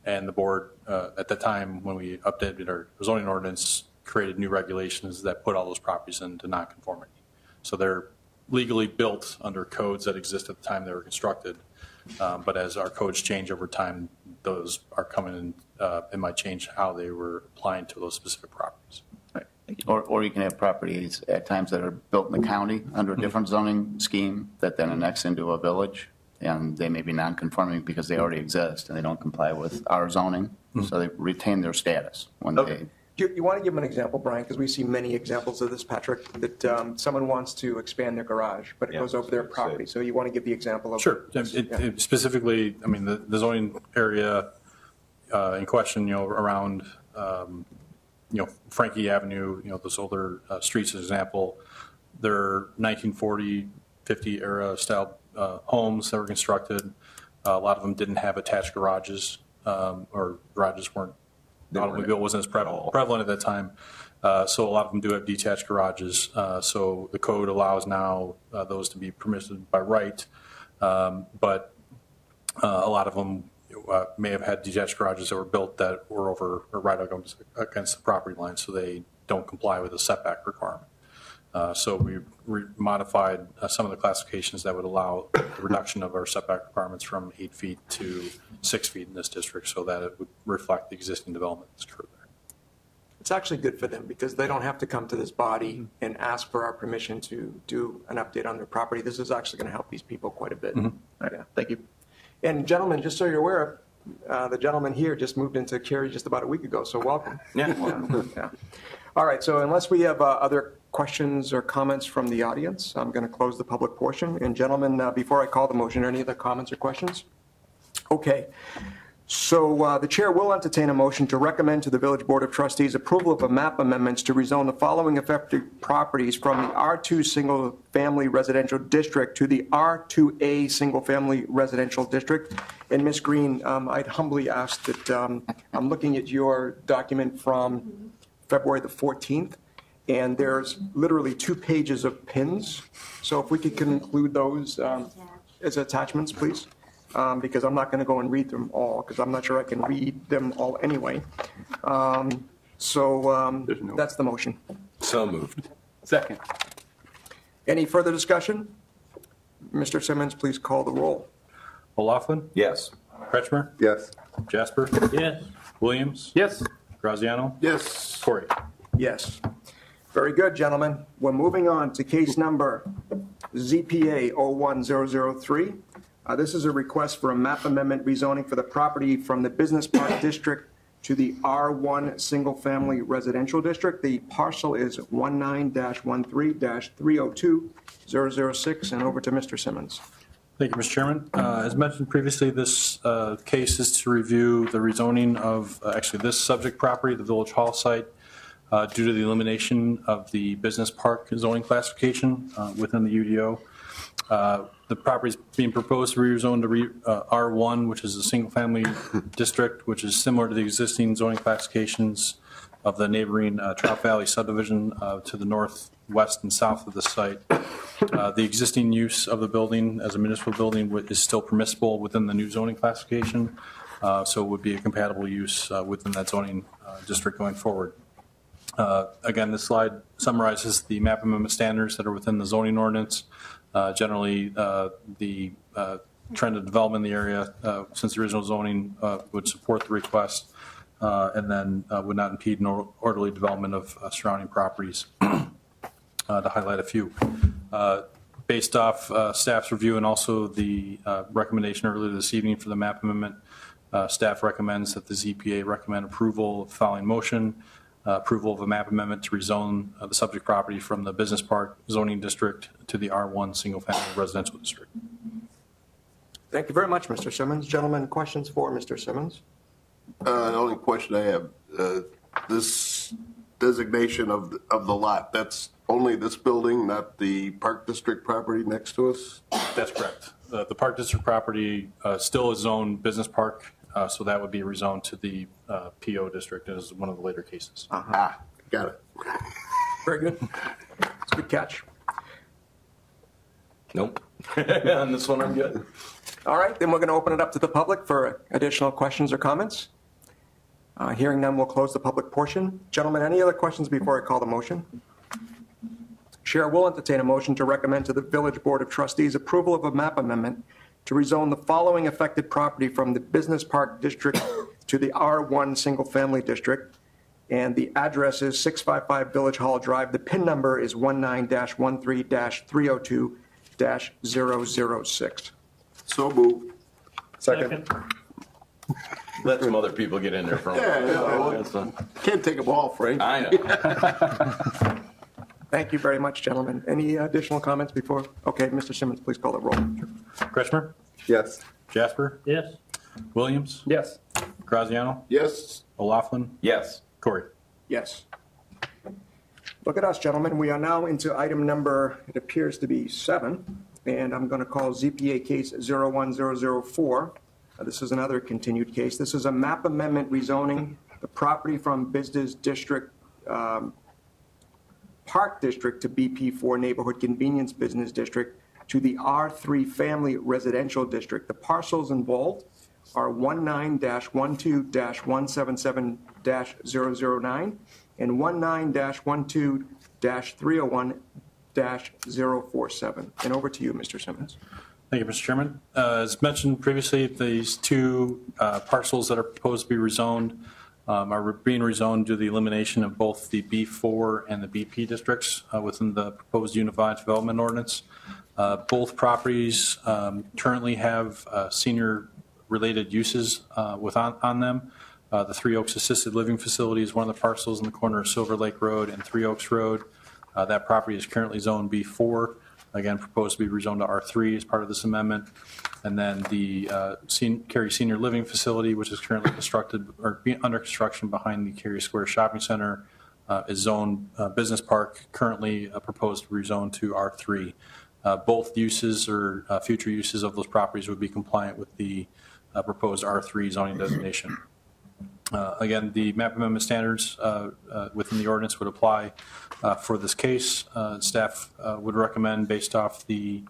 S2: And the board, at the time when we updated our zoning ordinance, created new regulations that put all those properties into nonconformity. So they're legally built under codes that exist at the time they were constructed. But as our codes change over time, those are coming in, it might change how they were applying to those specific properties.
S5: Or you can have properties at times that are built in the county under a different zoning scheme that then annex into a village, and they may be non-conforming because they already exist and they don't comply with our zoning, so they retain their status when they.
S1: Do you want to give an example, Brian? Because we see many examples of this, Patrick, that someone wants to expand their garage, but it goes over their property. So you want to give the example of.
S2: Sure. Specifically, I mean, the zoning area in question, around Frankie Avenue, those older streets, as an example, they're 1940, 50 era style homes that were constructed. A lot of them didn't have attached garages, or garages weren't automobile wasn't as prevalent at that time. So a lot of them do have detached garages. So the code allows now those to be permitted by right. But a lot of them may have had detached garages that were built that were over or right against the property line, so they don't comply with the setback requirement. So we modified some of the classifications that would allow the reduction of our setback requirements from 8 feet to 6 feet in this district, so that it would reflect the existing development that's occurred there.
S1: It's actually good for them because they don't have to come to this body and ask for our permission to do an update on their property. This is actually going to help these people quite a bit.
S11: Yeah, thank you.
S1: And gentlemen, just so you're aware, the gentleman here just moved into Cary just about a week ago, so welcome.
S6: Yeah.
S1: Yeah. All right, so unless we have other questions or comments from the audience, I'm going to close the public portion. And gentlemen, before I call the motion, any other comments or questions? Okay. So the chair will entertain a motion to recommend to the Village Board of Trustees approval of a map amendments to rezone the following affected properties from the R2 Single Family Residential District to the R2A Single Family Residential District. And Ms. Green, I'd humbly ask that I'm looking at your document from February the 14th, and there's literally 2 pages of pins. So if we could include those as attachments, please. Because I'm not going to go and read them all, because I'm not sure I can read them all anyway. That's the motion.
S6: So moved.
S3: Second.
S1: Any further discussion? Mr. Simmons, please call the roll.
S2: O'Laughlin?
S6: Yes.
S2: Kretschmer?
S13: Yes.
S2: Jasper?
S21: Yes.
S2: Williams?
S3: Yes.
S2: Graziano?
S4: Yes.
S2: Corey?
S1: Yes. Very good, gentlemen. We're moving on to case number ZPA 01003. This is a request for a map amendment rezoning for the property from the Business Park District to the R1 Single Family Residential District. The parcel is 19-13-302-006, and over to Mr. Simmons.
S2: Thank you, Mr. Chairman. As mentioned previously, this case is to review the rezoning of actually this subject property, the Village Hall site, due to the elimination of the business park zoning classification within the UDO. The property is being proposed to rezone to R1, which is a single-family district, which is similar to the existing zoning classifications of the neighboring Trout Valley subdivision to the northwest and south of the site. The existing use of the building as a municipal building is still permissible within the new zoning classification, so it would be a compatible use within that zoning district going forward. Again, this slide summarizes the map amendment standards that are within the zoning ordinance. Generally, the trend of development in the area since the original zoning would support the request and then would not impede an orderly development of surrounding properties. To highlight a few. Based off staff's review and also the recommendation earlier this evening for the map amendment, staff recommends that the ZPA recommend approval of the following motion. Approval of a map amendment to rezone the subject property from the Business Park zoning district to the R1 Single Family Residential District.
S1: Thank you very much, Mr. Simmons. Gentlemen, questions for Mr. Simmons?
S4: The only question I have, this designation of the lot, that's only this building, not the Park District property next to us?
S2: That's correct. The Park District property still is zoned business park, so that would be rezoned to the PO district as one of the later cases.
S4: Got it.
S1: Very good. It's a good catch.
S6: Nope. On this one, I'm good.
S1: All right, then we're going to open it up to the public for additional questions or comments. Hearing none, we'll close the public portion. Gentlemen, any other questions before I call the motion? Chair will entertain a motion to recommend to the Village Board of Trustees approval of a map amendment to rezone the following affected property from the Business Park District to the R1 Single Family District. And the address is 655 Village Hall Drive. The PIN number is 19-13-302-006.
S4: So moved.
S1: Second.
S6: Let some other people get in there for a while.
S4: Can't take them all, Frank.
S6: I know.
S1: Thank you very much, gentlemen. Any additional comments before? Okay, Mr. Simmons, please call the roll.
S2: Kretschmer?
S13: Yes.
S2: Jasper?
S21: Yes.
S2: Williams?
S3: Yes.
S2: Graziano?
S4: Yes.
S2: O'Laughlin?
S6: Yes.
S2: Corey?
S1: Yes. Look at us, gentlemen. We are now into item number, it appears to be 7, and I'm going to call ZPA case 01004. This is another continued case. This is a map amendment rezoning the property from Business District, Park District to BP4 Neighborhood Convenience Business District to the R3 Family Residential District. The parcels involved are 19-12-177-009 and 19-12-301-047. And over to you, Mr. Simmons.
S2: Thank you, Mr. Chairman. As mentioned previously, these two parcels that are proposed to be rezoned are being rezoned due to the elimination of both the B4 and the BP districts within the proposed Unified Development Ordinance. Both properties currently have senior-related uses on them. The Three Oaks Assisted Living Facility is one of the parcels in the corner of Silver Lake Road and Three Oaks Road. That property is currently zoned B4. Again, proposed to be rezoned to R3 as part of this amendment. And then the Cary Senior Living Facility, which is currently constructed or under construction behind the Cary Square Shopping Center, is zoned Business Park, currently proposed to rezone to R3. Both uses or future uses of those properties would be compliant with the proposed R3 zoning designation. Again, the map amendment standards within the ordinance would apply for this case. Staff would recommend, based off the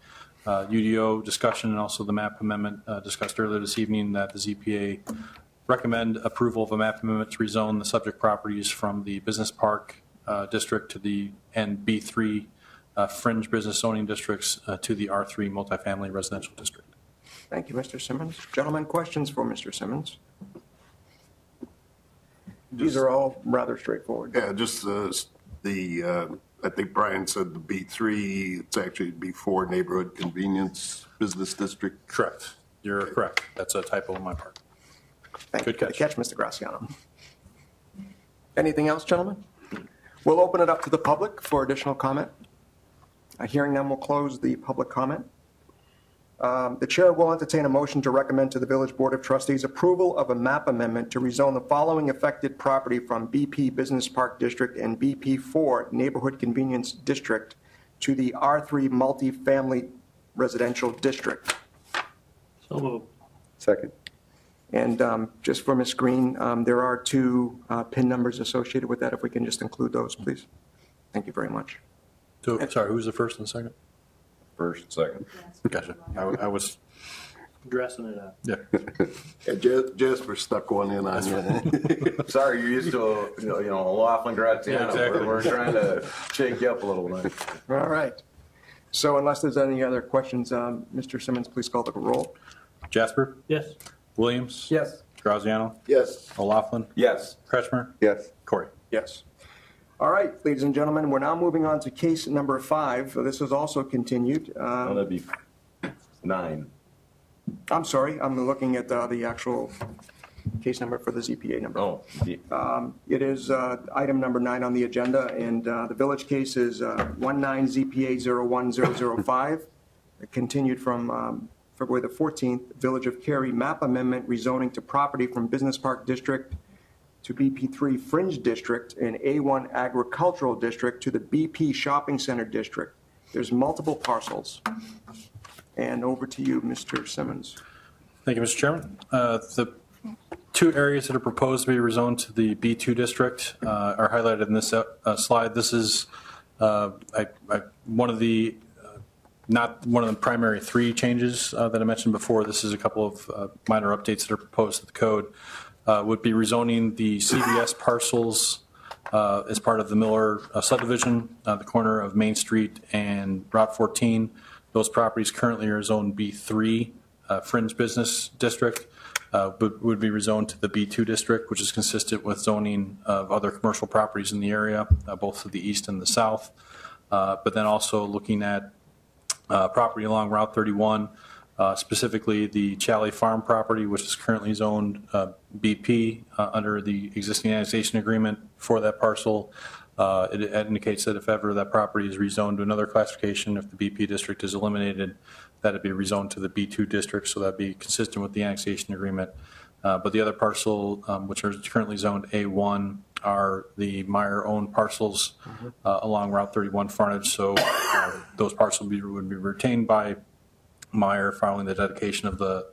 S2: UDO discussion and also the map amendment discussed earlier this evening, that the ZPA recommend approval of a map amendment to rezone the subject properties from the Business Park District to the B3 fringe business zoning districts to the R3 multifamily residential district.
S1: Thank you, Mr. Simmons. Gentlemen, questions for Mr. Simmons? These are all rather straightforward.
S4: Yeah, just I think Brian said the B3, it's actually B4 Neighborhood Convenience Business District.
S2: Correct. You're correct. That's a typo on my part.
S1: Thank you. Good catch, Mr. Graziano. Anything else, gentlemen? We'll open it up to the public for additional comment. Hearing none, we'll close the public comment. The chair will entertain a motion to recommend to the Village Board of Trustees approval of a map amendment to rezone the following affected property from BP Business Park District and BP4 Neighborhood Convenience District to the R3 Multifamily Residential District.
S21: So moved.
S13: Second.
S1: And just for Ms. Green, there are two PIN numbers associated with that. If we can just include those, please. Thank you very much.
S2: So, sorry, who's the first and second?
S6: First, second.
S2: Gotcha. I was
S21: Dressing it up.
S2: Yeah.
S4: Jasper stuck one in on you.
S6: Sorry, you're used to a Laughlin Graziano.
S2: Yeah, exactly.
S6: We're trying to shake you up a little bit.
S1: All right. So unless there's any other questions, Mr. Simmons, please call the roll.
S2: Jasper?
S21: Yes.
S2: Williams?
S1: Yes.
S2: Graziano?
S4: Yes.
S2: O'Laughlin?
S6: Yes.
S2: Kretschmer?
S13: Yes.
S2: Corey?
S1: Yes. All right, ladies and gentlemen, we're now moving on to case number 5. This is also continued.
S6: That'd be 9.
S1: I'm sorry, I'm looking at the actual case number for the ZPA number.
S6: Oh.
S1: It is item number 9 on the agenda, and the village case is 19-ZPA-01005, continued from February the 14th, Village of Cary map amendment rezoning to property from Business Park District to BP3 Fringe District and A1 Agricultural District to the BP Shopping Center District. There's multiple parcels. And over to you, Mr. Simmons.
S2: Thank you, Mr. Chairman. The two areas that are proposed to be rezoned to the B2 district are highlighted in this slide. This is one of the not one of the primary 3 changes that I mentioned before. This is a couple of minor updates that are proposed to the code. Would be rezoning the CVS parcels as part of the Miller subdivision, the corner of Main Street and Route 14. Those properties currently are zoned B3 Fringe Business District, but would be rezoned to the B2 district, which is consistent with zoning of other commercial properties in the area, both to the east and the south. But then also looking at property along Route 31, specifically the Cary Farm property, which is currently zoned BP under the existing annexation agreement for that parcel. It indicates that if ever that property is rezoned to another classification, if the BP district is eliminated, that would be rezoned to the B2 district, so that would be consistent with the annexation agreement. But the other parcel, which are currently zoned A1, are the Meyer-owned parcels along Route 31 frontage, so those parcels would be retained by Meyer following the dedication of the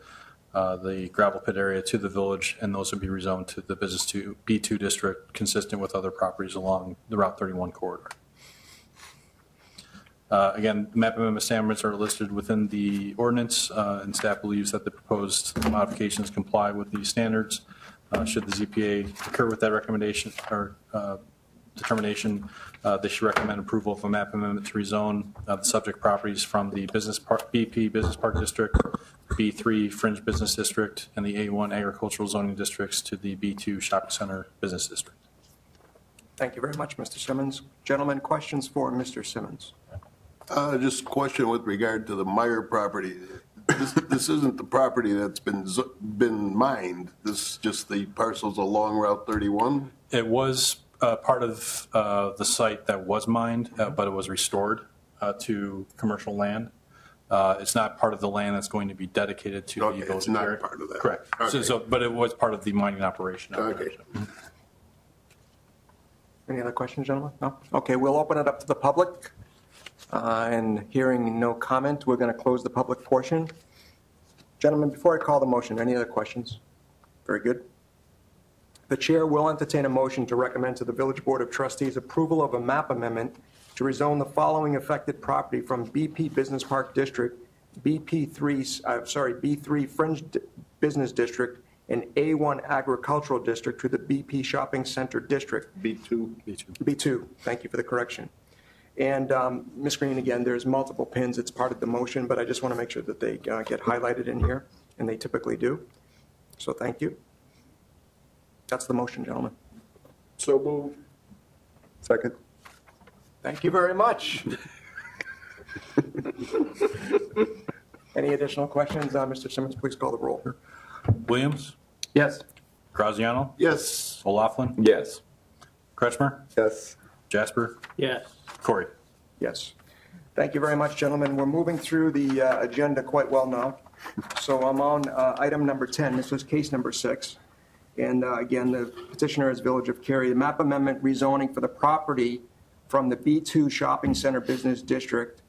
S2: the gravel pit area to the village, and those would be rezoned to the business to B2 district, consistent with other properties along the Route 31 corridor. Again, map amendment standards are listed within the ordinance, and staff believes that the proposed modifications comply with these standards. Should the ZPA concur with that recommendation or determination, they should recommend approval of a map amendment to rezone the subject properties from the BP Business Park District, B3 Fringe Business District, and the A1 Agricultural Zoning Districts to the B2 Shopping Center Business District.
S1: Thank you very much, Mr. Simmons. Gentlemen, questions for Mr. Simmons?
S4: Just a question with regard to the Meyer property. This isn't the property that's been mined. This is just the parcels along Route 31?
S2: It was part of the site that was mined, but it was restored to commercial land. It's not part of the land that's going to be dedicated to the village.
S4: It's not part of that.
S2: Correct.
S4: Okay.
S2: But it was part of the mining operation.
S4: Okay.
S1: Any other questions, gentlemen? No? Okay, we'll open it up to the public. And hearing no comment, we're going to close the public portion. Gentlemen, before I call the motion, any other questions? Very good. The chair will entertain a motion to recommend to the Village Board of Trustees approval of a map amendment to rezone the following affected property from BP Business Park District, B3 Fringe Business District, and A1 Agricultural District to the BP Shopping Center District. B2. Thank you for the correction. And Ms. Green, again, there's multiple pins. It's part of the motion, but I just want to make sure that they get highlighted in here, and they typically do. So thank you. That's the motion, gentlemen.
S4: So move.
S1: Second. Thank you very much. Any additional questions? Mr. Simmons, please call the roll.
S2: Williams?
S3: Yes.
S2: Graziano?
S4: Yes.
S2: O'Laughlin?
S6: Yes.
S2: Kretschmer?
S11: Yes.
S2: Jasper?
S21: Yes.
S2: Corey?
S1: Yes. Thank you very much, gentlemen. We're moving through the agenda quite well now. So I'm on item number 10. This was case number 6. And again, the petitioner is Village of Cary. The map amendment rezoning for the property from the B2 Shopping Center Business District,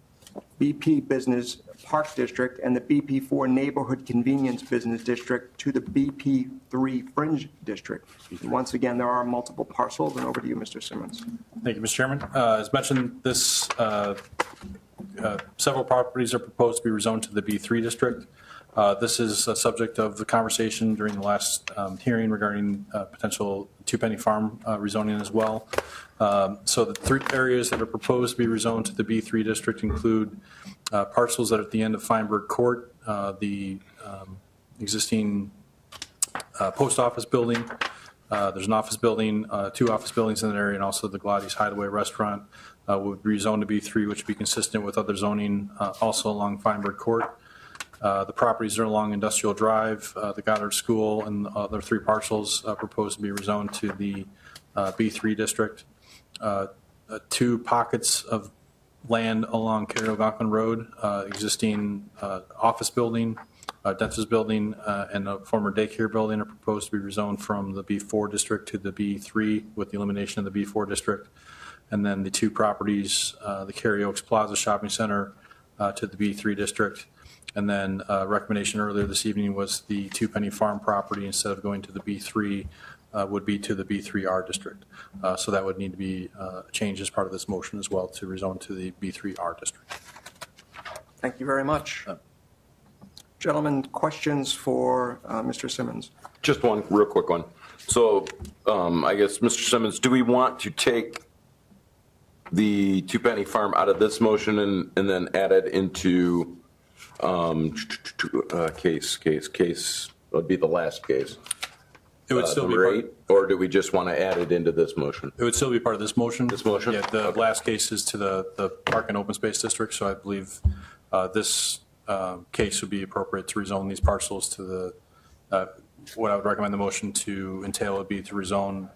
S1: BP Business Park District, and the BP4 Neighborhood Convenience Business District to the BP3 Fringe District. And once again, there are multiple parcels. And over to you, Mr. Simmons.
S2: Thank you, Mr. Chairman. As mentioned, several properties are proposed to be rezoned to the B3 district. This is a subject of the conversation during the last hearing regarding potential Two Penny Farm rezoning as well. So the 3 areas that are proposed to be rezoned to the B3 district include parcels that are at the end of Feinberg Court, the existing post office building. There's an office building, 2 office buildings in that area, and also the Gladi's Hideaway Restaurant would be rezoned to B3, which would be consistent with other zoning also along Feinberg Court. The properties are along Industrial Drive, the Goddard School, and the other 3 parcels proposed to be rezoned to the B3 district. 2 pockets of land along Cary Algonquin Road, existing office building, dentist building, and a former daycare building are proposed to be rezoned from the B4 district to the B3 with the elimination of the B4 district. And then the 2 properties, the Cary Oaks Plaza Shopping Center to the B3 district. And then recommendation earlier this evening was the Two Penny Farm property, instead of going to the B3, would be to the B3R district. So that would need to be changed as part of this motion as well to rezone to the B3R district.
S1: Thank you very much. Gentlemen, questions for Mr. Simmons?
S6: Just one real quick one. So I guess, Mr. Simmons, do we want to take the Two Penny Farm out of this motion and then add it into case would be the last case?
S2: It would still be
S6: number 8, or do we just want to add it into this motion?
S2: It would still be part of this motion.
S6: This motion?
S2: Yeah, the last case is to the Park and Open Space District, so I believe this case would be appropriate to rezone these parcels to the, what I would recommend the motion to entail would be to rezone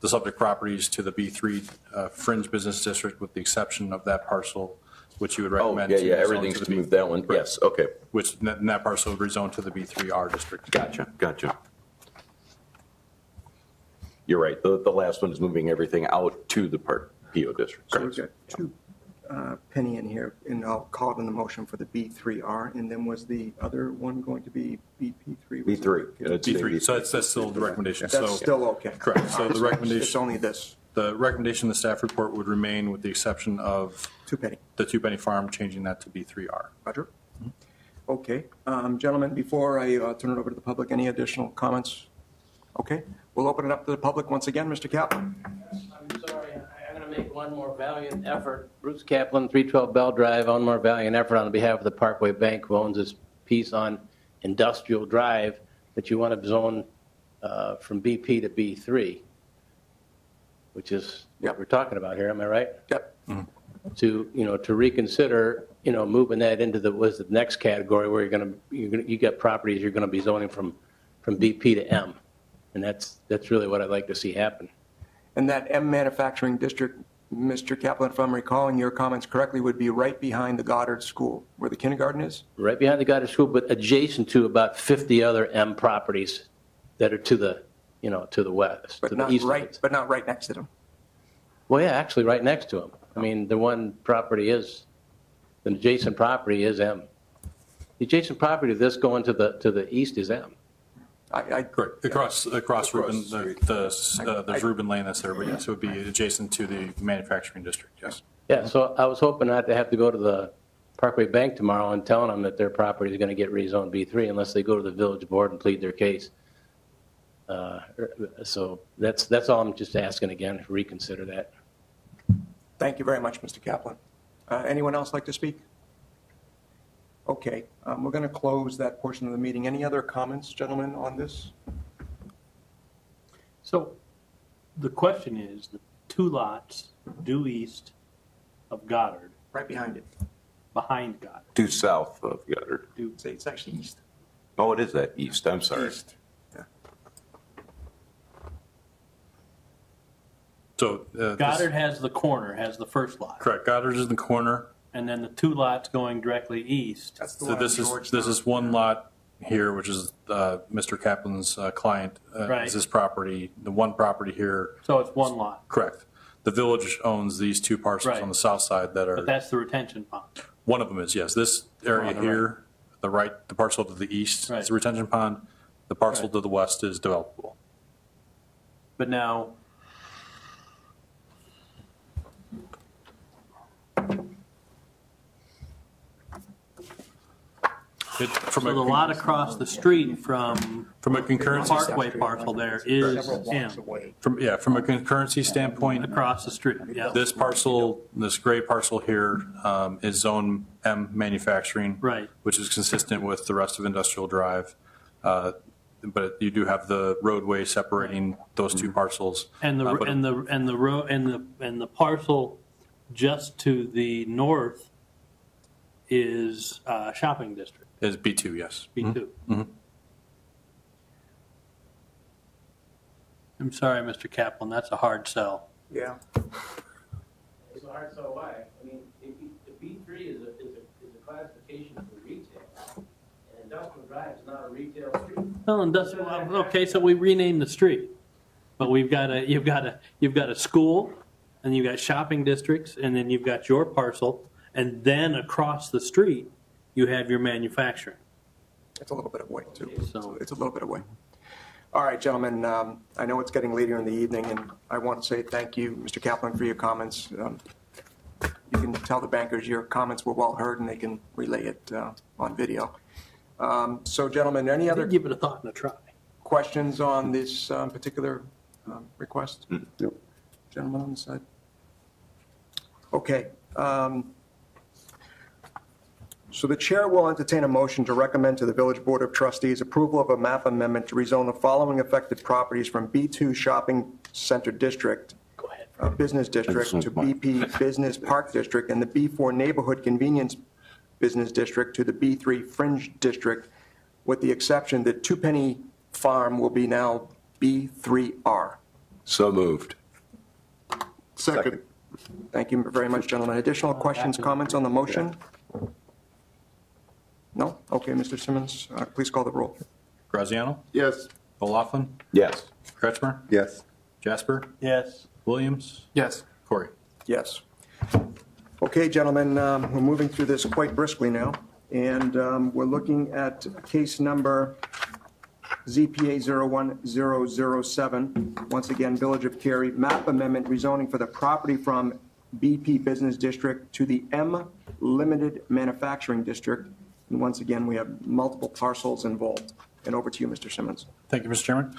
S2: the subject properties to the B3 Fringe Business District, with the exception of that parcel, which you would recommend.
S6: Yeah, everything's to move that one.
S2: Right.
S6: Yes, okay.
S2: Which that parcel would rezone to the B3R district.
S6: Gotcha. You're right. The last one is moving everything out to the PO district.
S1: So we've got 2 Penny in here, and I'll call it in the motion for the B3R, and then was the other one going to be BP3?
S6: B3.
S2: B3, so that's still the recommendation.
S1: That's
S2: So
S1: still okay.
S2: correct. So the recommendation.
S1: It's only this.
S2: The recommendation in the staff report would remain with the exception of the Two Penny Farm, changing that to B3R.
S1: Roger. Okay. Gentlemen, before I turn it over to the public, any additional comments? Okay. We'll open it up to the public once again. Mr. Kaplan.
S8: I'm sorry, I'm going to make one more valiant effort. Bruce Kaplan, 312 Bell Drive, one more valiant effort on behalf of the Parkway Bank, who owns this piece on Industrial Drive that you want to zone from BP to B3, which is what we're talking about here. Am I right?
S1: Yep.
S8: To reconsider, moving that into the next category where you got properties you're going to be zoning from BP to M, and that's really what I'd like to see happen.
S1: And that M manufacturing district, Mr. Kaplan, if I'm recalling your comments correctly, would be right behind the Goddard School, where the kindergarten is?
S8: Right behind the Goddard School, but adjacent to about 50 other M properties that are to the west,
S1: But
S8: to
S1: not
S8: the east.
S1: but not right next to them.
S8: Well, yeah, actually right next to them. I mean, the adjacent property is M. The adjacent property that's going to the east is M.
S2: Correct. Across Reuben, there's Reuben Lane that's there, but yes, it would be adjacent to the manufacturing district, yes.
S8: Yeah, so I was hoping not to have to go to the Parkway Bank tomorrow and telling them that their property is going to get rezoned B3 unless they go to the village board and plead their case. So that's all I'm just asking again, to reconsider that.
S1: Thank you very much, Mr. Kaplan. Anyone else like to speak? Okay, we're going to close that portion of the meeting. Any other comments, gentlemen, on this?
S21: So the question is, the two lots due east of Goddard.
S1: Right behind it.
S21: Behind Goddard.
S6: Due south of Goddard.
S1: It's actually east.
S6: Oh, it is that east. I'm sorry.
S1: East. Yeah.
S2: So
S21: Goddard has the corner, has the first lot.
S2: Correct. Goddard is in the corner.
S21: And then the two lots going directly east.
S2: So this is one lot here, which is Mr. Kaplan's client, is this property, the one property here.
S21: So it's one lot.
S2: Correct. The village owns these two parcels on the south side that are.
S21: But that's the retention pond.
S2: One of them is, yes. This area here, the parcel to the east is the retention pond. The parcel to the west is developable.
S21: But now, so the lot across the street from
S2: a concurrency
S21: Parkway parcel there is M.
S2: From a concurrency standpoint,
S21: across the street. Yep.
S2: This parcel, this gray parcel here, is zone M manufacturing, which is consistent with the rest of Industrial Drive. But you do have the roadway separating those two parcels.
S21: And the parcel just to the north is shopping district.
S2: Is B2, yes.
S21: B2.
S2: Mm-hmm.
S21: I'm sorry, Mr. Kaplan, that's a hard sell.
S1: Yeah.
S8: It's a hard sell. Why? I mean, the B3 is a classification for retail, and Industrial Drive is not a retail street.
S21: Well, industrial. Okay, so we renamed the street, but you've got a school, and you've got shopping districts, and then you've got your parcel, and then across the street you have your manufacturing.
S1: It's a little bit away too. So it's a little bit away. All right, gentlemen, I know it's getting later in the evening, and I want to say thank you, Mr. Kaplan, for your comments. You can tell the bankers your comments were well heard, and they can relay it on video. So, gentlemen, any other
S21: give it a thought and a try.
S1: Questions on this particular request?
S13: No.
S1: Gentlemen on the side. Okay. So the chair will entertain a motion to recommend to the Village Board of Trustees approval of a map amendment to rezone the following affected properties from B2 Shopping Center District, Business District, to BP Business Park District, and the B4 Neighborhood Convenience Business District to the B3 Fringe District, with the exception that Two Penny Farm will be now B3R.
S6: So moved.
S4: Second.
S1: Thank you very much, gentlemen. Additional questions, comments on the motion? No? Okay, Mr. Simmons, please call the roll.
S2: Graziano?
S4: Yes.
S2: O'Laughlin?
S6: Yes.
S2: Kretschmer?
S13: Yes.
S2: Jasper?
S21: Yes.
S2: Williams?
S3: Yes.
S2: Corey?
S1: Yes. Okay, gentlemen, we're moving through this quite briskly now, and we're looking at case number ZPA 01007. Once again, Village of Cary, map amendment rezoning for the property from BP Business District to the M Limited Manufacturing District. And once again, we have multiple parcels involved. And over to you, Mr. Simmons.
S2: Thank you, Mr. Chairman.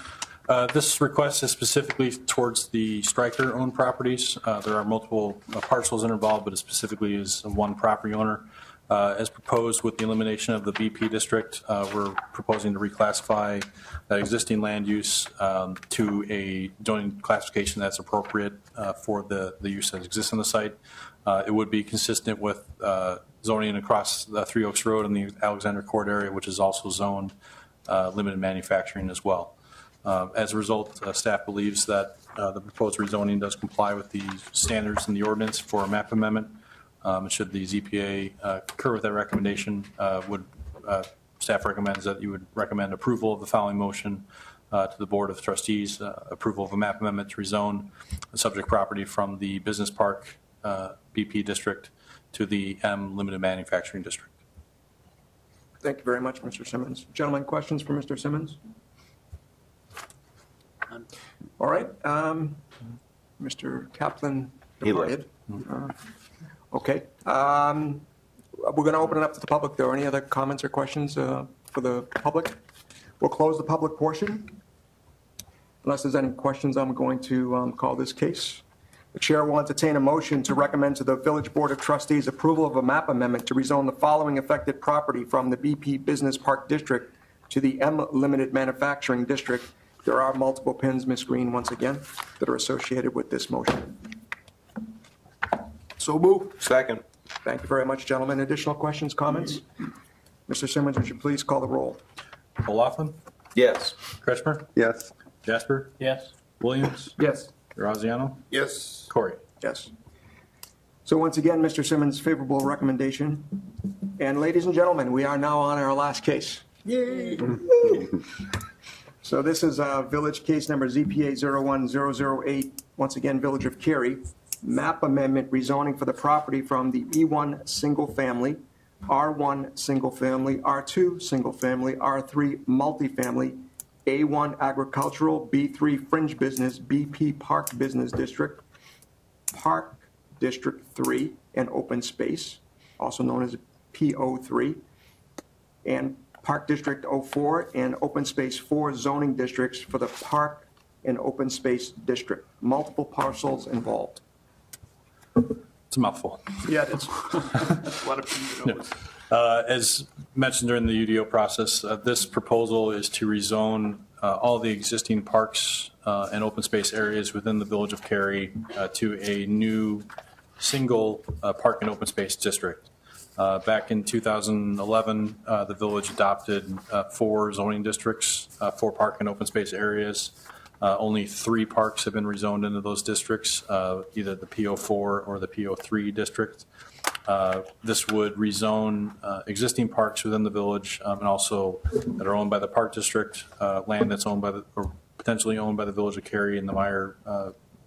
S2: This request is specifically towards the Stryker-owned properties. There are multiple parcels involved, but it specifically is one property owner. As proposed with the elimination of the BP district, we're proposing to reclassify that existing land use to a zoning classification that's appropriate for the use that exists on the site. It would be consistent with zoning across the Three Oaks Road in the Alexander Court area, which is also zoned limited manufacturing as well. As a result, staff believes that the proposed rezoning does comply with the standards in the ordinance for a map amendment. Should the ZPA concur with that recommendation, staff recommends that you would recommend approval of the following motion to the Board of Trustees, approval of a map amendment to rezone the subject property from the Business Park BP District to the M Limited Manufacturing District.
S1: Thank you very much, Mr. Simmons. Gentlemen, questions for Mr. Simmons? All right. Mr. Kaplan departed. Okay. We're going to open it up to the public. Are there any other comments or questions for the public? We'll close the public portion. Unless there's any questions, I'm going to call this case. The chair will entertain a motion to recommend to the Village Board of Trustees approval of a map amendment to rezone the following affected property from the BP Business Park District to the M Limited Manufacturing District. There are multiple pins, Ms. Green, once again, that are associated with this motion.
S4: So move.
S6: Second.
S1: Thank you very much, gentlemen. Additional questions, comments? Mr. Simmons, would you please call the roll?
S2: O'Loughlin?
S6: Yes.
S2: Kretschmer?
S11: Yes.
S2: Jasper?
S21: Yes.
S2: Williams?
S3: Yes.
S2: Graziano?
S4: Yes.
S2: Corey?
S1: Yes. So once again, Mr. Simmons' favorable recommendation. And ladies and gentlemen, we are now on our last case. Yay! So this is Village Case Number ZPA 01008, once again, Village of Cary. Map amendment rezoning for the property from the E1 single family, R1 single family, R2 single family, R3 multifamily, A1 agricultural, B3 fringe business, BP Park Business District, Park District 3, and open space, also known as PO3, and Park District 04 and Open Space 4 zoning districts for the Park and Open Space District. Multiple parcels involved.
S2: It's a mouthful.
S1: Yeah, it is.
S3: A lot of people.
S2: As mentioned during the UDO process, this proposal is to rezone all the existing parks and open space areas within the Village of Cary to a new single park and open space district. Back in 2011, the village adopted 4 zoning districts, 4 park and open space areas. Only 3 parks have been rezoned into those districts, either the PO4 or the PO3 district. This would rezone existing parks within the village and also that are owned by the Park District, land that's owned by the, or potentially owned by the Village of Cary and the Meyer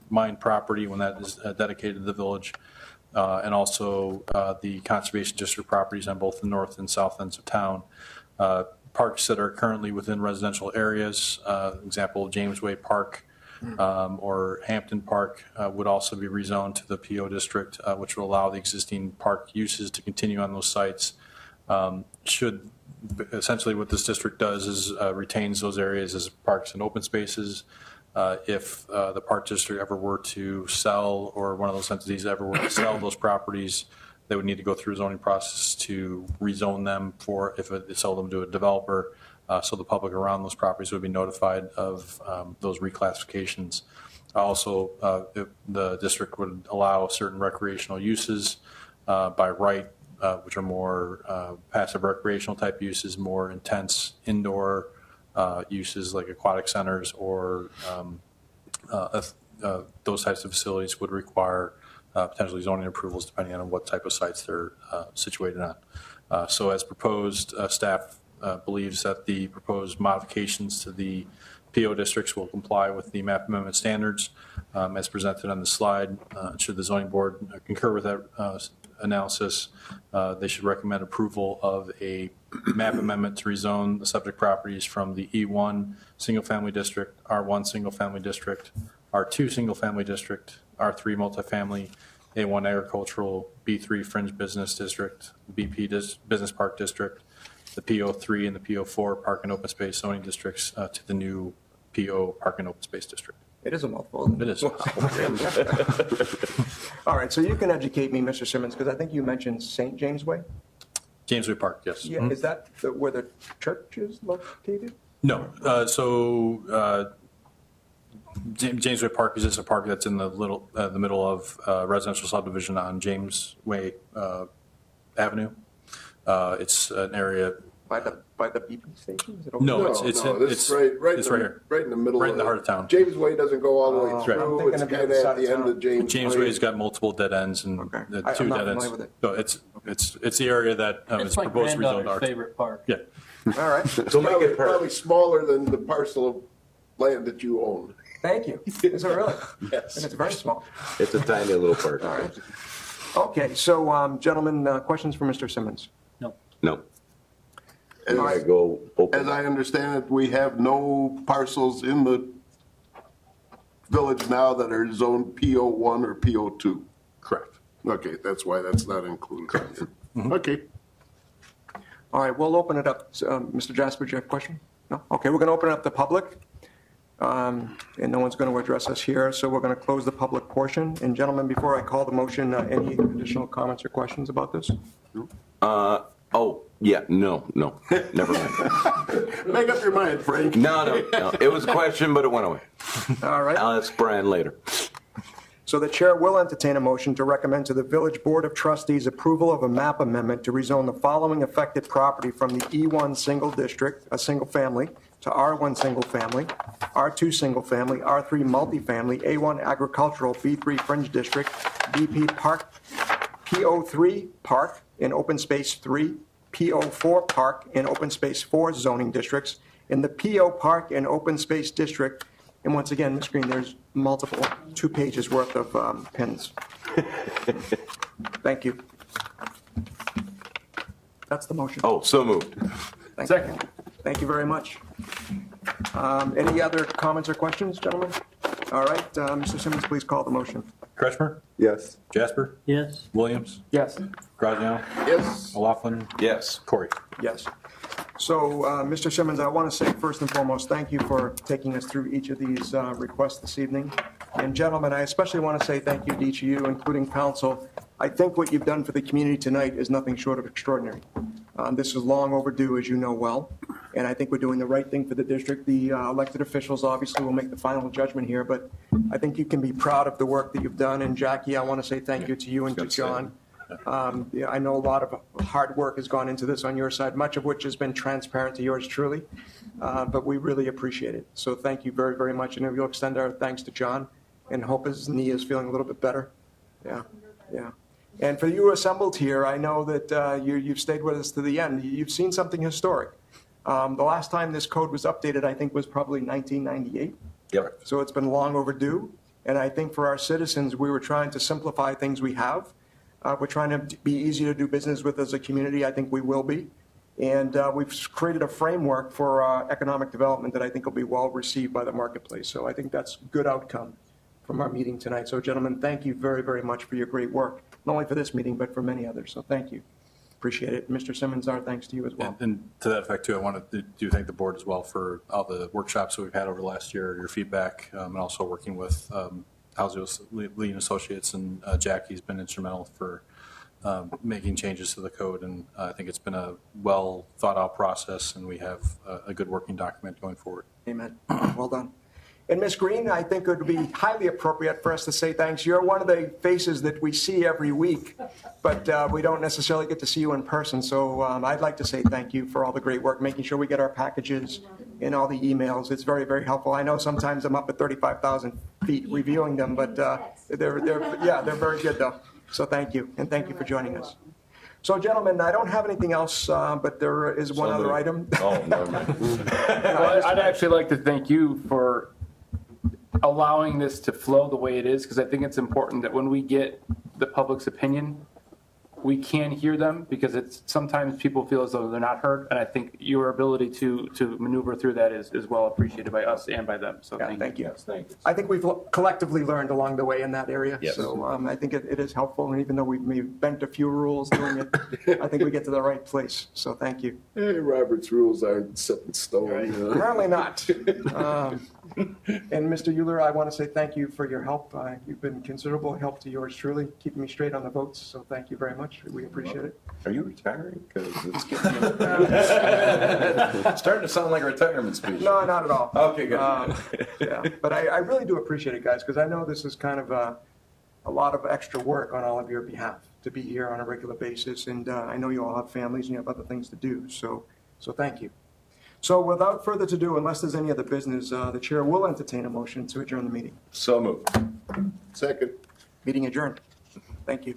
S2: mine property when that is dedicated to the village. And also the Conservation District properties on both the north and south ends of town. Parks that are currently within residential areas, example, Jamesway Park or Hampton Park would also be rezoned to the PO district, which will allow the existing park uses to continue on those sites. Should essentially what this district does is retains those areas as parks and open spaces. If the Park District ever were to sell, or one of those entities ever were to sell those properties, they would need to go through a zoning process to rezone them for, if they sell them to a developer, so the public around those properties would be notified of those reclassifications. Also, the district would allow certain recreational uses by right, which are more passive recreational type uses, more intense indoor uses like aquatic centers or those types of facilities would require potentially zoning approvals depending on what type of sites they're situated on. So as proposed, staff believes that the proposed modifications to the PO districts will comply with the map amendment standards as presented on the slide. Should the zoning board concur with that analysis, they should recommend approval of a map amendment to rezone the subject properties from the E1 single-family district, R1 single-family district, R2 single-family district, R3 multifamily, A1 agricultural, B3 fringe business district, BP business park district, the PO3 and the PO4 park and open space zoning districts to the new PO park and open space district.
S1: It is a mouthful.
S2: It is.
S1: All right, so you can educate me, Mr. Simmons, because I think you mentioned St. James Way?
S2: Jamesway Park, yes.
S1: Yeah, is that where the church is located?
S2: No. Jamesway Park is just a park that's in the middle of residential subdivision on Jamesway Avenue. It's an area
S1: by the BP station? Is it
S2: no,
S4: this
S2: it's
S4: right
S2: here,
S4: right in the middle,
S2: right in the heart of town.
S4: James Way doesn't go all the way
S2: Right.
S4: through. It's kind of at the end of James.
S2: Jamesway's got multiple dead ends and the
S1: I'm
S2: two
S1: not
S2: dead ends.
S1: familiar with it.
S2: So it's the area that
S21: It's
S2: is
S21: my
S2: proposed to rezone
S21: granddaughter's
S2: art.
S21: favorite park.
S2: Yeah.
S1: All right.
S4: So probably smaller than the parcel of land that you own.
S1: Thank you. Is it really?
S4: Yes.
S1: And it's very small.
S6: It's a tiny little park.
S1: All right. Okay, so gentlemen, questions for Mr. Simmons?
S6: No.
S4: As,
S6: I go open.
S4: as I understand it, we have no parcels in the village now that are zoned PO1 or PO2.
S2: Correct.
S4: Okay, that's why that's not included.
S1: Mm-hmm.
S4: Okay.
S1: All right, we'll open it up. Mr. Jasper, do you have a question? No? Okay, we're going to open it up to public. And no one's going to address us here, so we're going to close the public portion. And gentlemen, before I call the motion, any additional comments or questions about this?
S6: Oh, yeah, no, never mind.
S4: Make up your mind, Frank.
S6: No. It was a question, but it went away.
S1: All right.
S6: I'll ask Brian later.
S1: So the chair will entertain a motion to recommend to the Village Board of Trustees approval of a map amendment to rezone the following affected property from the E1 single district, a single family, to R1 single family, R2 single family, R3 multifamily, A1 agricultural, B3 fringe district, BP park, PO3 park in open space 3, PO4 park in open space 4 zoning districts, in the PO park and open space district. And once again, Ms. Green, there's multiple 2 pages worth of pins. Thank you. That's the motion.
S6: Oh, so moved.
S1: Second. Thank you very much. Any other comments or questions, gentlemen? All right, Mr. Simmons, please call the motion.
S2: Kretschmer?
S11: Yes.
S2: Jasper?
S21: Yes.
S2: Williams?
S3: Yes.
S2: Graziano?
S4: Yes.
S2: O'Loughlin?
S6: Yes.
S2: Corey?
S1: Yes. So, Mr. Simmons, I want to say first and foremost, thank you for taking us through each of these requests this evening. And gentlemen, I especially want to say thank you to each of you, including council. I think what you've done for the community tonight is nothing short of extraordinary. This is long overdue, as you know well, and I think we're doing the right thing for the district. The elected officials obviously will make the final judgment here, but I think you can be proud of the work that you've done. And Jackie, I want to say thank you to you and to John. I know a lot of hard work has gone into this on your side, much of which has been transparent to yours truly, but we really appreciate it. So thank you very, very much, and we'll extend our thanks to John and hope his knee is feeling a little bit better. Yeah. And for you assembled here, I know that you've stayed with us to the end. You've seen something historic. The last time this code was updated, I think, was probably 1998.
S6: Yep.
S1: So it's been long overdue. And I think for our citizens, we were trying to simplify things we have. We're trying to be easy to do business with as a community. I think we will be. And we've created a framework for economic development that I think will be well received by the marketplace. So I think that's a good outcome from our meeting tonight. So gentlemen, thank you very, very much for your great work, not only for this meeting, but for many others. So thank you. Appreciate it. Mr. Simmons, our thanks to you as well.
S2: And to that effect, too, I want to thank the board as well for all the workshops that we've had over the last year, your feedback, and also working with Housing Lee and Associates, and Jackie's been instrumental for making changes to the code. And I think it's been a well thought out process, and we have a good working document going forward.
S1: Amen. Well done. And Ms. Green, I think it would be highly appropriate for us to say thanks. You're one of the faces that we see every week, but we don't necessarily get to see you in person. So I'd like to say thank you for all the great work, making sure we get our packages and all the emails. It's very, very helpful. I know sometimes I'm up at 35,000 feet reviewing them, but they're very good though. So thank you, and thank you for joining us. So, gentlemen, I don't have anything else, but there is one other item.
S6: Oh, never mind.
S3: Well, I'd actually like to thank you for allowing this to flow the way it is, because I think it's important that when we get the public's opinion we can hear them because it's sometimes people feel as though they're not heard. And I think your ability to maneuver through that is well appreciated by us and by them. So
S1: Thank you.
S6: Yes, thank you.
S1: I think we've collectively learned along the way in that area.
S6: Yes.
S1: So I think it is helpful, and even though we may have bent a few rules doing it, I think we get to the right place. So thank you.
S4: Hey, Robert's rules aren't set in stone. You know?
S1: Apparently not. And Mr. Euler, I want to say thank you for your help. You've been considerable help to yours truly, keeping me straight on the votes. So thank you very much. We appreciate it.
S6: Are you retiring? Because it's starting to sound like a retirement speech.
S1: No, not at all.
S6: Okay, good.
S1: Yeah, but I really do appreciate it, guys, because I know this is kind of a lot of extra work on all of your behalf to be here on a regular basis, and I know you all have families and you have other things to do, so thank you. So without further ado, unless there's any other business, the chair will entertain a motion to adjourn the meeting.
S6: So moved.
S4: Second.
S1: Meeting adjourned. Thank you.